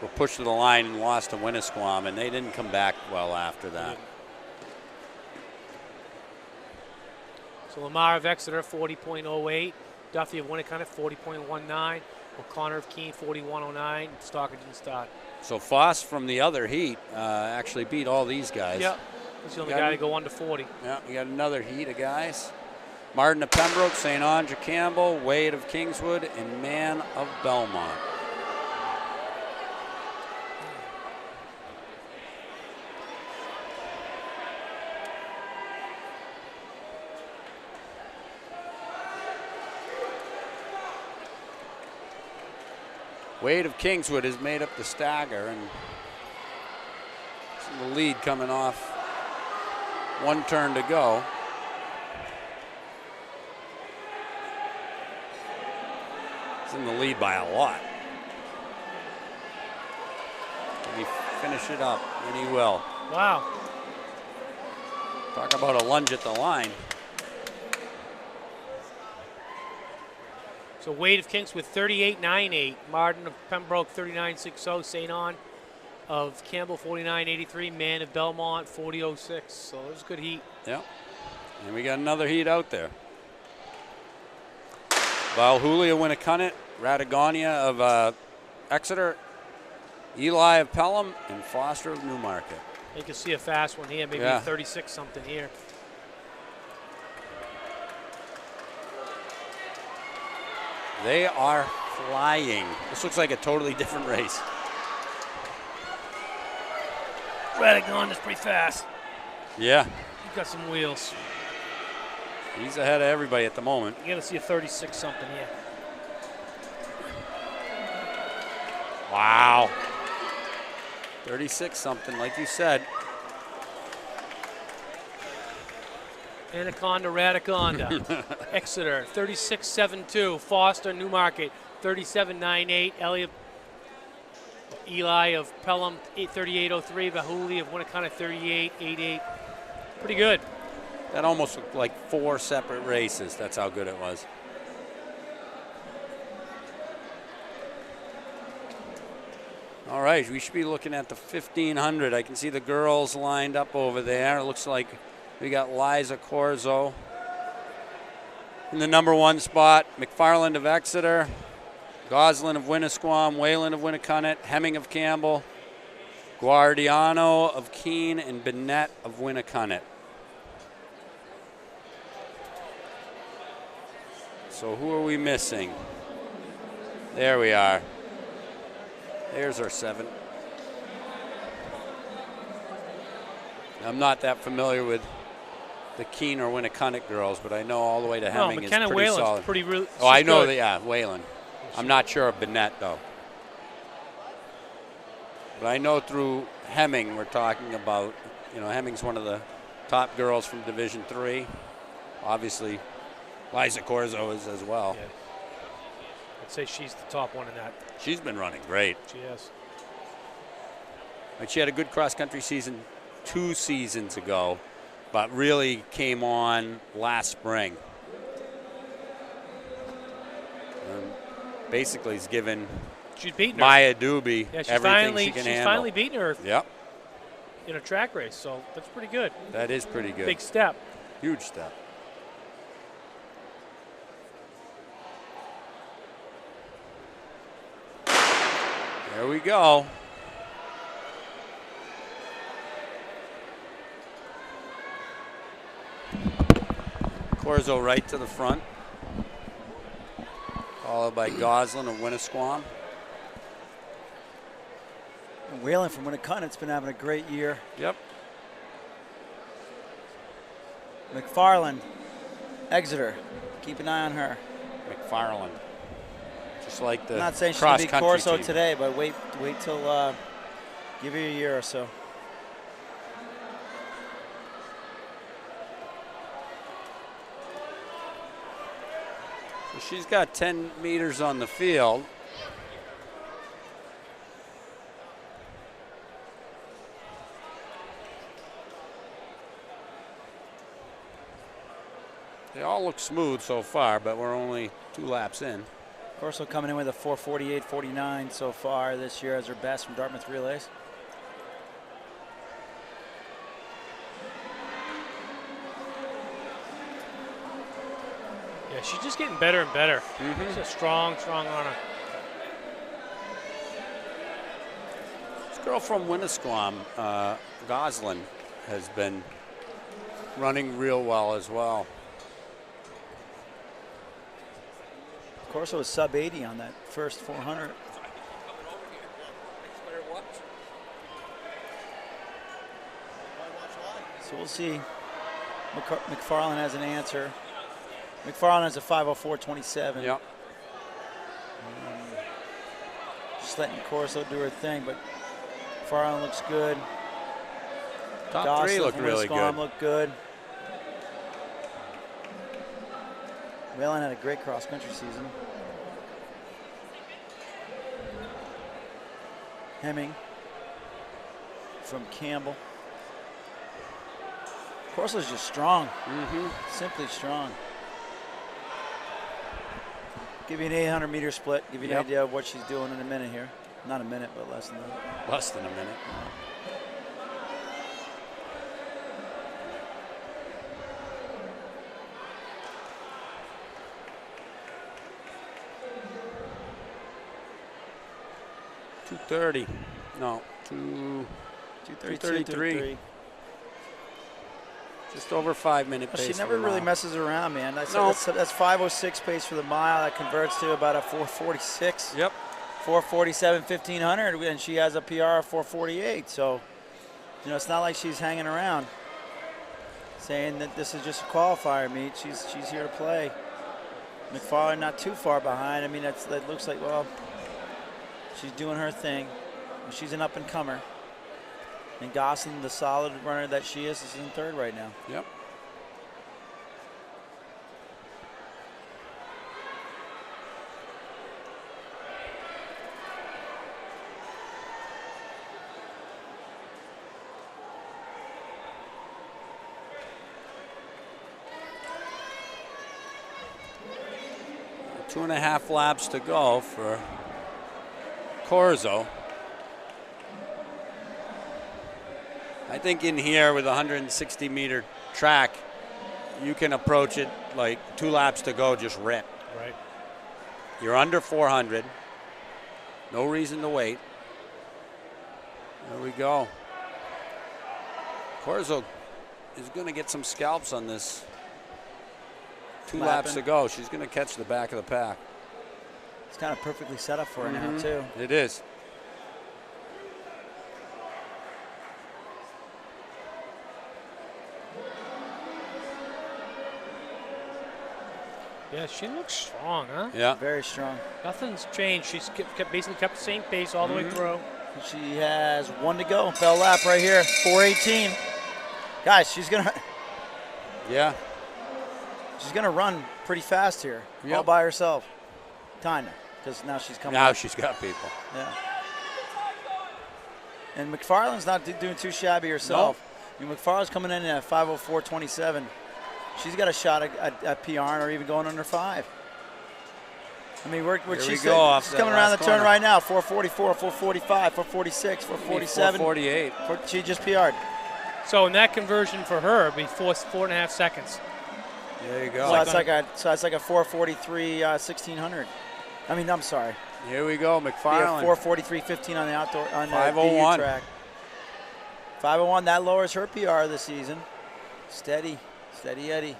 were pushed to the line and lost to Winnisquam, and they didn't come back well after that.
So Lamar of Exeter, 40.08. Duffy of Winnicott, 40.19. O'Connor of Keene, 41.09. Stalker didn't start.
So Foss from the other heat actually beat all these guys.
Yep. He's the only guy to go under 40.
Yeah, we got another heat of guys. Martin of Pembroke, St. Andre Campbell, Wade of Kingswood, and Mann of Belmont. Wade of Kingswood has made up the stagger, and the lead coming off. One turn to go. He's in the lead by a lot. Can he finish it up? And he will.
Wow.
Talk about a lunge at the line.
So Wade of Kinks with 38.98. Martin of Pembroke 39.60. St. On of Campbell 49.83. Mann of Belmont 40.06. So it was a good heat.
Yep. And we got another heat out there. Valhoulia of Winnicunnet, Ratagonia of Exeter, Eli of Pelham, and Foster of Newmarket.
You can see a fast one here, maybe 36 something here.
They are flying. This looks like a totally different race.
Ratagon is pretty fast.
Yeah.
He's got some wheels.
He's ahead of everybody at the moment.
You got to see a 36 something here.
Wow. 36 something, like you said.
Anaconda, Rataconda. Exeter, 36.72. Foster, Newmarket, 37.98. Elliott, Eli of Pelham, 38.03. Valhoulia of Winnicunnet, 38.88. Pretty good.
That almost looked like 4 separate races. That's how good it was. All right, we should be looking at the 1500. I can see the girls lined up over there. It looks like we got Liza Corzo in the #1 spot. McFarland of Exeter, Goslin of Winnisquam, Whalen of Winnicunnet, Hemming of Campbell, Guardiano of Keene, and Bennett of Winnicunnet. So who are we missing? There we are. There's our 7. I'm not that familiar with the Keene or Winnicunnet girls, but I know all the way to Hemming is pretty
Whalen's
solid.
pretty real.
Oh, I know that, yeah, Whalen. I'm not sure of Bennett, though. But I know through Hemming we're talking about, Hemming's one of the top girls from Division III. Obviously, Liza Corzo is as well.
Yeah. I'd say she's the top one in that.
She's been running great.
She has.
And she had a good cross-country season 2 seasons ago, but really came on last spring. Basically, has given Maya Doobie everything she can handle.
She's finally beaten her.
Yep.
In a track race, so that's pretty good.
That is pretty good.
Big step.
Huge step. There we go. Corzo right to the front, followed by Goslin of Winnisquam.
And Whalen from Winnicunnett's been having a great year.
Yep.
McFarland, Exeter. Keep an eye on her.
McFarland. Just like the
I'm not saying she's going to be Corso
team
today, but wait till give her a year or so.
So she's got 10 meters on the field. They all look smooth so far, but we're only 2 laps in.
Corso coming in with a 4:48.49 so far this year as her best from Dartmouth Relays.
Yeah, she's just getting better and better. She's a strong runner.
This girl from Winnisquam, Goslin, has been running real well as well.
Corso was sub 80 on that first 400. So we'll see. McFarland has an answer. McFarland has a 5:04.27.
Yep.
just letting Corso do her thing, but Farland looks good.
Top three look really good.
Look good. Whalen had a great cross-country season. Hemming from Campbell. Corso's just strong. Simply strong. Give you an 800-meter split. Give you an idea of what she's doing in a minute here. Not a minute, but less than that.
Less than a minute. .230. No, 2:33. Just over 5 minute pace.
She never really messes around, man. That's 5:06 pace for the mile. That converts to about a 4:46.
Yep.
4:47, 1500, and she has a PR of 4:48. So, it's not like she's hanging around, saying that this is just a qualifier meet. She's here to play. McFarland not too far behind. I mean, that looks like, well, she's doing her thing. She's an up-and-comer. And Gosselin, the solid runner that she is in third right now.
Yep. Two and a half laps to go for Corso. I think in here with a 160-meter track, you can approach it like 2 laps to go, just rip.
Right.
You're under 400. No reason to wait. There we go. Corso is going to get some scalps on this. 2 laps to go. She's going to catch the back of the pack.
It's kind of perfectly set up for her now, too.
It is.
Yeah, she looks strong, huh?
Yeah.
Very strong.
Nothing's changed. She's basically kept the same pace all the way through.
She has 1 to go. Bell lap right here, 4:18. Guys, she's going to...
Yeah.
She's going to run pretty fast here, all by herself. Kinda, because now she's coming.
Now she's got people.
Yeah. And McFarland's not doing too shabby herself. Nope. I mean, McFarland's coming in at 5:04.27. She's got a shot at PR or even going under 5. I mean, she's coming around the turn right now. 4:44, 4:45, 4:46, 4:47.
4:48.
She just PR'd.
So in that conversion for her, it'd be 4.5 seconds.
There you go.
So that's like a 4:43, 1600. I mean, I'm sorry.
Here we go, McFarland.
4:43.15 on the outdoor on the
5:01
track. 5:01. That lowers her PR this season. Steady Eddie.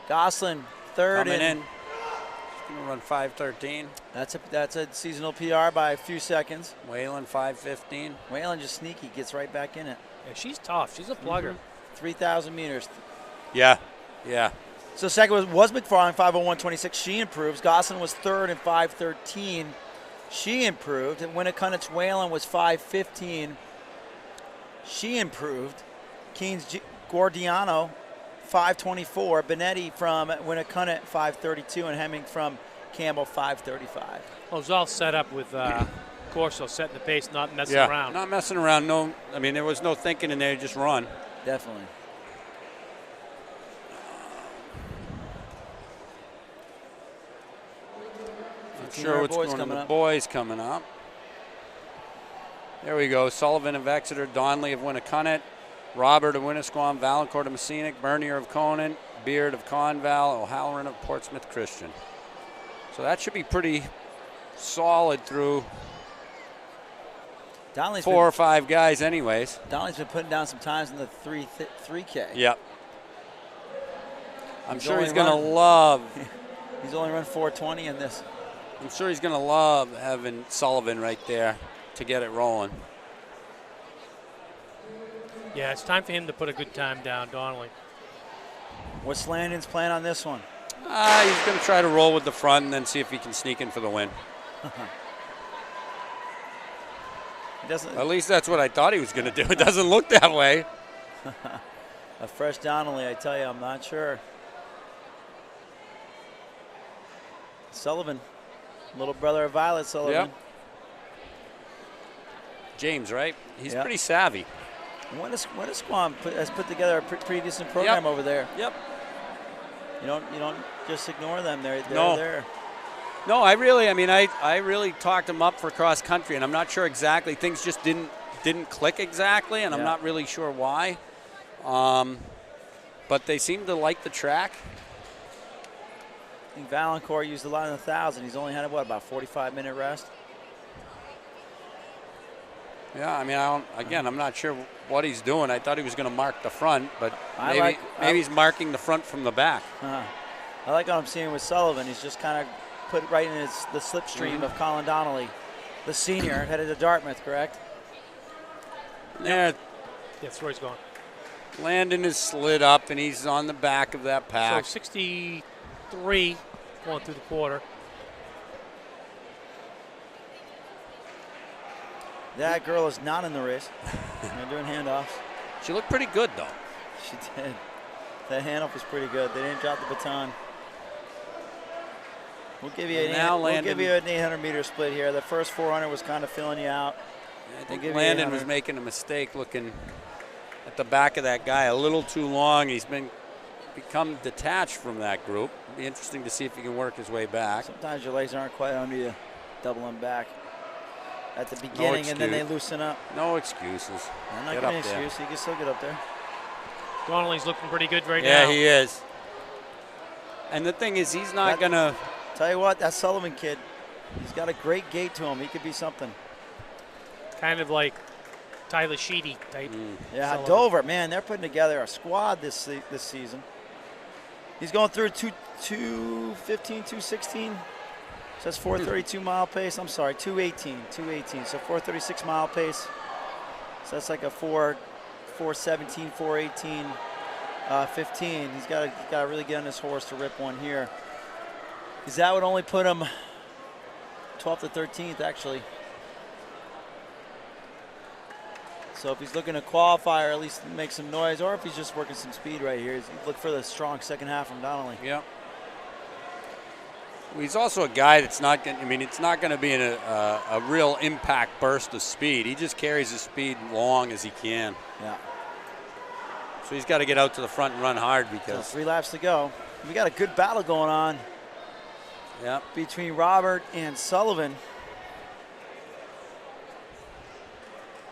Gosselin third
coming in. She's gonna run 5:13.
That's a seasonal PR by a few seconds.
Whalen 5:15.
Whalen just sneaky, gets right back in it.
Yeah, she's tough. She's a plugger.
3,000 meters.
Yeah.
So second was McFarland, 5:01.26. She improves. Gosselin was third in 5:13. She improved. And Winnicunnett's Whalen was 5:15. She improved. Keen's Gordiano, 5:24. Benetti from Winnicunnet, 5:32. And Hemming from Campbell, 5:35.
Well, it was all set up with Corso setting the pace, not messing around.
Not messing around. No, I mean, there was no thinking in there. Just run.
Definitely.
Sure what's going on. The boys coming up. There we go. Sullivan of Exeter, Donnelly of Winnicunnet, Robert of Winnisquam, Valancourt of Messinic, Bernier of Conant, Beard of Conval, O'Halloran of Portsmouth Christian. So that should be pretty solid through
Donnelly's
4 or 5 guys anyways.
Donnelly's been putting down some times in the 3K.
Yep. I'm sure he's going to love.
He's only run 4:20 in this.
I'm sure he's going to love having Sullivan right there to get it rolling.
Yeah, it's time for him to put a good time down, Donnelly.
What's Landon's plan on this one?
He's going to try to roll with the front and then see if he can sneak in for the win.
He doesn't.
At least that's what I thought he was going to do. It doesn't look that way.
A fresh Donnelly, I tell you, I'm not sure. Sullivan, little brother of Violet Sullivan.
Yep. James, right? He's
Yep.
pretty savvy.
Winnisquam has put together a pretty decent program
Yep.
over there.
Yep.
You don't just ignore them. They're
No.
there.
No, I really talked him up for cross country, and I'm not sure exactly. Things just didn't click exactly, and I'm not really sure why. But they seem to like the track.
I think Valancourt used a lot in the 1,000. He's only had about 45-minute rest.
Yeah, I mean, I'm not sure what he's doing. I thought he was going to mark the front, but maybe he's marking the front from the back.
I like what I'm seeing with Sullivan. He's just kind of put right in the slipstream of Colin Donnelly, the senior, headed to Dartmouth, correct?
Yeah,
That's where he's going.
Landon is slid up, and he's on the back of that pack.
So 63 going through the quarter.
That girl is not in the race. They're doing handoffs.
She looked pretty good, though.
She did. That handoff was pretty good. They didn't drop the baton. We'll give you an 800-meter split here. The first 400 was kind of filling you out.
I think Landon was making a mistake looking at the back of that guy a little too long. He's become detached from that group. It'll be interesting to see if he can work his way back.
Sometimes your legs aren't quite under you. Double them back at the beginning, and then they loosen up.
No excuses.
I'm not giving an excuse. He can still get up there.
Donnelly's looking pretty good right now.
Yeah, he is. And the thing is, he's not going to...
Tell you what, that Sullivan kid, he's got a great gait to him. He could be something.
Kind of like Tyler Sheedy type.
Yeah,
Sullivan.
Dover, man, they're putting together a squad this season. He's going through 215, 216. Says 432 mile pace. I'm sorry, 218. So 436 mile pace. So that's like a 417, 418, 15. He's got to really get on his horse to rip one here. Because that would only put him 12th to 13th, actually. So if he's looking to qualify or at least make some noise, or if he's just working some speed right here, look for the strong second half from Donnelly.
Yeah. Well, he's also a guy that's not going. I mean, it's not going to be a real impact burst of speed. He just carries his speed long as he can.
Yeah.
So he's got to get out to the front and run hard because.
So 3 laps to go. We got a good battle going on.
Yeah.
Between Robert and Sullivan.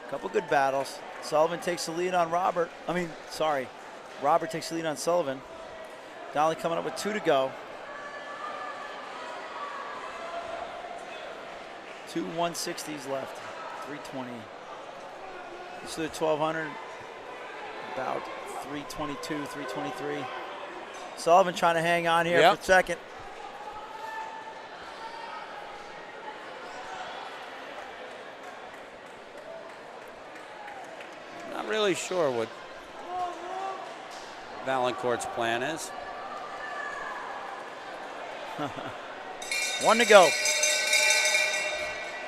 A couple good battles. Sullivan takes the lead on Robert. Robert takes the lead on Sullivan. Donnelly coming up with 2 to go. 2 160s left. 320. This is the 1200. About 322, 323. Sullivan trying to hang on here for second.
Not really sure what Valancourt's plan is.
1 to go.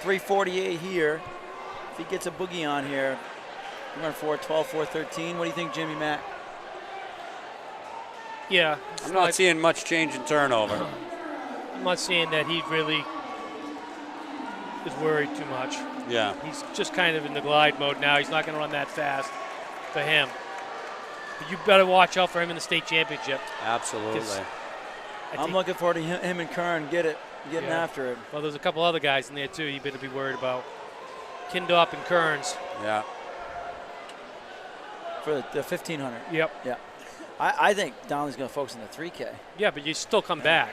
348 here. If he gets a boogie on here, we're going for 12, 413. What do you think, Jimmy Matt?
Yeah.
I'm not seeing much change in turnover.
I'm not seeing that he really is worried too much.
Yeah.
He's just kind of in the glide mode now. He's not going to run that fast for him. But you better watch out for him in the state championship.
Absolutely.
I'm looking forward to him and Kern getting after it.
Well, there's a couple other guys in there, too, you better be worried about. Kindop and Kearns.
Yeah.
For the 1500.
Yep.
Yeah. I think Donnelly's going to focus on the 3K.
Yeah, but you still come back.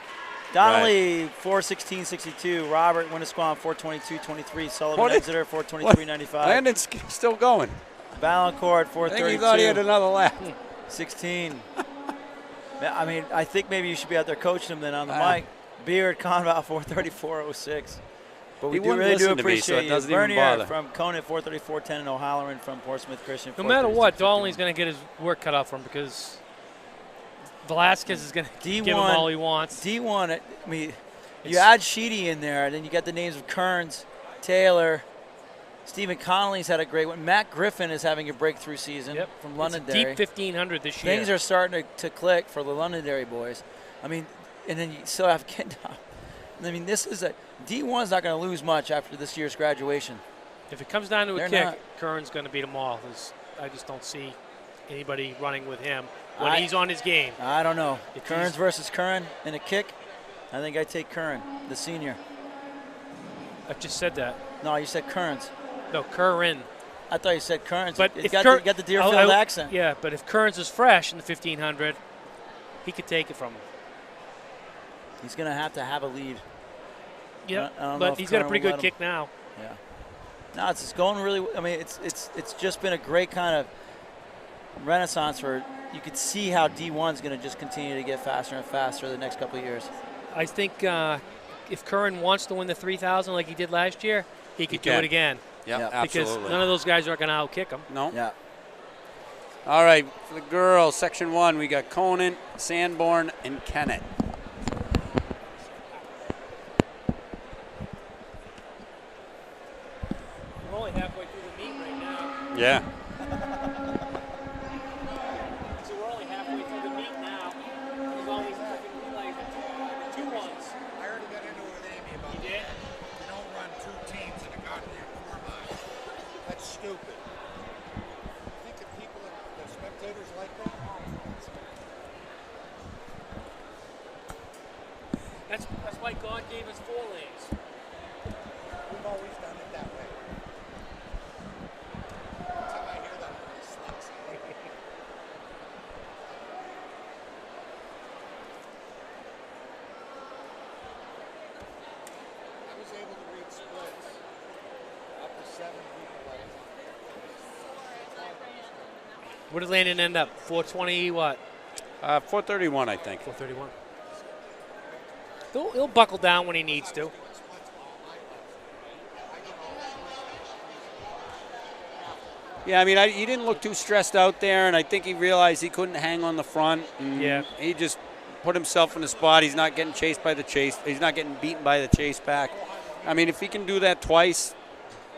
Donnelly, 416.62. Robert, Winnisquam, 422.23. Sullivan, Exeter, 423.95.
Landon's still going.
Valancourt, 432.
I think he thought he had another lap.
16. I mean, I think maybe you should be out there coaching him then on the mic. Beard, Conval, 434.06. But we really do appreciate you. Bernier from Conant, 434.10, and O'Halloran from Portsmouth Christian.
No matter what, Donnelly's going to get his work cut out for him because Velasquez is going to give him all he wants.
D1, you add Sheedy in there, and then you get the names of Kearns, Taylor, Stephen Connolly's had a great one. Matt Griffin is having a breakthrough season from Londonderry.
It's a deep 1500 this year.
Things are starting to click for the Londonderry boys. I mean, and then you still have Kendall. I mean, this is D1's not going to lose much after this year's graduation.
If it comes down to
They're
a kick,
not.
Kern's going to beat them all. I just don't see anybody running with him when he's on his game.
I don't know.
If
Kearns versus Kern in a kick, I think I take Kern, the senior.
I've just said that.
No, you said Kearns.
No, Curran.
I thought you said Kearns.
But
You
if
got the Deerfield accent.
Yeah, but if Kearns is fresh in the 1500, he could take it from him.
He's going to have a lead.
Yeah,
I don't know
but
if
he's got a
Kern
pretty
will
good
let him.
kick now.
Yeah. No, it's going really. I mean, it's just been a great kind of renaissance for. You could see how D1's going to just continue to get faster and faster the next couple of years.
I think if Curran wants to win the 3,000 like he did last year, he could do it again.
Yeah,
because
absolutely.
none of those guys are going to outkick him.
No.
Yeah.
All right, for the girls, Section 1, we got Conant, Sanborn, and Kennett.
We're only halfway through the meet right now.
Yeah.
So we're only halfway through the meet now. There's all these freaking relays, the 2-1s.
I already got into it with Amy about
You did?
You don't run 2 teams in a goddamn 4 mile. That's stupid. I think the people, the spectators like that.
That's why God gave us 4 lanes.
We've always done it that way. Until I hear that from the sluts. I was able to read splits up to 7 people at a time.
Where did Landon end up? 420 what?
431, I think.
431. He'll buckle down when he needs to.
Yeah, I mean, he didn't look too stressed out there, and I think he realized he couldn't hang on the front. And he just put himself in a spot. He's not getting chased by the chase. He's not getting beaten by the chase pack. I mean, if he can do that twice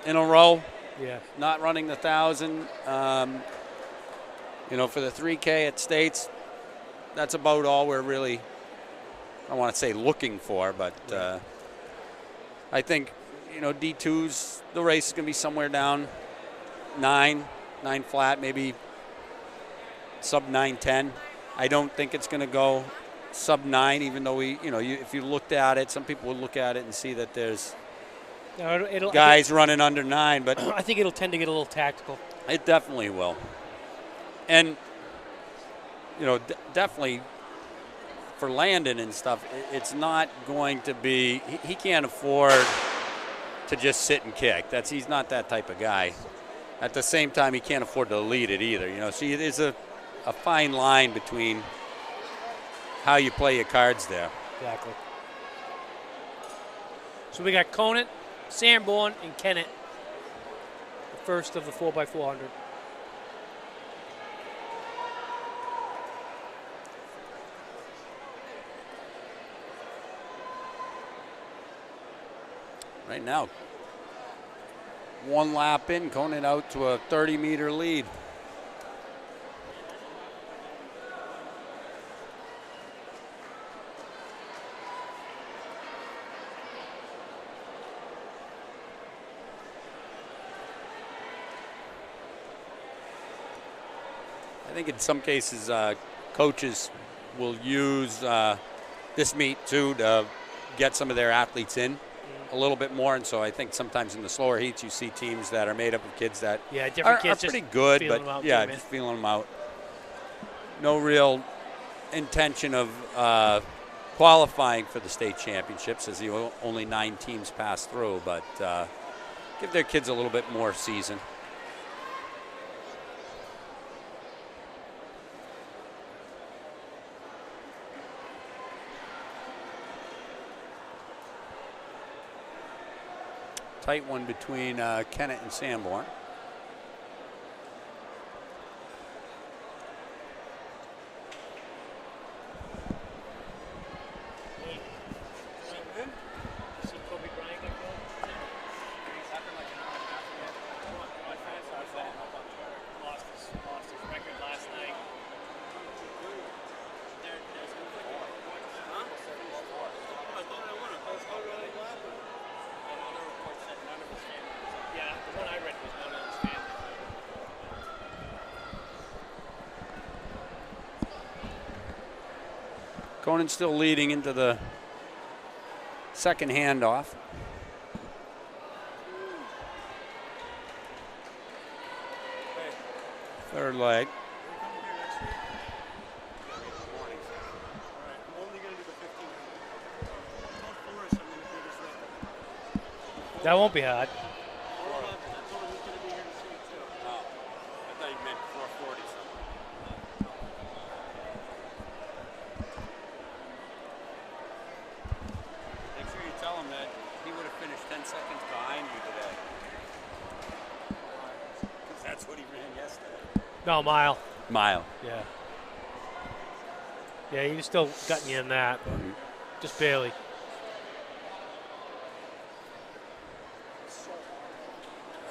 in a row, not running the 1,000, for the 3K at States, that's about all we're really, I don't want to say looking for, but I think, D2's, the race is going to be somewhere down 9 flat, maybe sub 9:10. I don't think it's going to go sub 9, even though if you looked at it, some people would look at it and see that there's guys running under 9, but
I think it'll tend to get a little tactical.
It definitely will. And, definitely for Landon and stuff, it's not going to be, he can't afford to just sit and kick. He's not that type of guy. At the same time, he can't afford to lead it either. So there's a fine line between how you play your cards there.
Exactly. So we got Conant, Sanborn, and Kennett. The first of the 4x400.
Right now, 1 lap in, Conant out to a 30-meter lead. I think in some cases, coaches will use this meet too to get some of their athletes in a little bit more, and so I think sometimes in the slower heats you see teams that are made up of kids that
different
are
kids
pretty
just
good,
feeling
but
them out
just feeling them out. No real intention of qualifying for the state championships, as only 9 teams pass through, but give their kids a little bit more season. Tight one between Kennett and Sanborn. Conan's still leading into the second handoff. Third leg.
That won't be hard. No, mile.
Mile.
Yeah. Yeah, he's still gutting you in that, but just barely.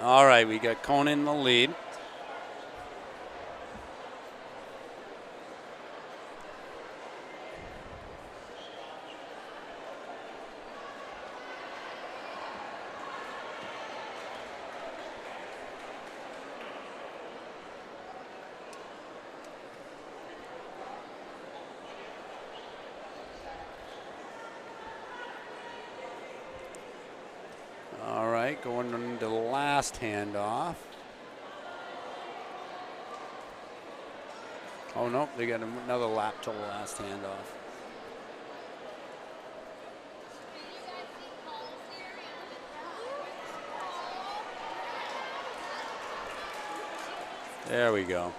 All right, we got Conan in the lead. All right, going into the last handoff. Oh, no, they got another lap till the last handoff. There we go.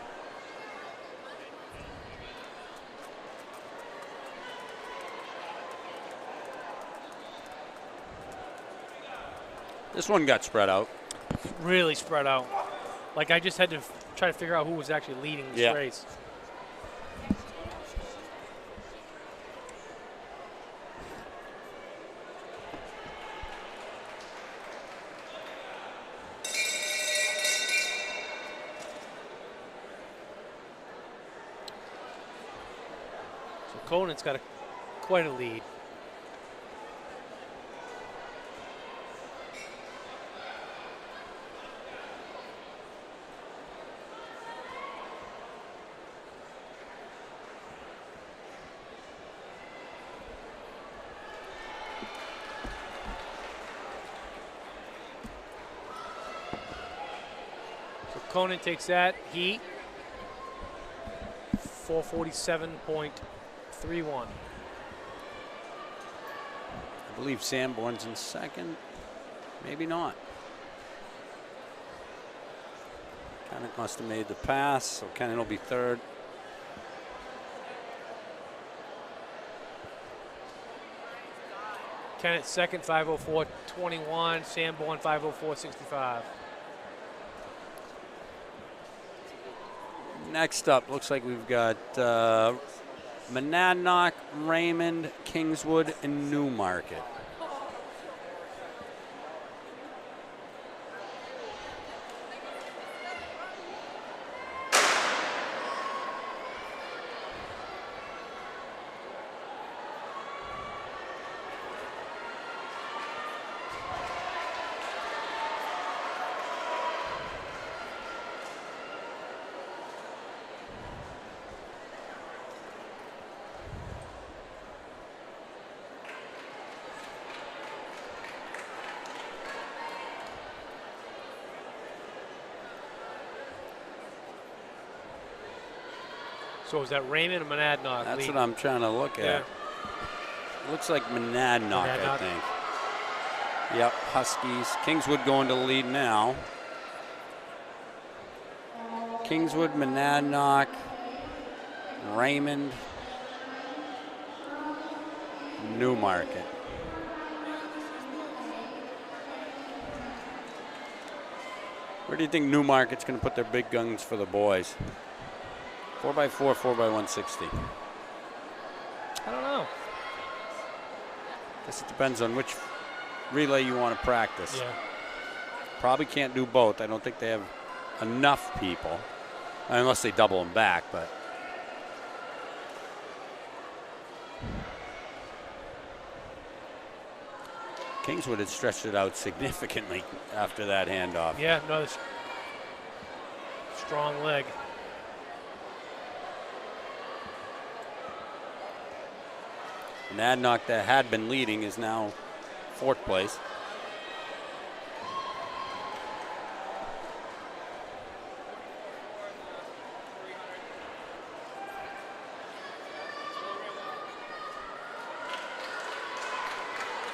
This one got spread out.
Really spread out. Like I just had to try to figure out who was actually leading this race. So Conan's got quite a lead. Conan takes that heat, 447.31.
I believe Sanborn's in second. Maybe not. Kennett must have made the pass, so Kennett will be third.
Kennett second, 504.21. Sanborn, 504.65.
Next up, looks like we've got Monadnock, Raymond, Kingswood, and Newmarket.
So is that Raymond or Monadnock?
That's what I'm trying to look at.
Yeah.
Looks like Monadnock, I think. Yep, Huskies. Kingswood going to the lead now. Kingswood, Monadnock, Raymond, Newmarket. Where do you think Newmarket's going to put their big guns for the boys? 4x4, 4x160.
I don't know.
Guess it depends on which relay you want to practice.
Yeah.
Probably can't do both. I don't think they have enough people, unless they double them back, but. Kingswood had stretched it out significantly after that handoff.
Yeah, no, strong leg.
And Adnock, that had been leading, is now 4th place.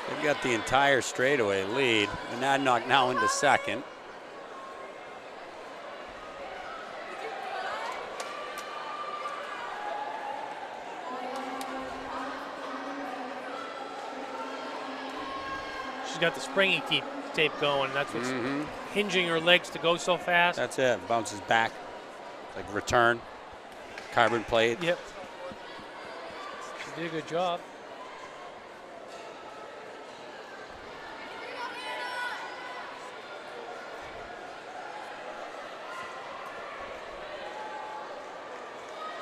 They've got the entire straightaway lead, and Adnock now into 2nd.
She's got the springy tape going. That's what's hinging her legs to go so fast.
That's it. Bounces back, like return, carbon plate.
Yep. She did a good job.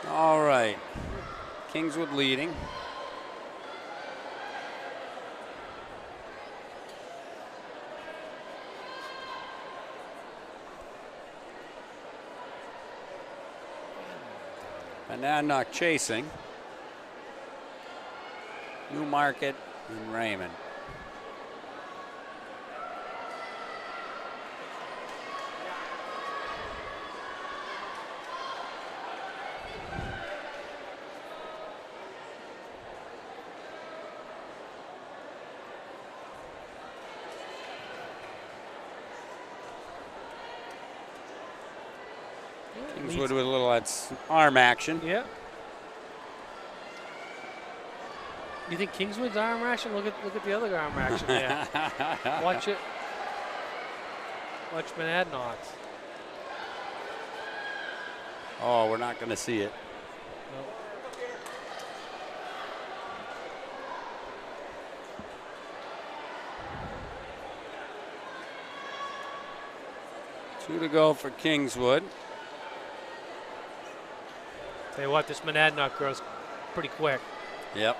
All right. Kingswood leading. And Adnock chasing. Newmarket and Raymond. Kingswood with a little arm action.
Yeah. You think Kingswood's arm action? Look at the other arm action there. Watch it. Watch Adnock's.
Oh, we're not going to see it.
Nope.
Two to go for Kingswood.
Tell you what, this Monadnock girl's pretty quick.
Yep.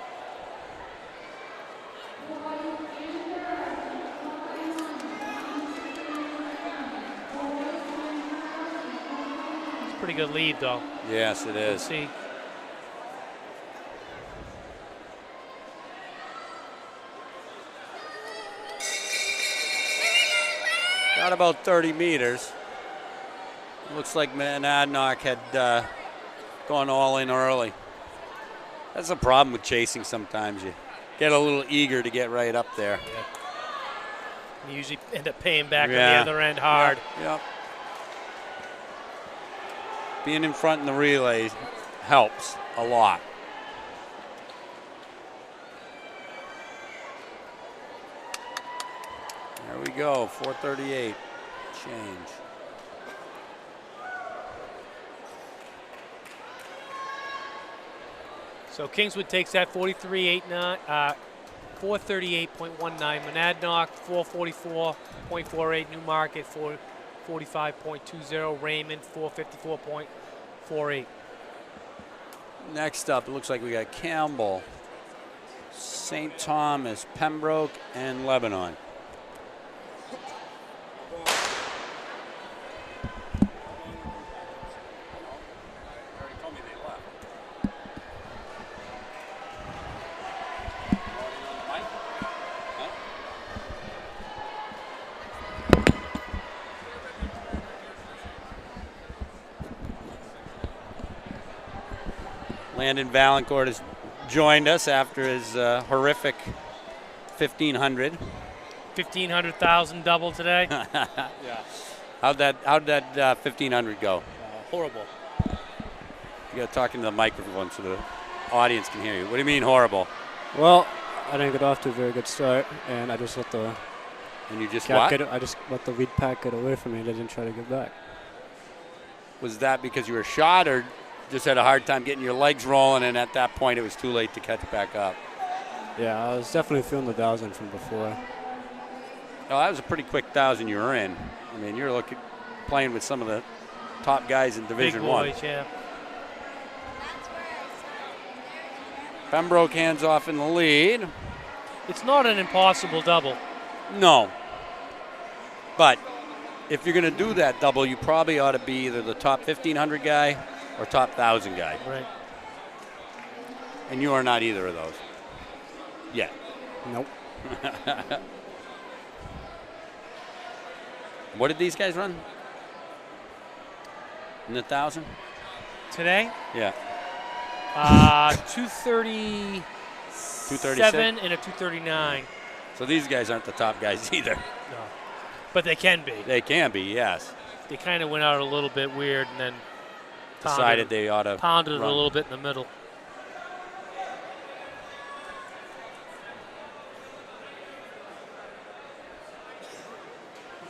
It's a pretty good lead, though.
Yes, it is.
Let's see.
Got about 30 meters. Looks like Monadnock had gone all in early. That's a problem with chasing sometimes. You get a little eager to get right up there.
Yeah. You usually end up paying back on the other end hard.
Yep. Being in front in the relay helps a lot. There we go, 438 change.
So Kingswood takes that 438.19. Monadnock 444.48. Newmarket 445.20. Raymond 454.48.
Next up, it looks like we got Campbell, St. Thomas, Pembroke, and Lebanon. Landon Valancourt has joined us after his horrific 1500.
1,500,000 double today.
Yeah.
How'd that 1500 go?
Horrible.
You got to talk into the microphone so the audience can hear you. What do you mean horrible?
Well, I didn't get off to a very good start, and I just let the
And you just what?
I just let the lead pack get away from me, and I didn't try to get back.
Was that because you were shot, or just had a hard time getting your legs rolling, and at that point it was too late to catch back up?
Yeah, I was definitely feeling the 1,000 from before.
Oh, that was a pretty quick 1,000 you were in. I mean, you're playing with some of the top guys in Division One.
Big boys, yeah.
Pembroke hands off in the lead.
It's not an impossible double.
No. But if you're going to do that double, you probably ought to be either the top 1,500 guy or top 1,000 guy.
Right.
And you are not either of those. yet.
Nope.
What did these guys run? In the 1,000?
Today,
Yeah.
237 and a 239.
So these guys aren't the top guys either.
No. But they can be.
They can be, yes.
They kind of went out a little bit weird and then
Decided they ought to
pounded it
run.
a little bit in the middle.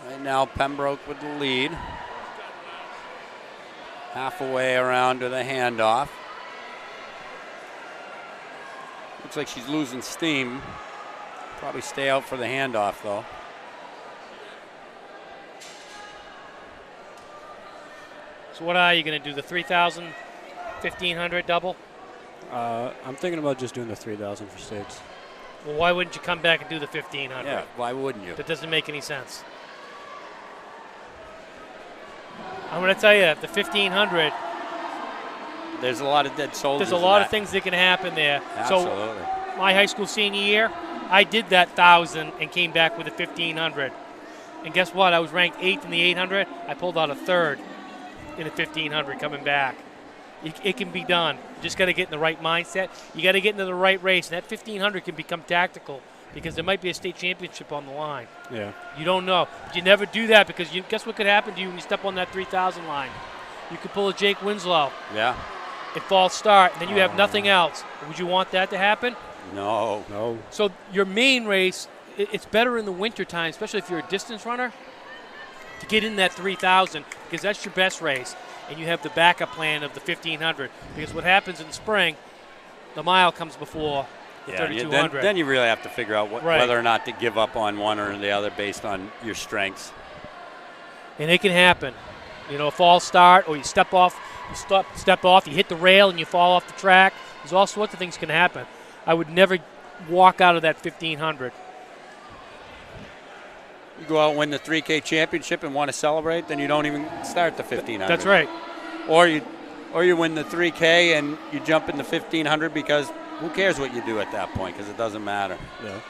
Right now, Pembroke with the lead. Half a way around to the handoff. Looks like she's losing steam. Probably stay out for the handoff, though.
So what are you going to do, the 3,000, 1,500 double?
I'm thinking about just doing the 3,000 for states.
Well, why wouldn't you come back and do the 1,500?
Yeah, why wouldn't you?
That doesn't make any sense. I'm going to tell you, the 1,500,
There's a lot of dead soldiers.
there's a lot of things that can happen there.
Absolutely.
So my high school senior year, I did that 1,000 and came back with a 1,500. And guess what? I was ranked 8th in the 800. I pulled out a 3rd in the 1,500 coming back. It can be done. You just got to get in the right mindset. You got to get into the right race. And that 1,500 can become tactical because there might be a state championship on the line.
Yeah.
You don't know. But you never do that because guess what could happen to you when you step on that 3,000 line? You could pull a Jake Winslow
Yeah.
and false start, and then you have nothing else. Would you want that to happen?
No.
No.
So your main race, it's better in the wintertime, especially if you're a distance runner, to get in that 3,000 because that's your best race. And you have the backup plan of the 1,500 because what happens in the spring, the mile comes before the 3,200.
Then you really have to figure out
Right.
whether or not to give up on one or the other based on your strengths.
And it can happen. You know, a false start or you step off, you hit the rail and you fall off the track. There's all sorts of things can happen. I would never walk out of that 1,500.
You go out and win the 3K championship and want to celebrate, then you don't even start the 1,500.
That's right.
Or you win the 3K and you jump in the 1,500 because who cares what you do at that point because it doesn't matter.
Yeah.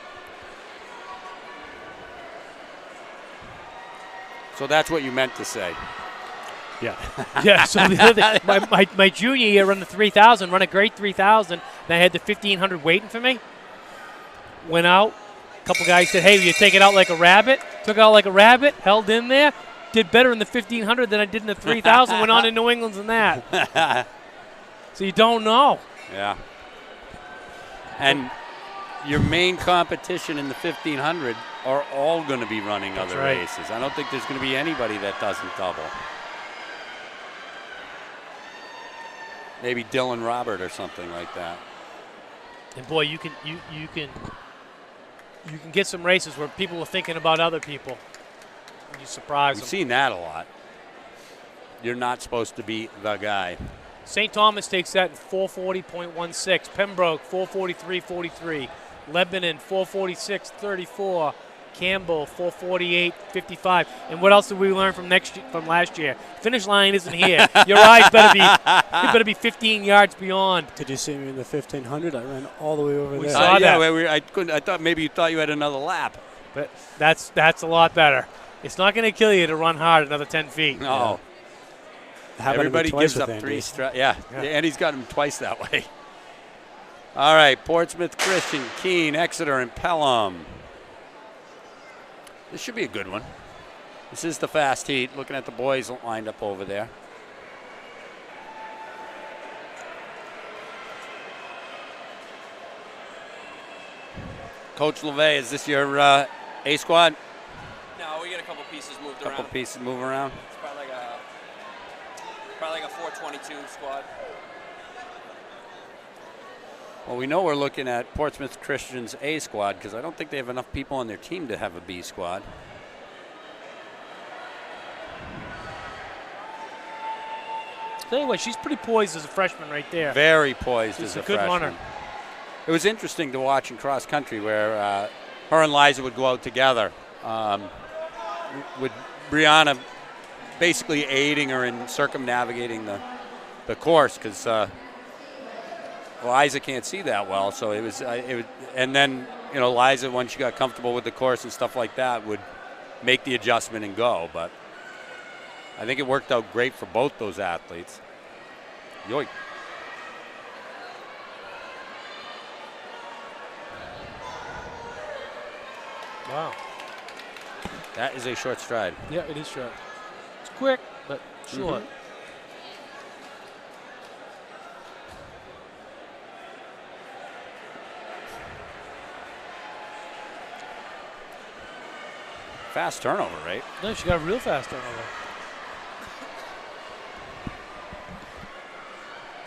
So that's what you meant to say.
Yeah.
Yeah, so the other, my junior year, run the 3,000, run a great 3,000, and I had the 1,500 waiting for me. Went out. A couple guys said, hey, you take it out like a rabbit. Took it out like a rabbit, held in there. Did better in the 1,500 than I did in the 3,000. Went on to New England's in that. So you don't know.
Yeah. And your main competition in the 1,500 are all going to be running
That's
other
right.
races. I don't think there's going to be anybody that doesn't double. Maybe Dylan Robert or something like that.
And boy, you can get some races where people are thinking about other people. And you surprise
We've
them.
seen that a lot. You're not supposed to be the guy.
St. Thomas takes that in 440.16. Pembroke 443.43. Lebanon 446.34. Campbell 448.55. And what else did we learn from last year? Finish line isn't here. Your eyes better be 15 yards beyond.
Did you see me in the 1,500? I ran all the way over
We
there.
saw that.
Yeah, I thought maybe you thought you had another lap.
But that's a lot better. It's not going to kill you to run hard another 10 feet.
No.
Happened to me
Everybody
twice
gives
with
up
Andy.
3 strikes. Yeah, and he's got him twice that way. All right, Portsmouth Christian, Keene, Exeter, and Pelham. This should be a good one. This is the fast heat. Looking at the boys lined up over there. Coach LeVay, is this your A squad?
No, we get a couple pieces moved
Couple
around.
pieces moving around.
It's probably like a 422 squad.
Well, we know we're looking at Portsmouth Christian's A squad because I don't think they have enough people on their team to have a B squad.
Tell you what, she's pretty poised as a freshman right there.
Very poised
She's
as
a
a
good
freshman.
runner.
It was interesting to watch in cross country where her and Liza would go out together with Brianna basically aiding her in circumnavigating the course because Liza can't see that well, so it was, and then, Liza, once she got comfortable with the course and stuff like that, would make the adjustment and go. But I think it worked out great for both those athletes. Yoink.
Wow.
That is a short stride.
Yeah, it is short. It's quick, but short.
Fast turnover, right?
No, she got a real fast turnover.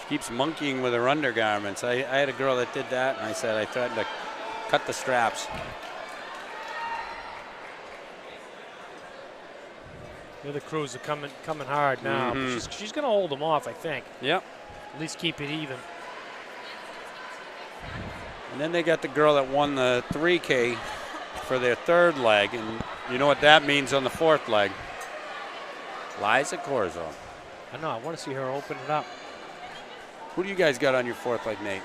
She keeps monkeying with her undergarments. I had a girl that did that, and I said I threatened to cut the straps.
The other crews are coming hard now. But she's going to hold them off, I think.
Yep.
At least keep it even.
And then they got the girl that won the 3K for their third leg, and you know what that means on the fourth leg. Liza Corzo.
I know. I want to see her open it up.
Who do you guys got on your fourth leg, Nate?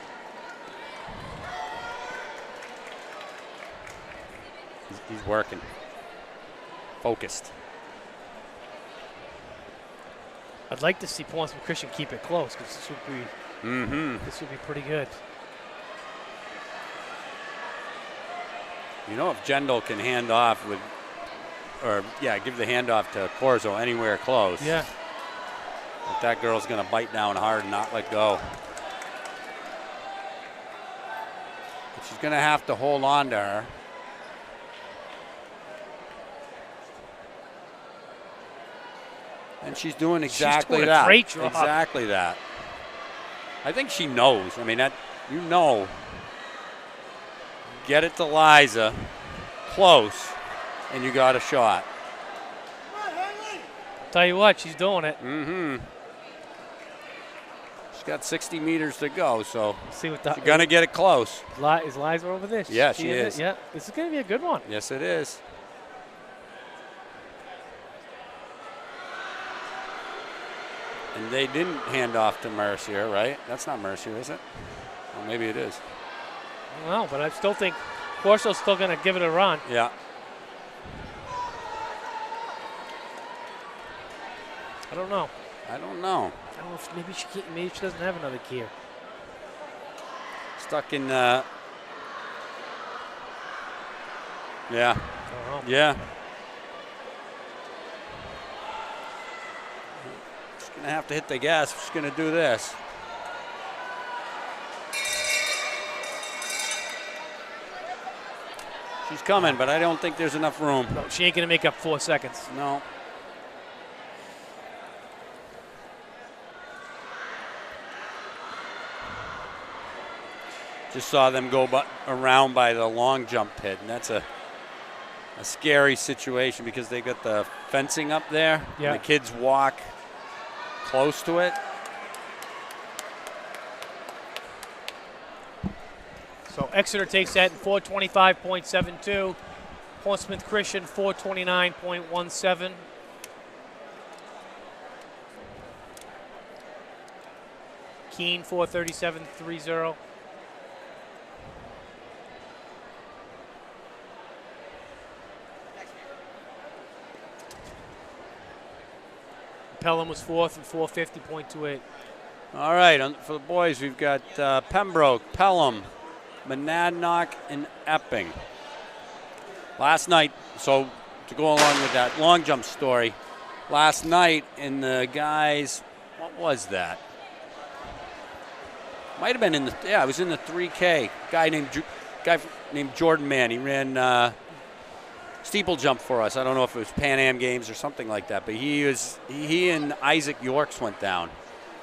He's working. Focused.
I'd like to see Portsmouth Christian keep it close because this would be pretty good.
You know, if Jendal can hand off with, give the handoff to Corzo anywhere close.
Yeah.
That girl's going to bite down hard and not let go. But she's going to have to hold on to her. And she's doing exactly that.
Great job.
Exactly that. I think she knows. I mean, get it to Liza, close, and you got a shot.
Tell you what, she's doing it.
She's got 60 meters to go, so
see what
she's going to get it close.
Is Liza over this?
Yeah, she is.
Yeah, this is going to be a good one.
Yes, it is. And they didn't hand off to Mercier, right? That's not Mercier, is it? Well, maybe it is.
I don't know, but I still think Corso's still going to give it a run.
Yeah.
I don't know.
I don't know
if maybe she doesn't have another gear.
Stuck in.
I don't know.
Yeah. She's gonna have to hit the gas. She's gonna do this. She's coming, but I don't think there's enough room.
No, she ain't going to make up 4 seconds.
No. Just saw them go around by the long jump pit, and that's a scary situation because they got the fencing up there.
Yeah.
And the kids walk close to it.
So Exeter takes that in 425.72. Portsmouth Christian 429.17. Keene 437.30. Pelham was fourth and 450.28.
All right, for the boys, we've got Pembroke, Pelham, Monadnock, and Epping. Last night, so to go along with that long jump story, last night in the guys, what was that? Might have been it was in the 3K. Guy named Jordan Mann. He ran steeple jump for us. I don't know if it was Pan Am Games or something like that, but he and Isaac Yorks went down.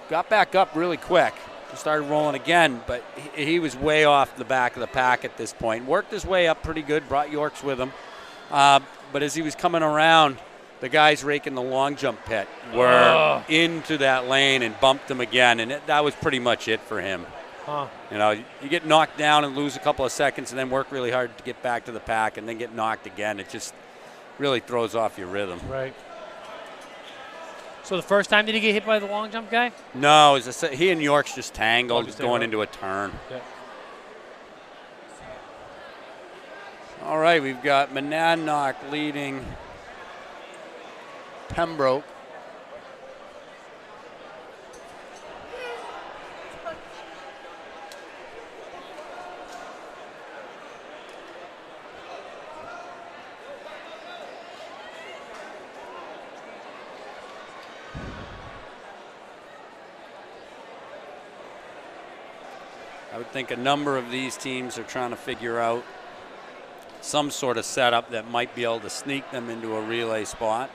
Got back up really quick. He started rolling again, but he was way off the back of the pack at this point. Worked his way up pretty good, brought Yorks with him. But as he was coming around, the guys raking the long jump pit were into that lane and bumped him again, and that was pretty much it for him.
Huh.
You know, you get knocked down and lose a couple of seconds and then work really hard to get back to the pack and then get knocked again. It just really throws off your rhythm.
Right. So the first time did he get hit by the long jump guy?
No, he and York's just tangled.
Oh, just
going
tangled.
into a turn.
Yeah.
All right, we've got Monadnock leading Pembroke. I would think a number of these teams are trying to figure out some sort of setup that might be able to sneak them into a relay spot.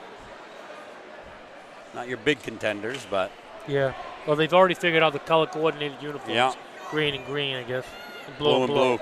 Not your big contenders, but
Yeah. Well, they've already figured out the color coordinated uniforms.
Yeah.
Green and green, I guess. And
blue and blue.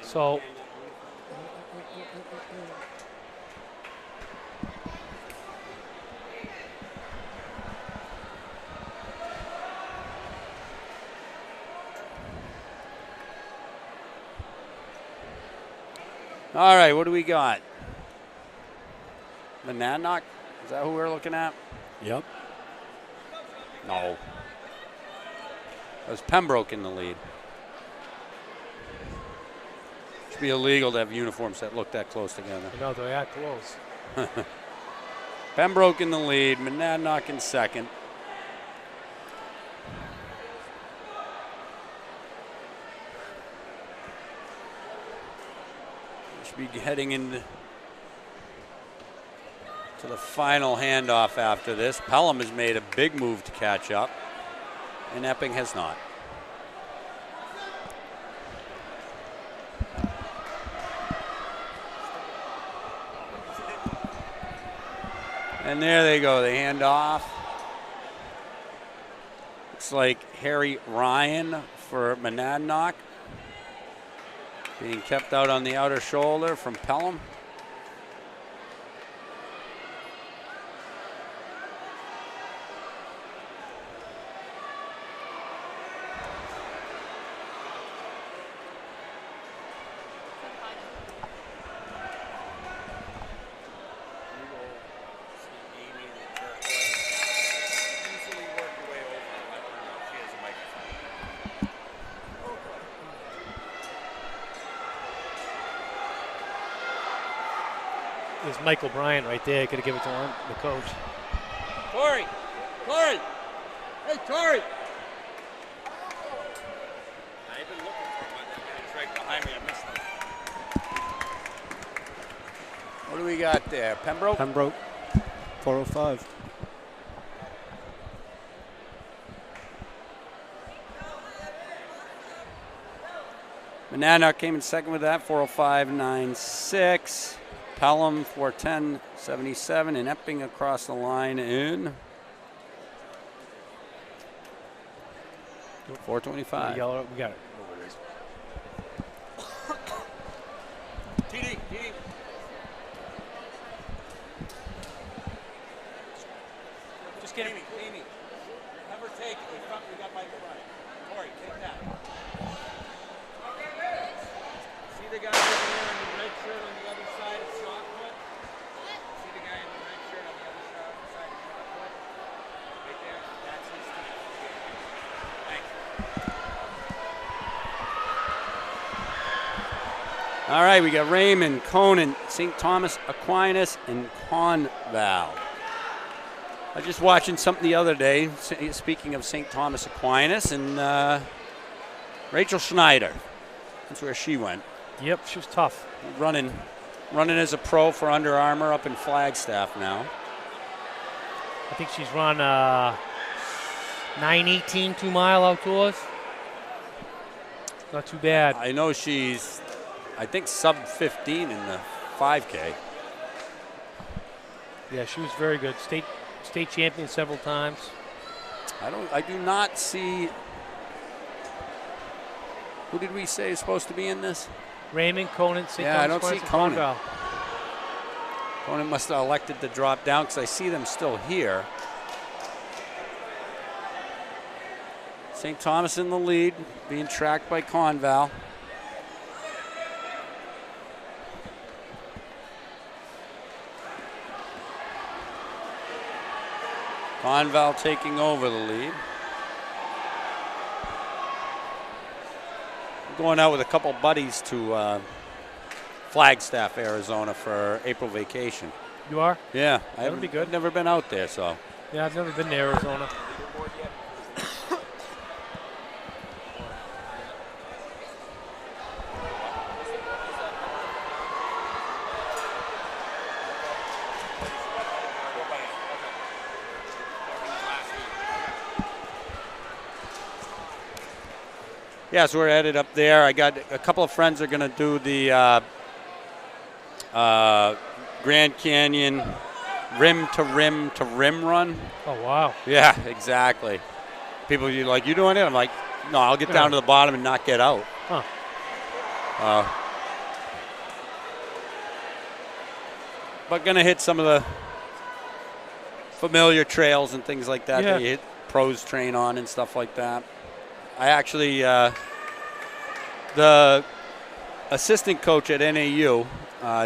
So
all right, what do we got? Monadnock? Is that who we're looking at?
Yep.
No. That was Pembroke in the lead. Should be illegal to have uniforms that look that close together.
you know they are close.
Pembroke in the lead, Monadnock in second. Should be heading into the final handoff after this. Pelham has made a big move to catch up, and Epping has not. And there they go, they hand off. Looks like Harry Ryan for Monadnock. Being kept out on the outer shoulder from Pelham.
There's Michael Bryant right there. Could have given it to him, the coach.
Corey! Hey, Corey! I've been looking for him, but that guy's right behind me. I missed him. What do we got there? Pembroke?
Pembroke, 405.
Monadnock came in second with that, 405.96. Pelham, 410.77. And Epping across the line in 425.
Yellow, we got it.
TD.
Just get him.
Amy, have her take it. We got Michael Ryan. Corey, take that. See the guy over there in the red shirt on the other side of Shotfoot? See the guy in the red shirt on the other side of Shotfoot? Right there? That's his team. Thanks. All right, we got Raymond, Conan, St. Thomas Aquinas, and Conval. I was just watching something the other day, speaking of St. Thomas Aquinas, and Rachel Schneider. That's where she went.
Yep, she was tough.
Running as a pro for Under Armour up in Flagstaff now.
I think she's run 9:18 2-mile outdoors. Not too bad.
I know she's, I think, sub 15 in the 5K.
Yeah, she was very good. State champion several times.
I do not see Who did we say is supposed to be in this?
Raymond, Conant, St.
Yeah, I don't
Thomas
see
Aquinas, and
Conant.
Conval.
Conant must have elected to drop down because I see them still here. St. Thomas in the lead, being tracked by Conval. Conval taking over the lead. Going out with a couple buddies to Flagstaff, Arizona for April vacation.
You are?
Yeah,
That'll be good.
I've never been out there, so.
Yeah, I've never been to Arizona.
Yeah, so we're headed up there. I got a couple of friends are going to do the Grand Canyon rim to rim run.
Oh, wow.
Yeah, exactly. People, you like, you doing it? I'm like, no, I'll get down to the bottom and not get out.
Huh.
But going to hit some of the familiar trails and things like that that you hit pros train on and stuff like that. I actually, the assistant coach at NAU,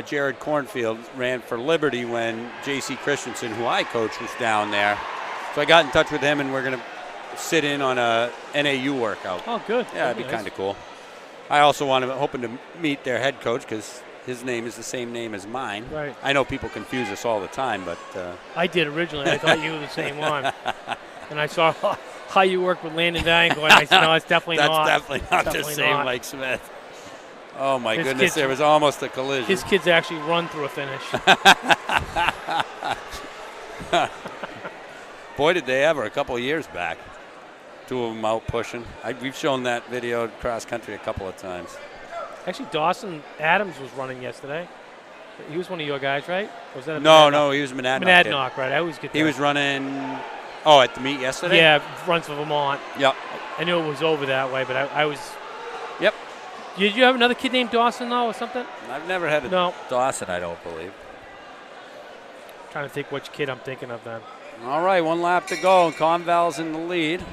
Jared Cornfield, ran for Liberty when J.C. Christensen, who I coach, was down there. So I got in touch with him, and we're going to sit in on a NAU workout.
Oh, good.
Yeah, it'd be kind of cool. I also hoping to meet their head coach because his name is the same name as mine.
Right.
I know people confuse us all the time, but
I did originally. I thought you were the same one. And I saw how you work with Landon Diango, and I said, no, it's definitely not.
That's definitely not the same Mike Smith. Oh, my goodness, there was almost a collision.
His kids actually run through a finish.
Boy, did they ever, a couple of years back. Two of them out pushing. We've shown that video cross country a couple of times.
Actually, Dawson Adams was running yesterday. He was one of your guys, right? Or was that
No, he was Monadnock.
Monadnock, right? I always get that.
He was running, at the meet yesterday?
Yeah, runs for Vermont.
Yep.
I knew it was over that way, but I was.
Yep.
Did you have another kid named Dawson, though, or something?
I've never had a Dawson, I don't believe.
Trying to think which kid I'm thinking of then.
All right, one lap to go. Conval's in the lead.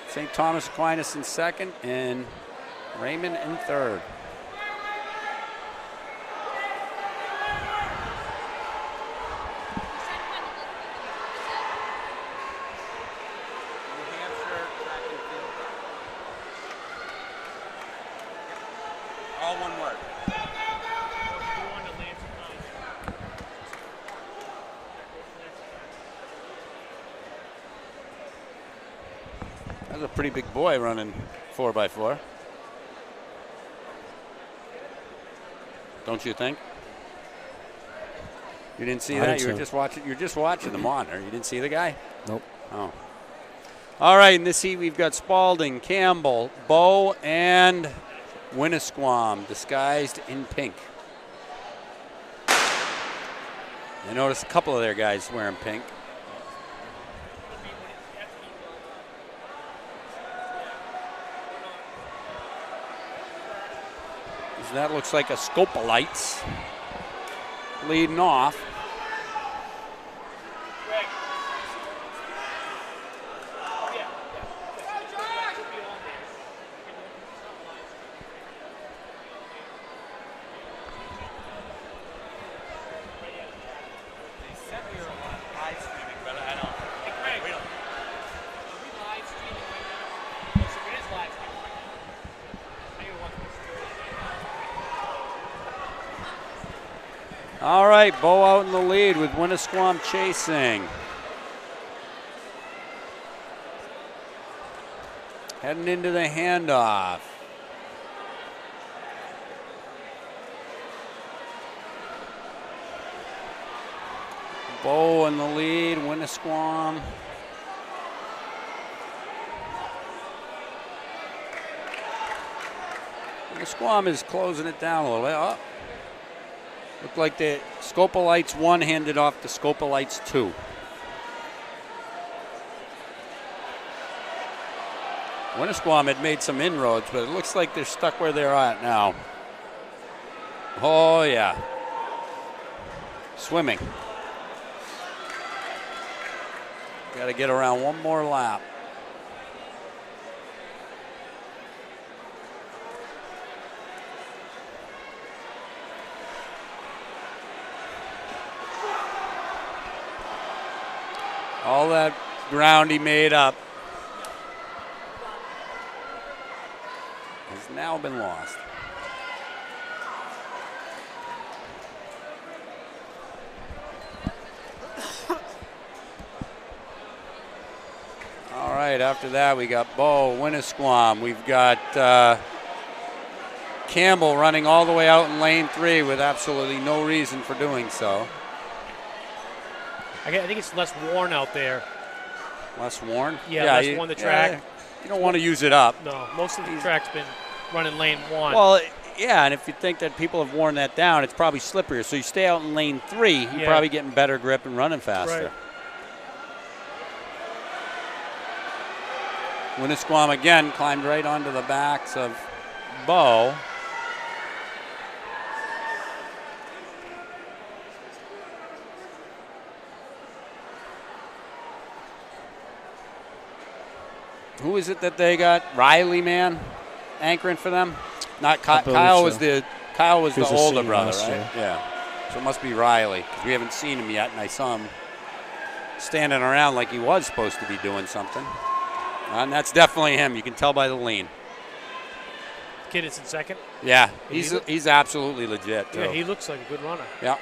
St. Thomas Aquinas in second, and Raymond in third. All one word. That's a pretty big boy running 4x4. Don't you think? You didn't see that? You were just watching. You're just watching the monitor. You didn't see the guy?
Nope.
Oh. All right. In this heat, we've got Spalding, Campbell, Bow, and Winnisquam disguised in pink. I noticed a couple of their guys wearing pink. That looks like a Scopelites leading off. All right, Bo out in the lead with Winnisquam chasing. Heading into the handoff. Bo in the lead, Winnisquam. Winnisquam is closing it down a little bit. Oh. Looked like the Scopelites 1 handed off to Scopelites 2. Winnisquam had made some inroads, but it looks like they're stuck where they're at now. Oh, yeah. Swimming. Got to get around one more lap. All that ground he made up has now been lost. All right, after that we got Bo, Winnisquam. We've got Campbell running all the way out in lane 3 with absolutely no reason for doing so.
I think it's less worn out there.
Less worn?
Yeah, less worn the track.
Yeah, you don't want to use it up.
No, most of the track's been running lane 1.
Well, yeah, and if you think that people have worn that down, it's probably slipperier. So you stay out in lane 3, you're probably getting better grip and running faster.
Right.
Winnisquam again climbed right onto the backs of Bo. Who is it that they got? Riley, man, anchoring for them. Not Kyle. Was the older brother, right? Yeah. So it must be Riley because we haven't seen him yet, and I saw him standing around like he was supposed to be doing something. And that's definitely him. You can tell by the lean.
Kid is in second.
Yeah, he's absolutely legit too.
Yeah, he looks like a good runner.
Yeah.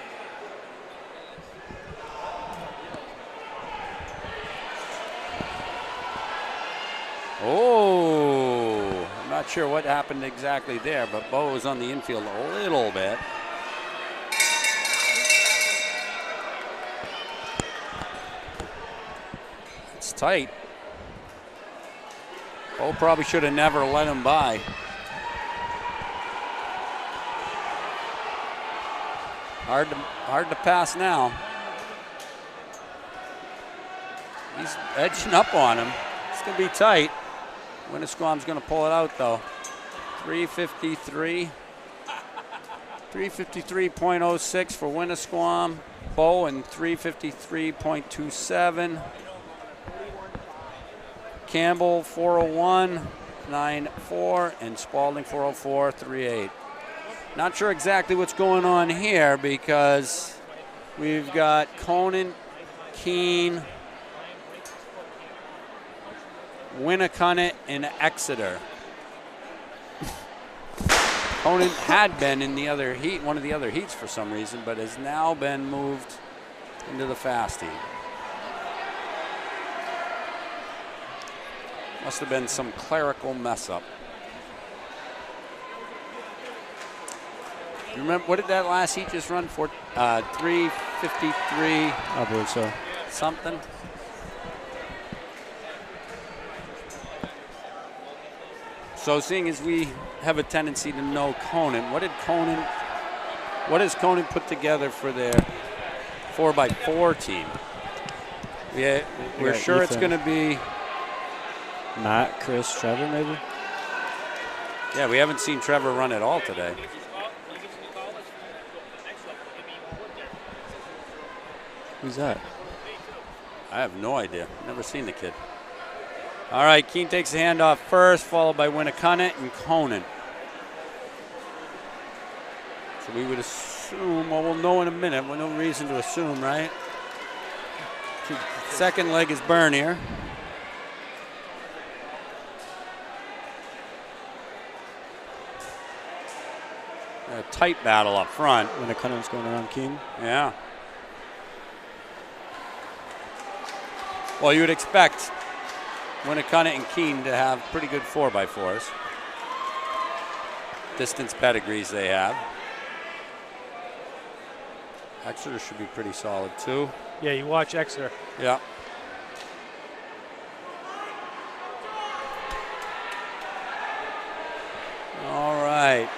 Oh, I'm not sure what happened exactly there, but Bo was on the infield a little bit. It's tight. Bo probably should have never let him by. Hard to pass now. He's edging up on him. It's going to be tight. Winnisquam's going to pull it out, though. 3:53. 3:53.06 for Winnisquam. Bo in 3:53.27. Campbell 4:01.94 and Spalding 4:04.38. Not sure exactly what's going on here because we've got Conan, Keene, Winnicott, and Exeter. Conan had been in the other heat, one of the other heats for some reason, but has now been moved into the fast heat. Must have been some clerical mess up. You remember, what did that last heat just run for? 3:53.
I believe so.
Something. So seeing as we have a tendency to know Conan, what has Conan put together for their 4x4 team? We're sure it's going to be
Matt, Chris, Trevor, maybe?
Yeah, we haven't seen Trevor run at all today.
Who's that?
I have no idea. Never seen the kid. All right, Keene takes the handoff first, followed by Winnicott and Conan. So we would assume, well, we'll know in a minute. Well, no reason to assume, right? Second leg is Bernier. A tight battle up front.
Winnicott's going around Keene.
Yeah. Well, you would expect Winnicott and Keene to have pretty good 4x4s. Distance pedigrees they have. Exeter should be pretty solid too.
Yeah, you watch Exeter.
Yeah. All right.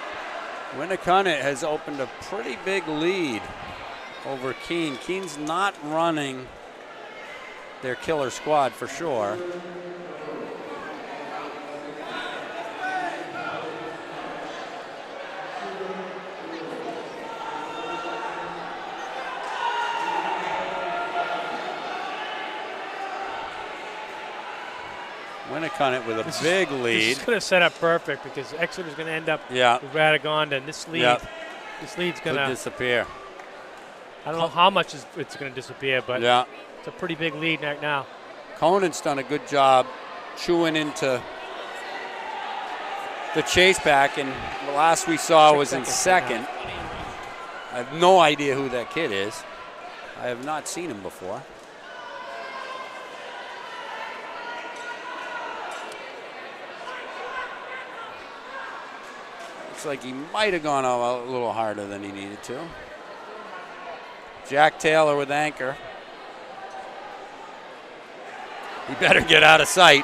Winnicott has opened a pretty big lead over Keene. Keene's not running their killer squad for sure. Winnicott with a big lead.
This is going to set up perfect because Exeter's going to end up with Radagonda, and this lead's going to
disappear.
I don't know how much it's going to disappear, but it's a pretty big lead right now.
Conan's done a good job chewing into the chase pack, and the last we saw was in second. I have no idea who that kid is. I have not seen him before. Looks like he might have gone a little harder than he needed to. Jack Taylor with anchor. He better get out of sight.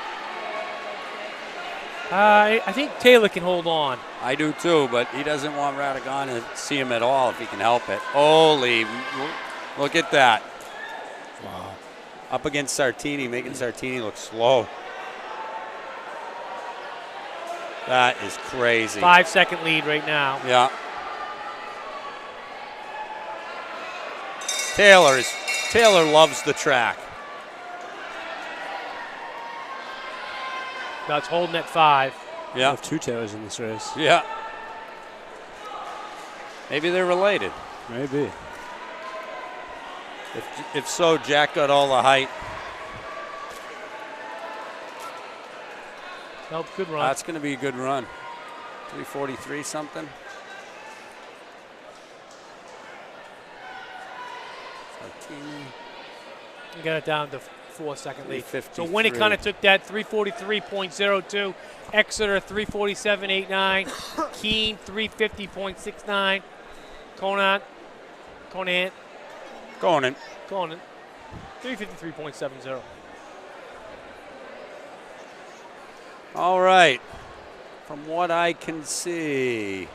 I think Taylor can hold on.
I do too, but he doesn't want Radagon to see him at all if he can help it. Holy, look at that.
Wow.
Up against Sartini, making Sartini look slow. That is crazy.
5-second lead right now.
Yeah. Taylor loves the track.
That's holding at 5.
Yeah.
I have 2 Taylors in this race.
Yeah. Maybe they're related.
Maybe.
If so, Jack got all the height.
Nope, good run.
That's going to be a good run. 3:43 something.
You got it down to 4-second lead.
3:53.
So Winnicott took that 3:43.02. Exeter 3:47.89. Keene 3:50.69. Conan 3:53.70.
All right. From what I can see,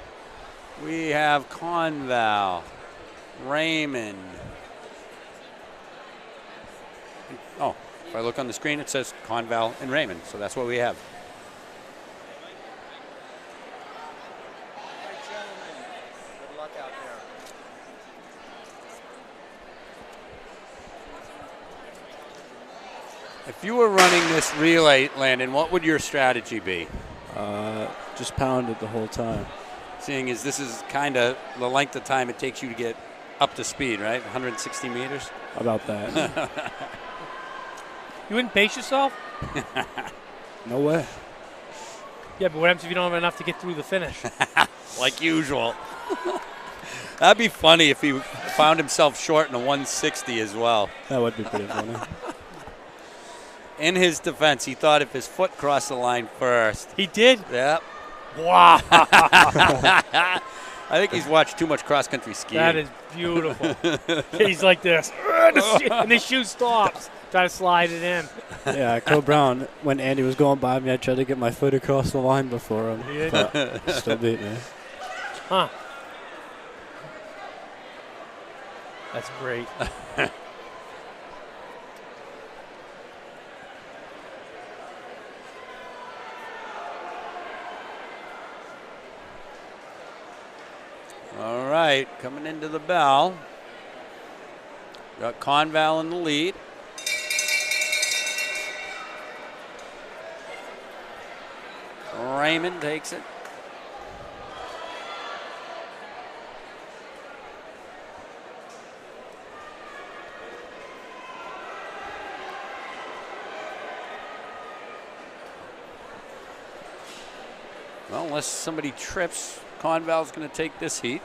we have Conval, Raymond. Oh, if I look on the screen, it says Conval and Raymond, so that's what we have.
Good luck out there.
If you were running this relay, Landon, what would your strategy be?
Just pound it the whole time.
Seeing as this is kind of the length of time it takes you to get up to speed, right? 160 meters?
About that.
You wouldn't pace yourself?
No way.
Yeah, but what happens if you don't have enough to get through the finish?
Like usual. That'd be funny if he found himself short in a 160 as well.
That would be pretty funny.
In his defense, he thought if his foot crossed the line first.
He did?
Yep.
Wow.
I think he's watched too much cross-country skiing.
That is beautiful. He's like this. And the shoe stops. Try to slide it in.
Yeah, Co Brown, when Andy was going by me, I tried to get my foot across the line before him.
He did?
But still beat me.
Huh. That's great.
All right, coming into the bell. Got Conval in the lead. Raymond takes it. Well, unless somebody trips, Conval's going to take this heat.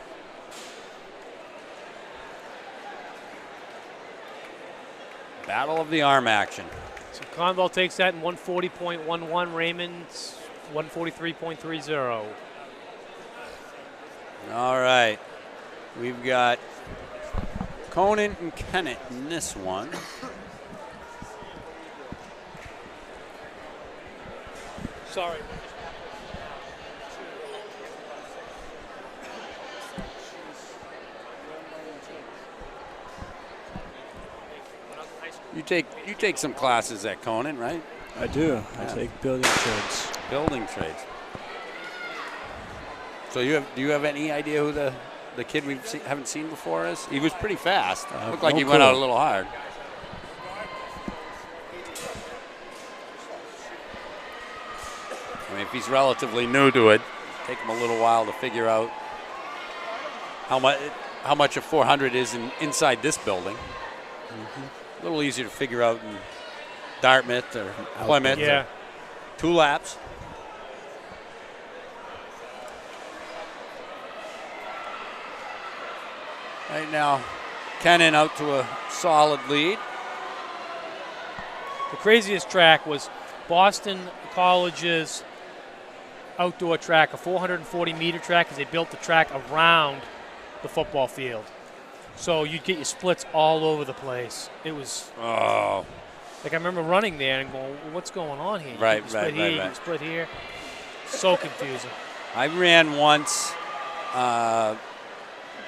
Battle of the arm action.
So Conval takes that in 140.11. Raymond's 143.30.
All right. We've got Conan and Kennett in this one.
Sorry.
You take some classes at Conan, right?
I do. I take building trades.
Building trades. So do you have any idea who the kid we haven't seen before is? He was pretty fast. Looked like he went out a little hard. he's relatively new to it, take him a little while to figure out how much a 400 is inside this building. A little easier to figure out in Dartmouth or Plymouth.
Yeah.
2 laps. Right now, Kennan out to a solid lead.
The craziest track was Boston College's outdoor track, a 440-meter track, because they built the track around the football field. So you'd get your splits all over the place. It was like I remember running there and going, what's going on here?
Right,
you split here, you split here. So confusing.
I ran once.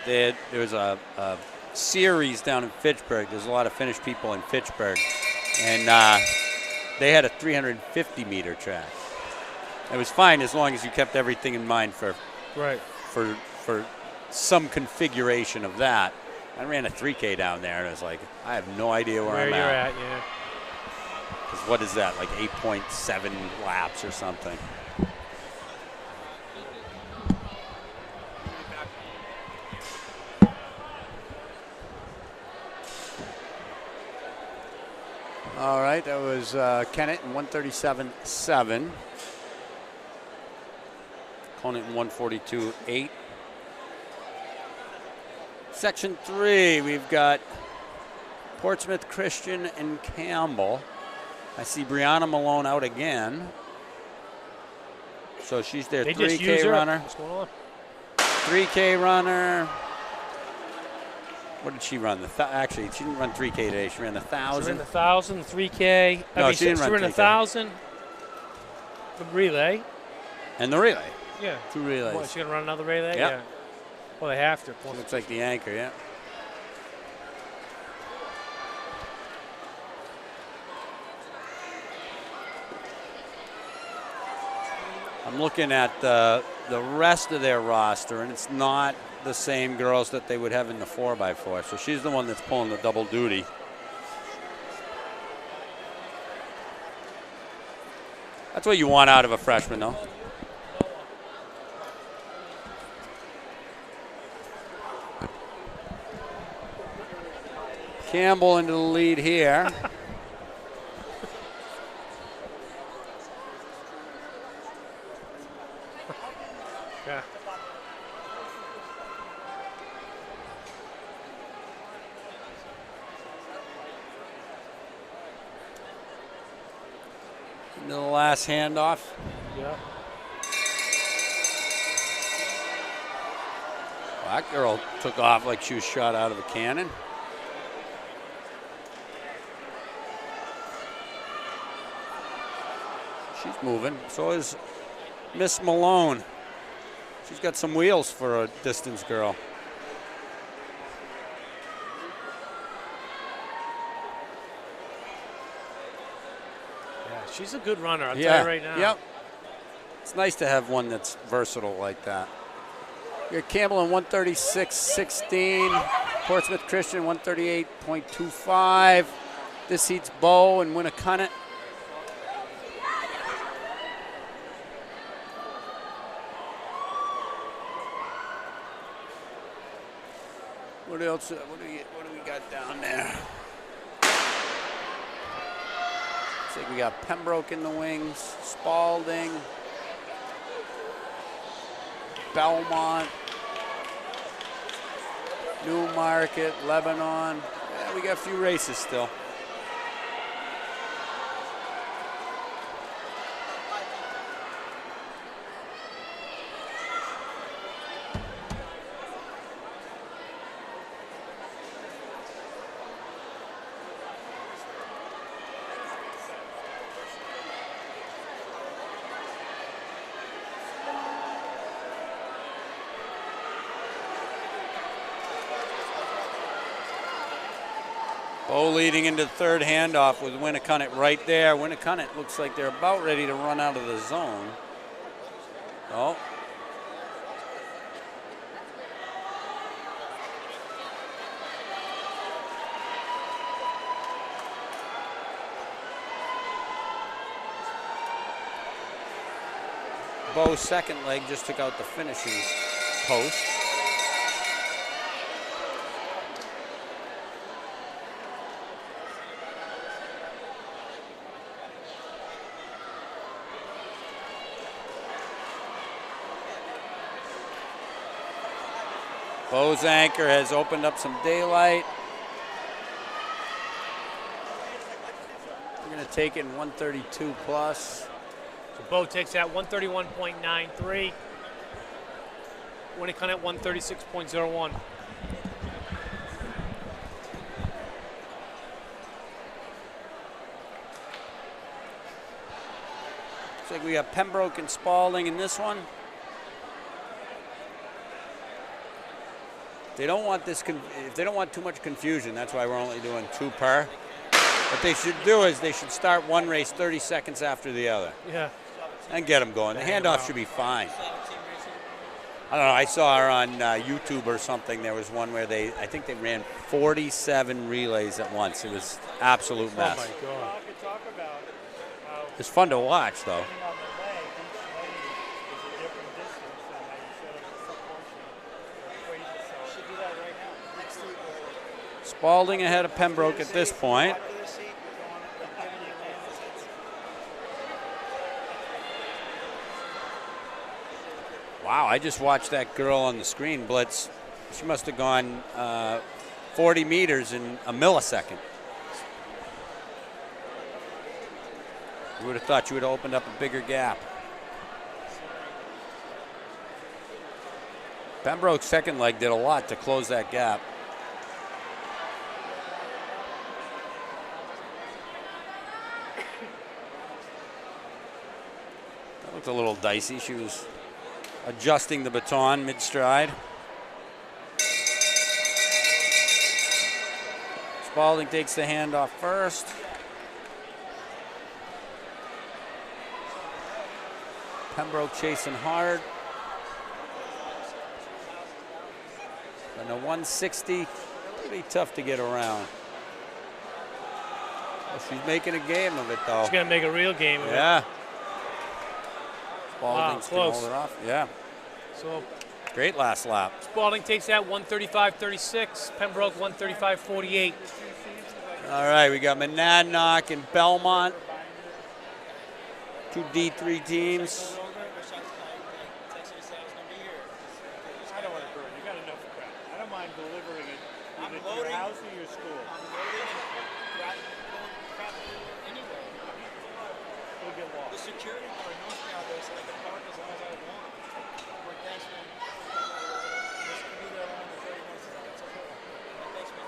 There was a series down in Fitchburg. There's a lot of Finnish people in Fitchburg. And they had a 350-meter track. It was fine as long as you kept everything in mind for some configuration of that. I ran a 3K down there, and I was like, I have no idea where I'm at.
Yeah.
Because what is that, like 8.7 laps or something? All right, that was Kennett in 137.7. Conant in 142.8. Section 3, we've got Portsmouth Christian and Campbell. I see Brianna Malone out again. So she's their 3K runner.
What's going on?
3K runner. What did she run? Actually, she didn't run 3K today. She ran the 1,000.
She ran the 1,000, 3K.
No, she didn't run 3K.
She ran the 1,000, the relay.
And the relay.
Yeah.
2 relays.
What, she going to run another relay?
Yep.
Yeah. Well, they have to.
She looks like the anchor, yeah. I'm looking at the rest of their roster, and it's not the same girls that they would have in the 4x4. So she's the one that's pulling the double duty. That's what you want out of a freshman, though. Campbell into the lead here.
Yeah.
Into the last handoff.
Yeah.
Well, that girl took off like she was shot out of a cannon. She's moving. So is Miss Malone. She's got some wheels for a distance girl.
Yeah, she's a good runner, I'll tell you right now.
Yep. It's nice to have one that's versatile like that. You got Campbell in 136.16. Portsmouth Christian 138.25. This heats Bow and Winnicott. What else? What do we got down there? Looks like we got Pembroke in the wings, Spalding, Belmont, Newmarket, Lebanon. Yeah, we got a few races still. Bow leading into the third handoff with Winnicott right there. Winnicott looks like they're about ready to run out of the zone. Oh. Bo's second leg just took out the finishing post. Bo's anchor has opened up some daylight. We're going to take it in 132 plus.
So Bo takes that 131.93. Winnicott at 136.01.
Looks like we got Pembroke and Spalding in this one. They don't want this. If they don't want too much confusion, that's why we're only doing 2 per. What they should do is they should start one race 30 seconds after the other.
Yeah.
And get them going. The handoff should be fine. I don't know. I saw her on YouTube or something. There was one where I think they ran 47 relays at once. It was absolute mess.
Oh my God.
It's fun to watch, though. Spalding ahead of Pembroke at this point. Wow, I just watched that girl on the screen blitz. She must have gone 40 meters in a millisecond. You would have thought you would have opened up a bigger gap. Pembroke's second leg did a lot to close that gap. That looked a little dicey. She was adjusting the baton mid-stride. Spalding takes the handoff first. Pembroke chasing hard. And a 160, pretty tough to get around. Well, she's making a game of it, though.
She's going to make a real game of it.
Yeah. Spalding
Wow,
can
close.
hold it off. Yeah.
So
Great last lap.
Spalding takes that 135.36. Pembroke 135.48.
All right, we got Monadnock and Belmont. 2 D3 teams.
I don't want to burn. You got enough crap. I don't mind delivering it either to your house or your school. We'll get lost.
The security guard knows me out there, so I can park as long as I want. We're canceling. Just be there around the 30 minutes. It's okay. Thanks, man.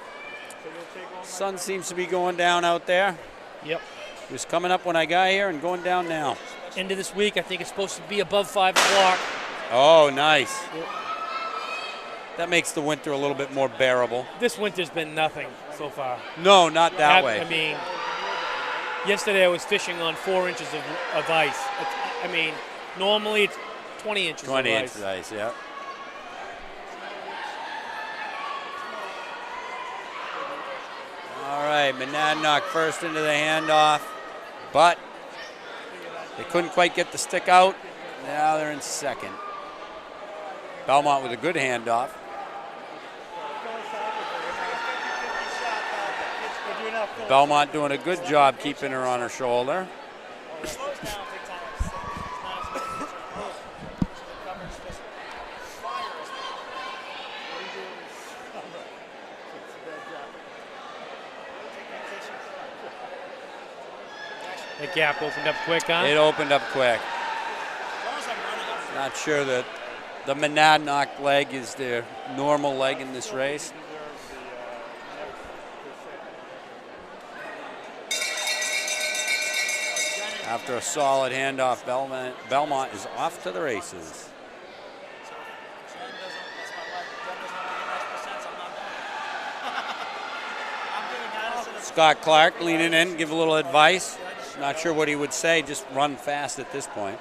So you'll take all my
Sun seems to be going down out there.
Yep.
It was coming up when I got here and going down now.
End of this week, I think it's supposed to be above 5 o'clock.
Oh, nice. That makes the winter a little bit more bearable.
This winter's been nothing so far.
No, not that way.
I mean, yesterday I was fishing on 4 inches of ice. I mean, normally it's 20 inches
20
of
inches
ice.
ice, yeah. All right, Monadnock first into the handoff, but they couldn't quite get the stick out. Now they're in second. Belmont with a good handoff. Belmont doing a good job keeping her on her shoulder.
The gap opened up quick, huh?
It opened up quick. Not sure that the Monadnock leg is their normal leg in this race. After a solid handoff, Belmont is off to the races. Scott Clark leaning in, give a little advice. Not sure what he would say, just run fast at this point.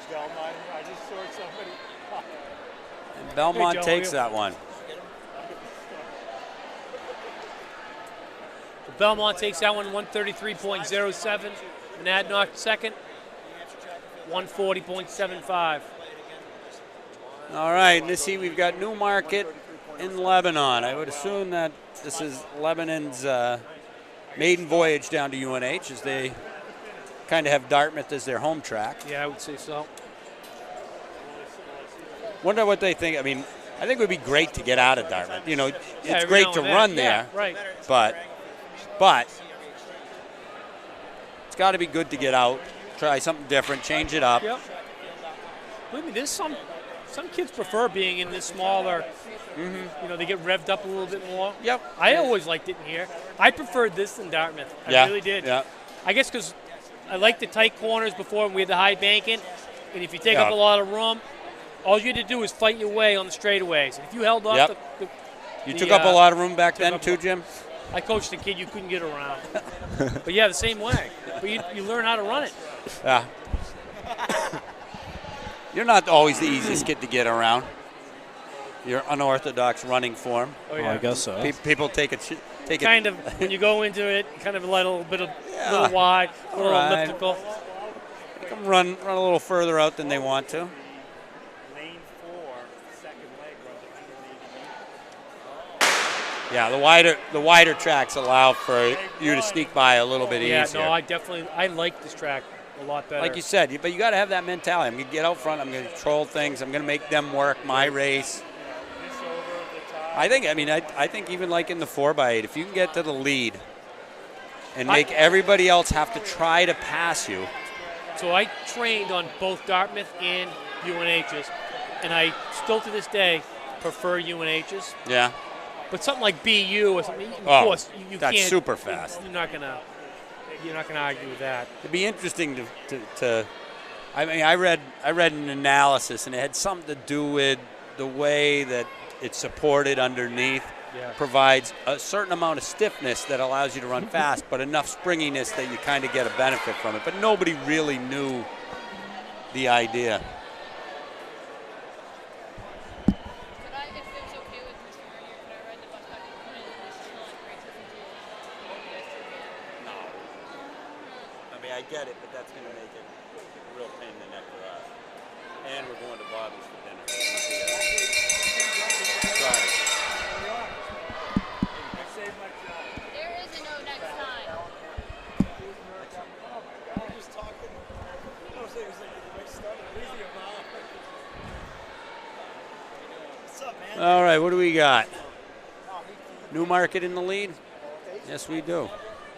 I just saw somebody.
And Belmont
Hey, Joe,
takes
you-
that one.
Belmont takes that one 133.07. Monadnock second. 140.75.
All right, let's see. We've got Newmarket in Lebanon. I would assume that this is Lebanon's maiden voyage down to UNH, as they kind of have Dartmouth as their home track.
Yeah, I would say so.
Wonder what they think. I mean, I think it would be great to get out of Dartmouth. You know, it's
every
great
now
to
and then.
run
Yeah,
there,
right.
but it's got to be good to get out, try something different, change it up.
Yep. Believe me, there's some kids prefer being in this smaller. You know, they get revved up a little bit more.
Yep.
I always liked it in here. I preferred this than Dartmouth. I really did.
Yeah.
I guess because I liked the tight corners before, and we had the high banking. And if you take up a lot of room, all you had to do was fight your way on the straightaways. And if you held off
you took up a lot of room back then too, Jim?
I coached a kid you couldn't get around. But yeah, the same way. But you learn how to run it.
Yeah. You're not always the easiest kid to get around. Your unorthodox running form.
Oh, yeah.
I guess so.
People take it.
Kind of, when you go into it, kind of a little bit of little wide, a little elliptical.
Make them run a little further out than they want to.
Lane 4, second leg runs 180.
Yeah, the wider tracks allow for you to sneak by a little bit easier.
Yeah, no, I like this track a lot better.
Like you said, but you got to have that mentality. I'm going to get out front. I'm going to control things. I'm going to make them work my race. I think even like in the 4x8, if you can get to the lead and make everybody else have to try to pass you.
So I trained on both Dartmouth and UNHs, and I still to this day prefer UNHs.
Yeah.
But something like BU or something, of course, you
that's
can't.
super fast.
You're not gonna argue with that.
It'd be interesting to I mean, I read an analysis, and it had something to do with the way that it's supported underneath. Provides a certain amount of stiffness that allows you to run fast, but enough springiness that you kind of get a benefit from it. But nobody really knew the idea. I get it, but that's going to make it a real pain in the neck for us. And we're going to Bobby's for dinner. Sorry.
There is a no next time.
I'm just talking. I was like, what's up, man?
All right, what do we got? Newmarket in the lead? Yes, we do.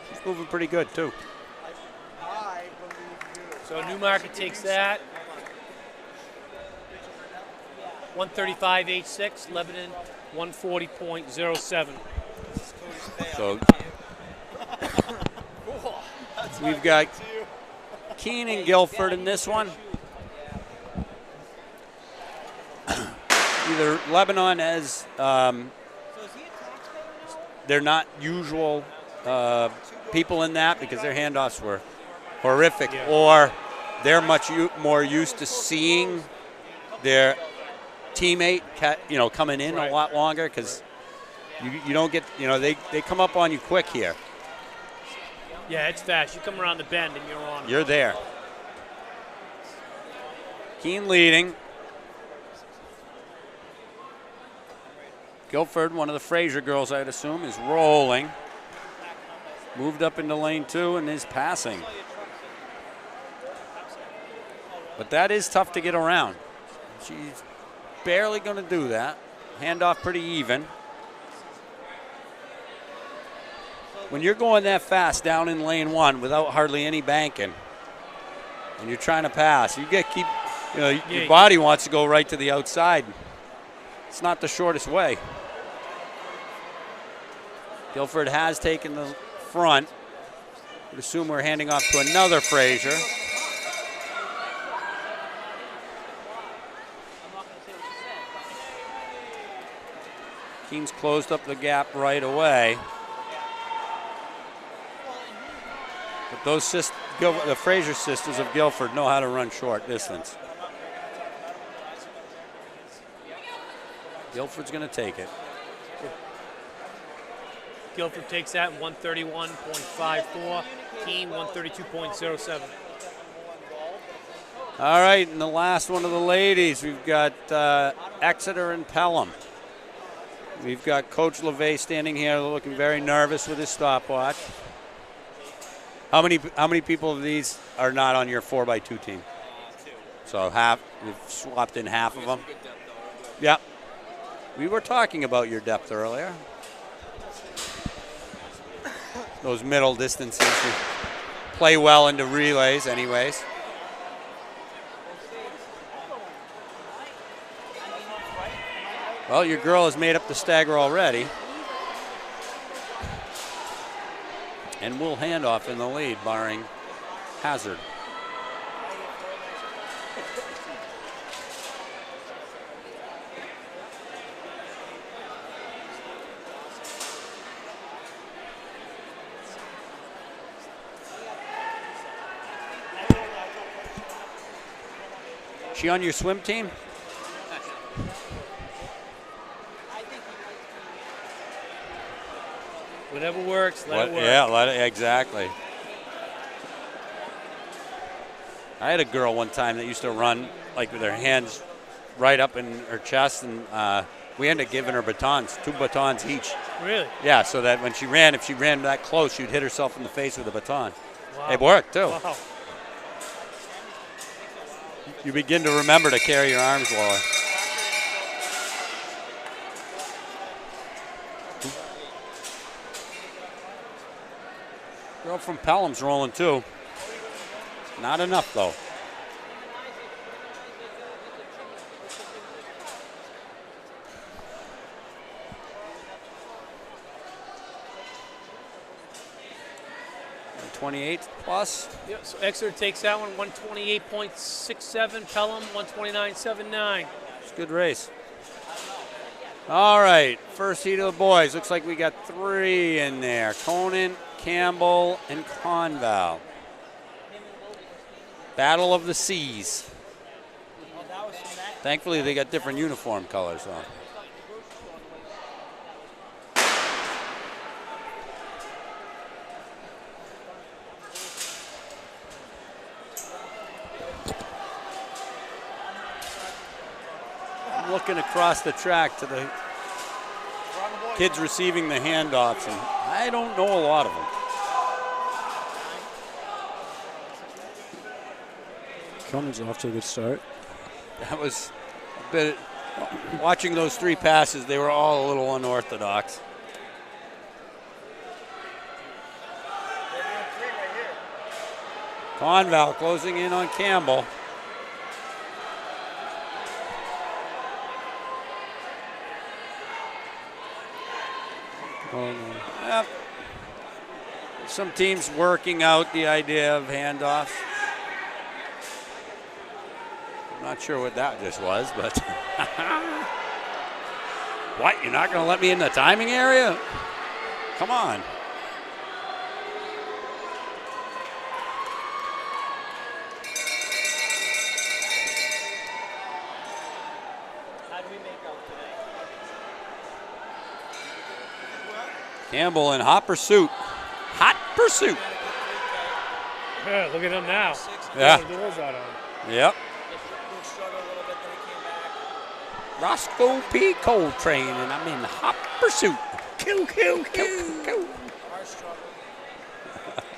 He's moving pretty good, too.
So Newmarket takes that. 135.86. Lebanon 140.07.
So we've got Keene and Guilford in this one. Either Lebanon as they're not usual people in that because their handoffs were horrific, or they're much more used to seeing their teammate, coming in a lot longer because you don't get, they come up on you quick here.
Yeah, it's fast. You come around the bend and you're on.
You're there. Keene leading. Guilford, one of the Fraser girls, I'd assume, is rolling. Moved up into lane 2 and is passing. But that is tough to get around. She's barely going to do that. Handoff pretty even. When you're going that fast down in lane 1 without hardly any banking, and you're trying to pass, your body wants to go right to the outside. It's not the shortest way. Guilford has taken the front. Would assume we're handing off to another Fraser. Keene's closed up the gap right away. But the Fraser sisters of Guilford know how to run short distance. Guilford's going to take it.
Guilford takes that 131.54. Keene 132.07.
All right, and the last one of the ladies, we've got Exeter and Pelham. We've got Coach LeVay standing here looking very nervous with his stopwatch. How many people of these are not on your 4x2 team?
2.
So half, we've swapped in half of them. Yeah. We were talking about your depth earlier. Those middle distances, you play well into relays anyways. Well, your girl has made up the stagger already. And we'll hand off in the lead, barring hazard. She on your swim team?
Whatever works, let it work.
Yeah, exactly. I had a girl one time that used to run like with her hands right up in her chest, and we ended up giving her batons, 2 batons each.
Really?
Yeah, so that when she ran, if she ran that close, she'd hit herself in the face with a baton.
Wow.
It worked too.
Wow.
You begin to remember to carry your arms lower. Girl from Pelham's rolling too. Not enough though. .28 plus.
Yeah, so Exeter takes that one, 128.67. Pelham, 129.79.
It's a good race. All right, first heat of the boys. Looks like we got 3 in there. Conant, Campbell, and Conval. Battle of the Seas. Thankfully, they got different uniform colors on. I'm looking across the track to the kids receiving the handoffs, and I don't know a lot of them.
Conan's off to a good start.
That was a bit. Watching those 3 passes, they were all a little unorthodox. Conval closing in on Campbell. Yep. Some teams working out the idea of handoffs. I'm not sure what that just was, but what? You're not going to let me in the timing area? Come on.
How do we make out today?
Campbell in hot pursuit. Hot pursuit.
Yeah, look at him now.
Yeah.
Doors out on.
Yep.
Struggled a little bit, then he came back.
Roscoe P. Coltrane, and I'm in hot pursuit. Kill, kill, kill, kill.
Our struggle.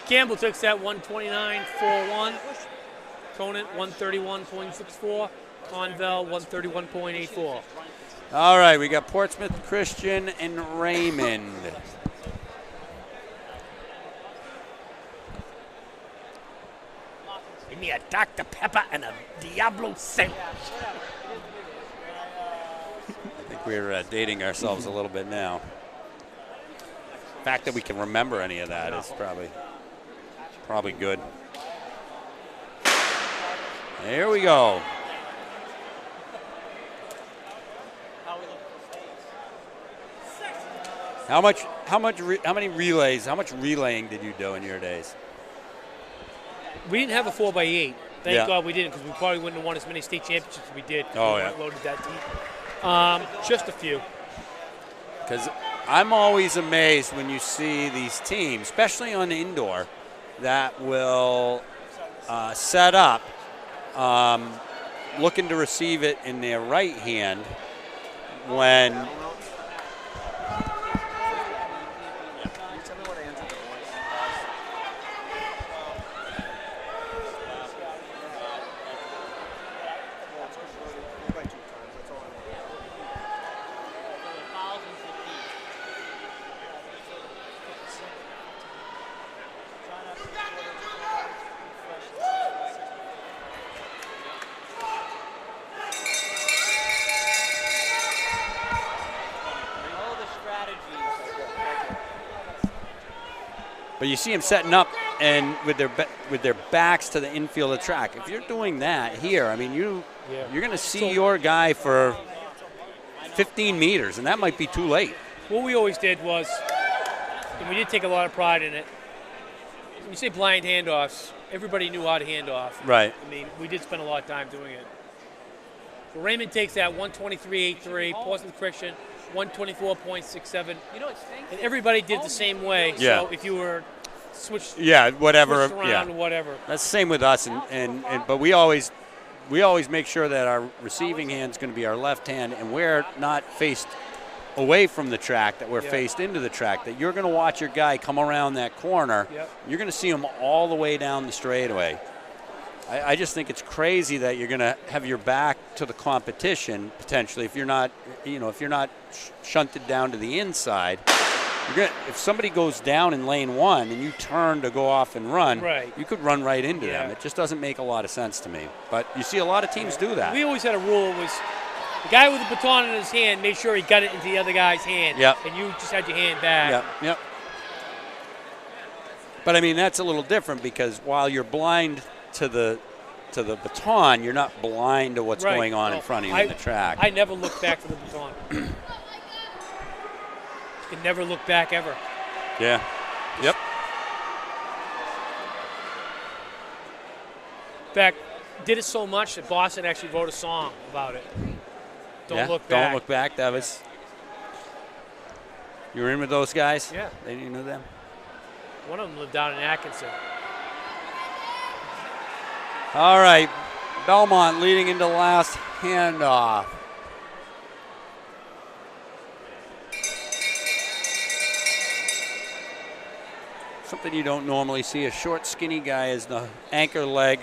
Campbell takes that 129.41. Conant 131.64. Conval 131.84.
All right, we got Portsmouth Christian and Raymond.
Give me a Dr. Pepper and a Diablo sandwich.
I think we're dating ourselves a little bit now. The fact that we can remember any of that is probably good. There we go. How many relays, how much relaying did you do in your days?
We didn't have a 4x8. Thank
Yeah.
God we didn't, because we probably wouldn't have won as many state championships as we did.
Oh,
we
yeah.
weren't loaded that deep. Just a few.
Because I'm always amazed when you see these teams, especially on indoor, that will set up looking to receive it in their right hand when but you see them setting up and with their backs to the infield of the track. If you're doing that here, I mean, you're going to see your guy for 15 meters, and that might be too late.
What we always did was, and we did take a lot of pride in it, when you say blind handoffs, everybody knew how to hand off.
Right.
I mean, we did spend a lot of time doing it. So Raymond takes that 123.83, Portsmouth Christian 124.67. And everybody did the same way.
Yeah.
So if you were switched,
whatever.
switched around, whatever.
That's the same with us, but we always make sure that our receiving hand is going to be our left hand, and we're not faced away from the track, that we're faced into the track, that you're going to watch your guy come around that corner.
Yep. You're
going to see him all the way down the straightaway. I just think it's crazy that you're going to have your back to the competition potentially if you're not shunted down to the inside. If somebody goes down in lane one and you turn to go off and run, you could run right into them. It just doesn't make a lot of sense to me. But you see a lot of teams do that.
We always had a rule. It was the guy with the baton in his hand made sure he got it into the other guy's hand.
Yep.
And you just had your hand back.
Yep. But I mean, that's a little different because while you're blind to the baton, you're not blind to what's going on in front of you in the track.
I never looked back for the baton. It never looked back ever.
Yeah. Yep.
In fact, did it so much that Boston actually wrote a song about it. Don't look back.
Don't look back. That was. You were in with those guys?
Yeah.
They didn't know them?
One of them lived down in Atkinson.
All right. Belmont leading into last handoff. Something you don't normally see. A short, skinny guy is the anchor leg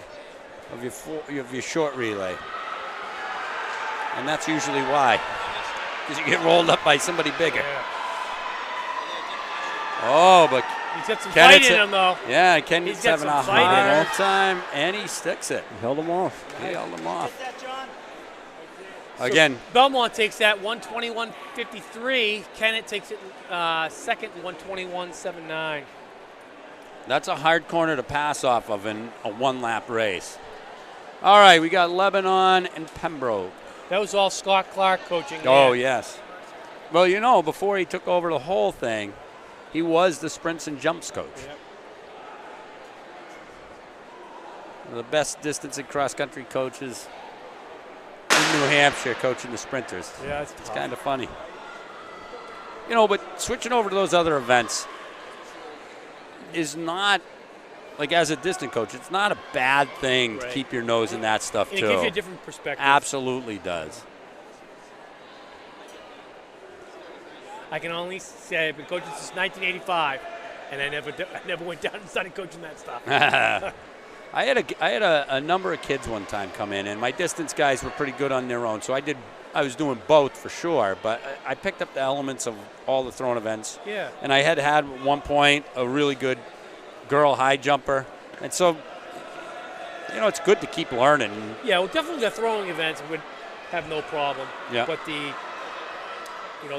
of your short relay. And that's usually why. Because you get rolled up by somebody bigger.
Yeah.
Oh, but
he's got some fight in him, though.
Yeah, Kennedy's having a hard time, and he sticks it.
He held him off.
He held him off.
Get that, John?
Again.
So Belmont takes that 121.53. Kennett takes it second, 121.79.
That's a hard corner to pass off of in a one-lap race. All right, we got Lebanon and Pembroke.
That was all Scott Clark coaching.
Oh, yes. Well, you know, before he took over the whole thing, he was the sprints and jumps coach.
Yep.
One of the best distance and cross-country coaches in New Hampshire coaching the sprinters.
Yeah,
it's kind of funny. You know, but switching over to those other events is not, like as a distant coach, it's not a bad thing to keep your nose in that stuff, too.
It gives you a different perspective.
Absolutely does.
I can only say I've been coaching since 1985, and I never went down and started coaching that stuff.
I had a number of kids one time come in, and my distance guys were pretty good on their own, so I was doing both for sure, but I picked up the elements of all the thrown events.
Yeah.
And I had at one point a really good girl high jumper, and so you know it's good to keep learning.
Yeah, well, definitely the throwing events would have no problem.
Yeah.
But the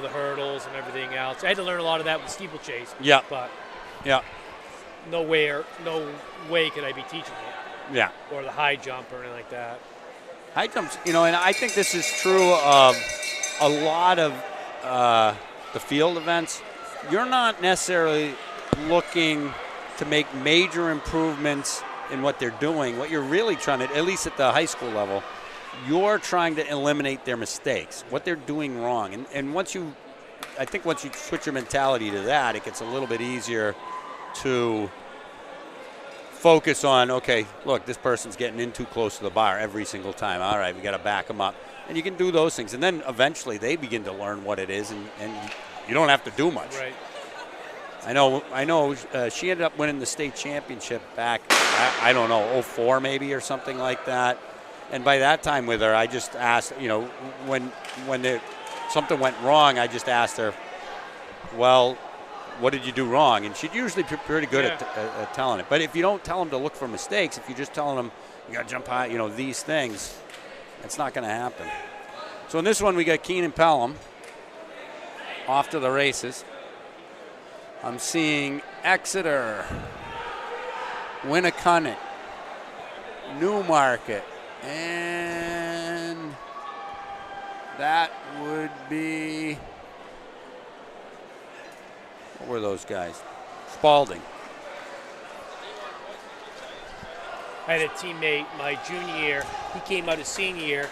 hurdles and everything else. I had to learn a lot of that with steeplechase.
Yeah.
But
yeah.
No way could I be teaching it.
Yeah.
Or the high jump or anything like that.
High jumps, and I think this is true of a lot of the field events. You're not necessarily looking to make major improvements in what they're doing. What you're really trying to, at least at the high school level, you're trying to eliminate their mistakes, what they're doing wrong. And once you switch your mentality to that, it gets a little bit easier to focus on, okay, look, this person's getting in too close to the bar every single time. All right, we got to back them up. And you can do those things. And then eventually they begin to learn what it is, and you don't have to do much.
Right.
I know. She ended up winning the state championship back, I don't know, 04 maybe or something like that. And by that time with her, I just asked, when something went wrong, I just asked her, well, what did you do wrong? And she'd usually be pretty good at telling it. But if you don't tell them to look for mistakes, if you're just telling them you got to jump high, these things, it's not going to happen. So in this one, we got Keenan Pelham off to the races. I'm seeing Exeter, Winnicott, Newmarket, and that would be, what were those guys? Spalding.
I had a teammate my junior year. He came out his senior year.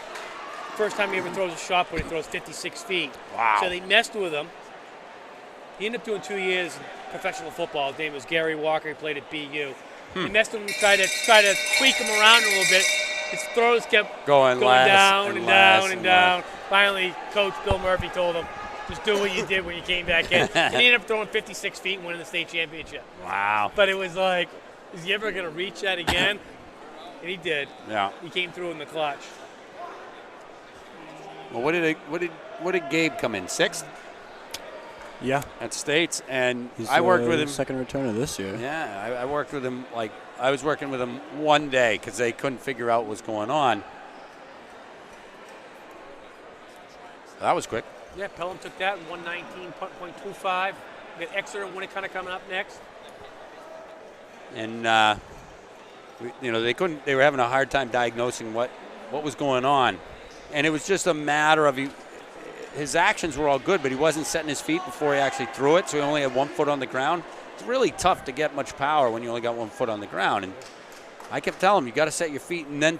First time he ever throws a shot put, he throws 56 feet.
Wow.
So they messed with him. He ended up doing 2 years in professional football. His name was Gary Walker. He played at BU. They messed with him, tried to tweak him around a little bit. His throws kept
going
down and down and down.
less.
Finally, Coach Bill Murphy told him, just do what you did when you came back in. And he ended up throwing 56 feet and winning the state championship.
Wow.
But it was like, is he ever going to reach that again? And he did.
Yeah.
He came through in the clutch.
Well, what did Gabe come in? 6th?
Yeah.
At States, and
He's
I worked with him.
Second returner this year.
Yeah, I worked with him, I was working with him one day because they couldn't figure out what was going on. That was quick.
Yeah, Pelham took that, 119.25. We got Exeter and Winnicott coming up next.
And, they were having a hard time diagnosing what was going on. And it was just a matter of his actions were all good, but he wasn't setting his feet before he actually threw it, so he only had 1 foot on the ground. It's really tough to get much power when you only got 1 foot on the ground. And I kept telling him, you got to set your feet and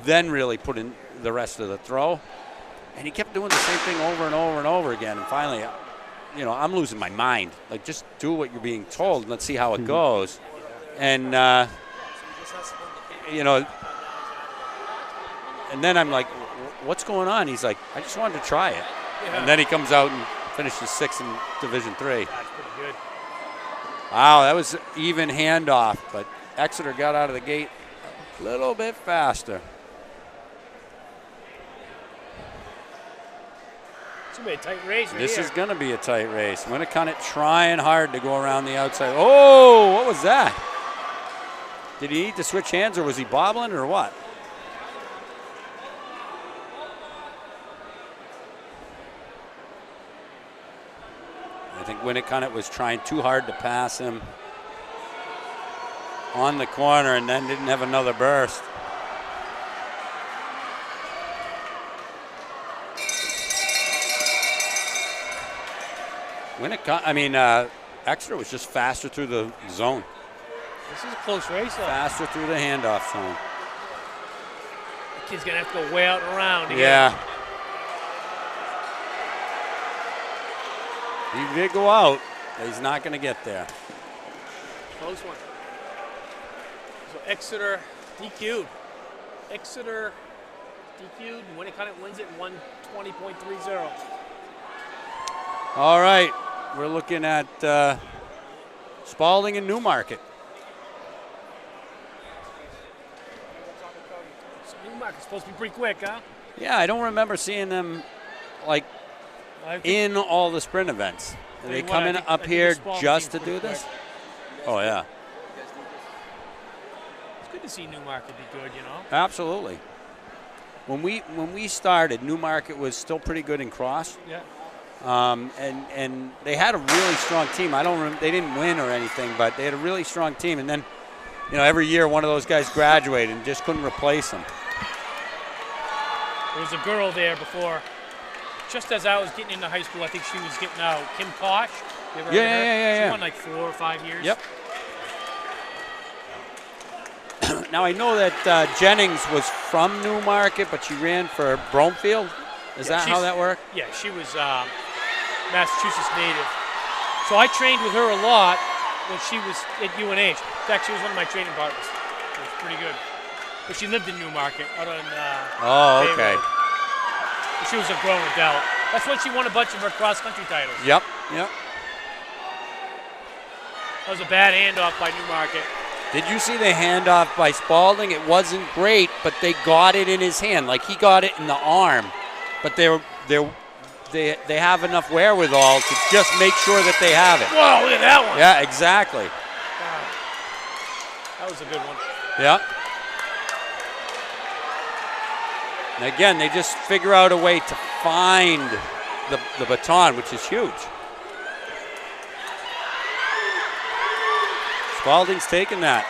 then really put in the rest of the throw. And he kept doing the same thing over and over and over again. And finally, I'm losing my mind. Like, just do what you're being told and let's see how it goes. And, and then I'm like, what's going on? He's like, I just wanted to try it. Yeah. And then he comes out and finishes 6th in Division III.
That's pretty good.
Wow, that was even handoff, but Exeter got out of the gate a little bit faster.
It's going to be a tight race right
This
here.
is going to be a tight race. Winnicott trying hard to go around the outside. Oh, what was that? Did he need to switch hands, or was he bobbling, or what? I think Winnicott was trying too hard to pass him on the corner and then didn't have another burst. Exeter was just faster through the zone.
This is a close race, though.
Faster through the handoff zone.
The kid's going to have to go way out and around again.
Yeah. He did go out. He's not going to get there.
Close one. So Exeter DQ'd. Exeter DQ'd, and Winnicott wins it 120.30.
All right. We're looking at Spalding and Newmarket.
So Newmarket's supposed to be pretty quick, huh?
Yeah, I don't remember seeing them in all the sprint events. Are they coming up here just to do this? Oh, yeah.
It's good to see Newmarket be good,
Absolutely. When we started, Newmarket was still pretty good in cross.
Yeah.
And they had a really strong team. They didn't win or anything, but they had a really strong team. And then, every year one of those guys graduated and just couldn't replace them.
There was a girl there before. Just as I was getting into high school, I think she was getting out. Kim Kosh. You ever heard of her?
Yeah.
She won like 4 or 5 years.
Yep. Now, I know that Jennings was from Newmarket, but she ran for Bromefield. Is that how that worked?
Yeah, she was Massachusetts native. So I trained with her a lot, when she was at UNH. In fact, she was one of my training partners. It was pretty good. But she lived in Newmarket, out on
Oh,
Bay
okay.
Road. But she was a grown adult. That's when she won a bunch of her cross-country titles.
Yep, yep.
That was a bad handoff by Newmarket.
Did you see the handoff by Spalding? It wasn't great, but they got it in his hand. Like, he got it in the arm. But they have enough wherewithal to just make sure that they have it.
Whoa, look at that one.
Yeah, exactly.
Wow. That was a good one.
Yeah. And again, they just figure out a way to find the baton, which is huge. Spalding's taking that.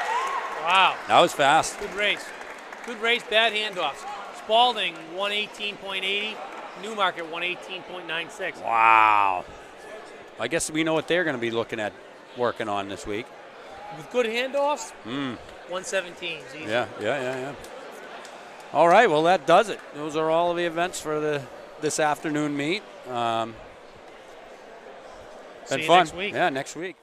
Wow.
That was fast.
Good race. Good race, bad handoffs. Spalding 118.80. Newmarket 118.96.
Wow. I guess we know what they're going to be looking at working on this week.
With good handoffs, 117 is easy.
Yeah. All right, well, that does it. Those are all of the events for this afternoon meet.
See
Been
you
fun.
next week.
Yeah, next week.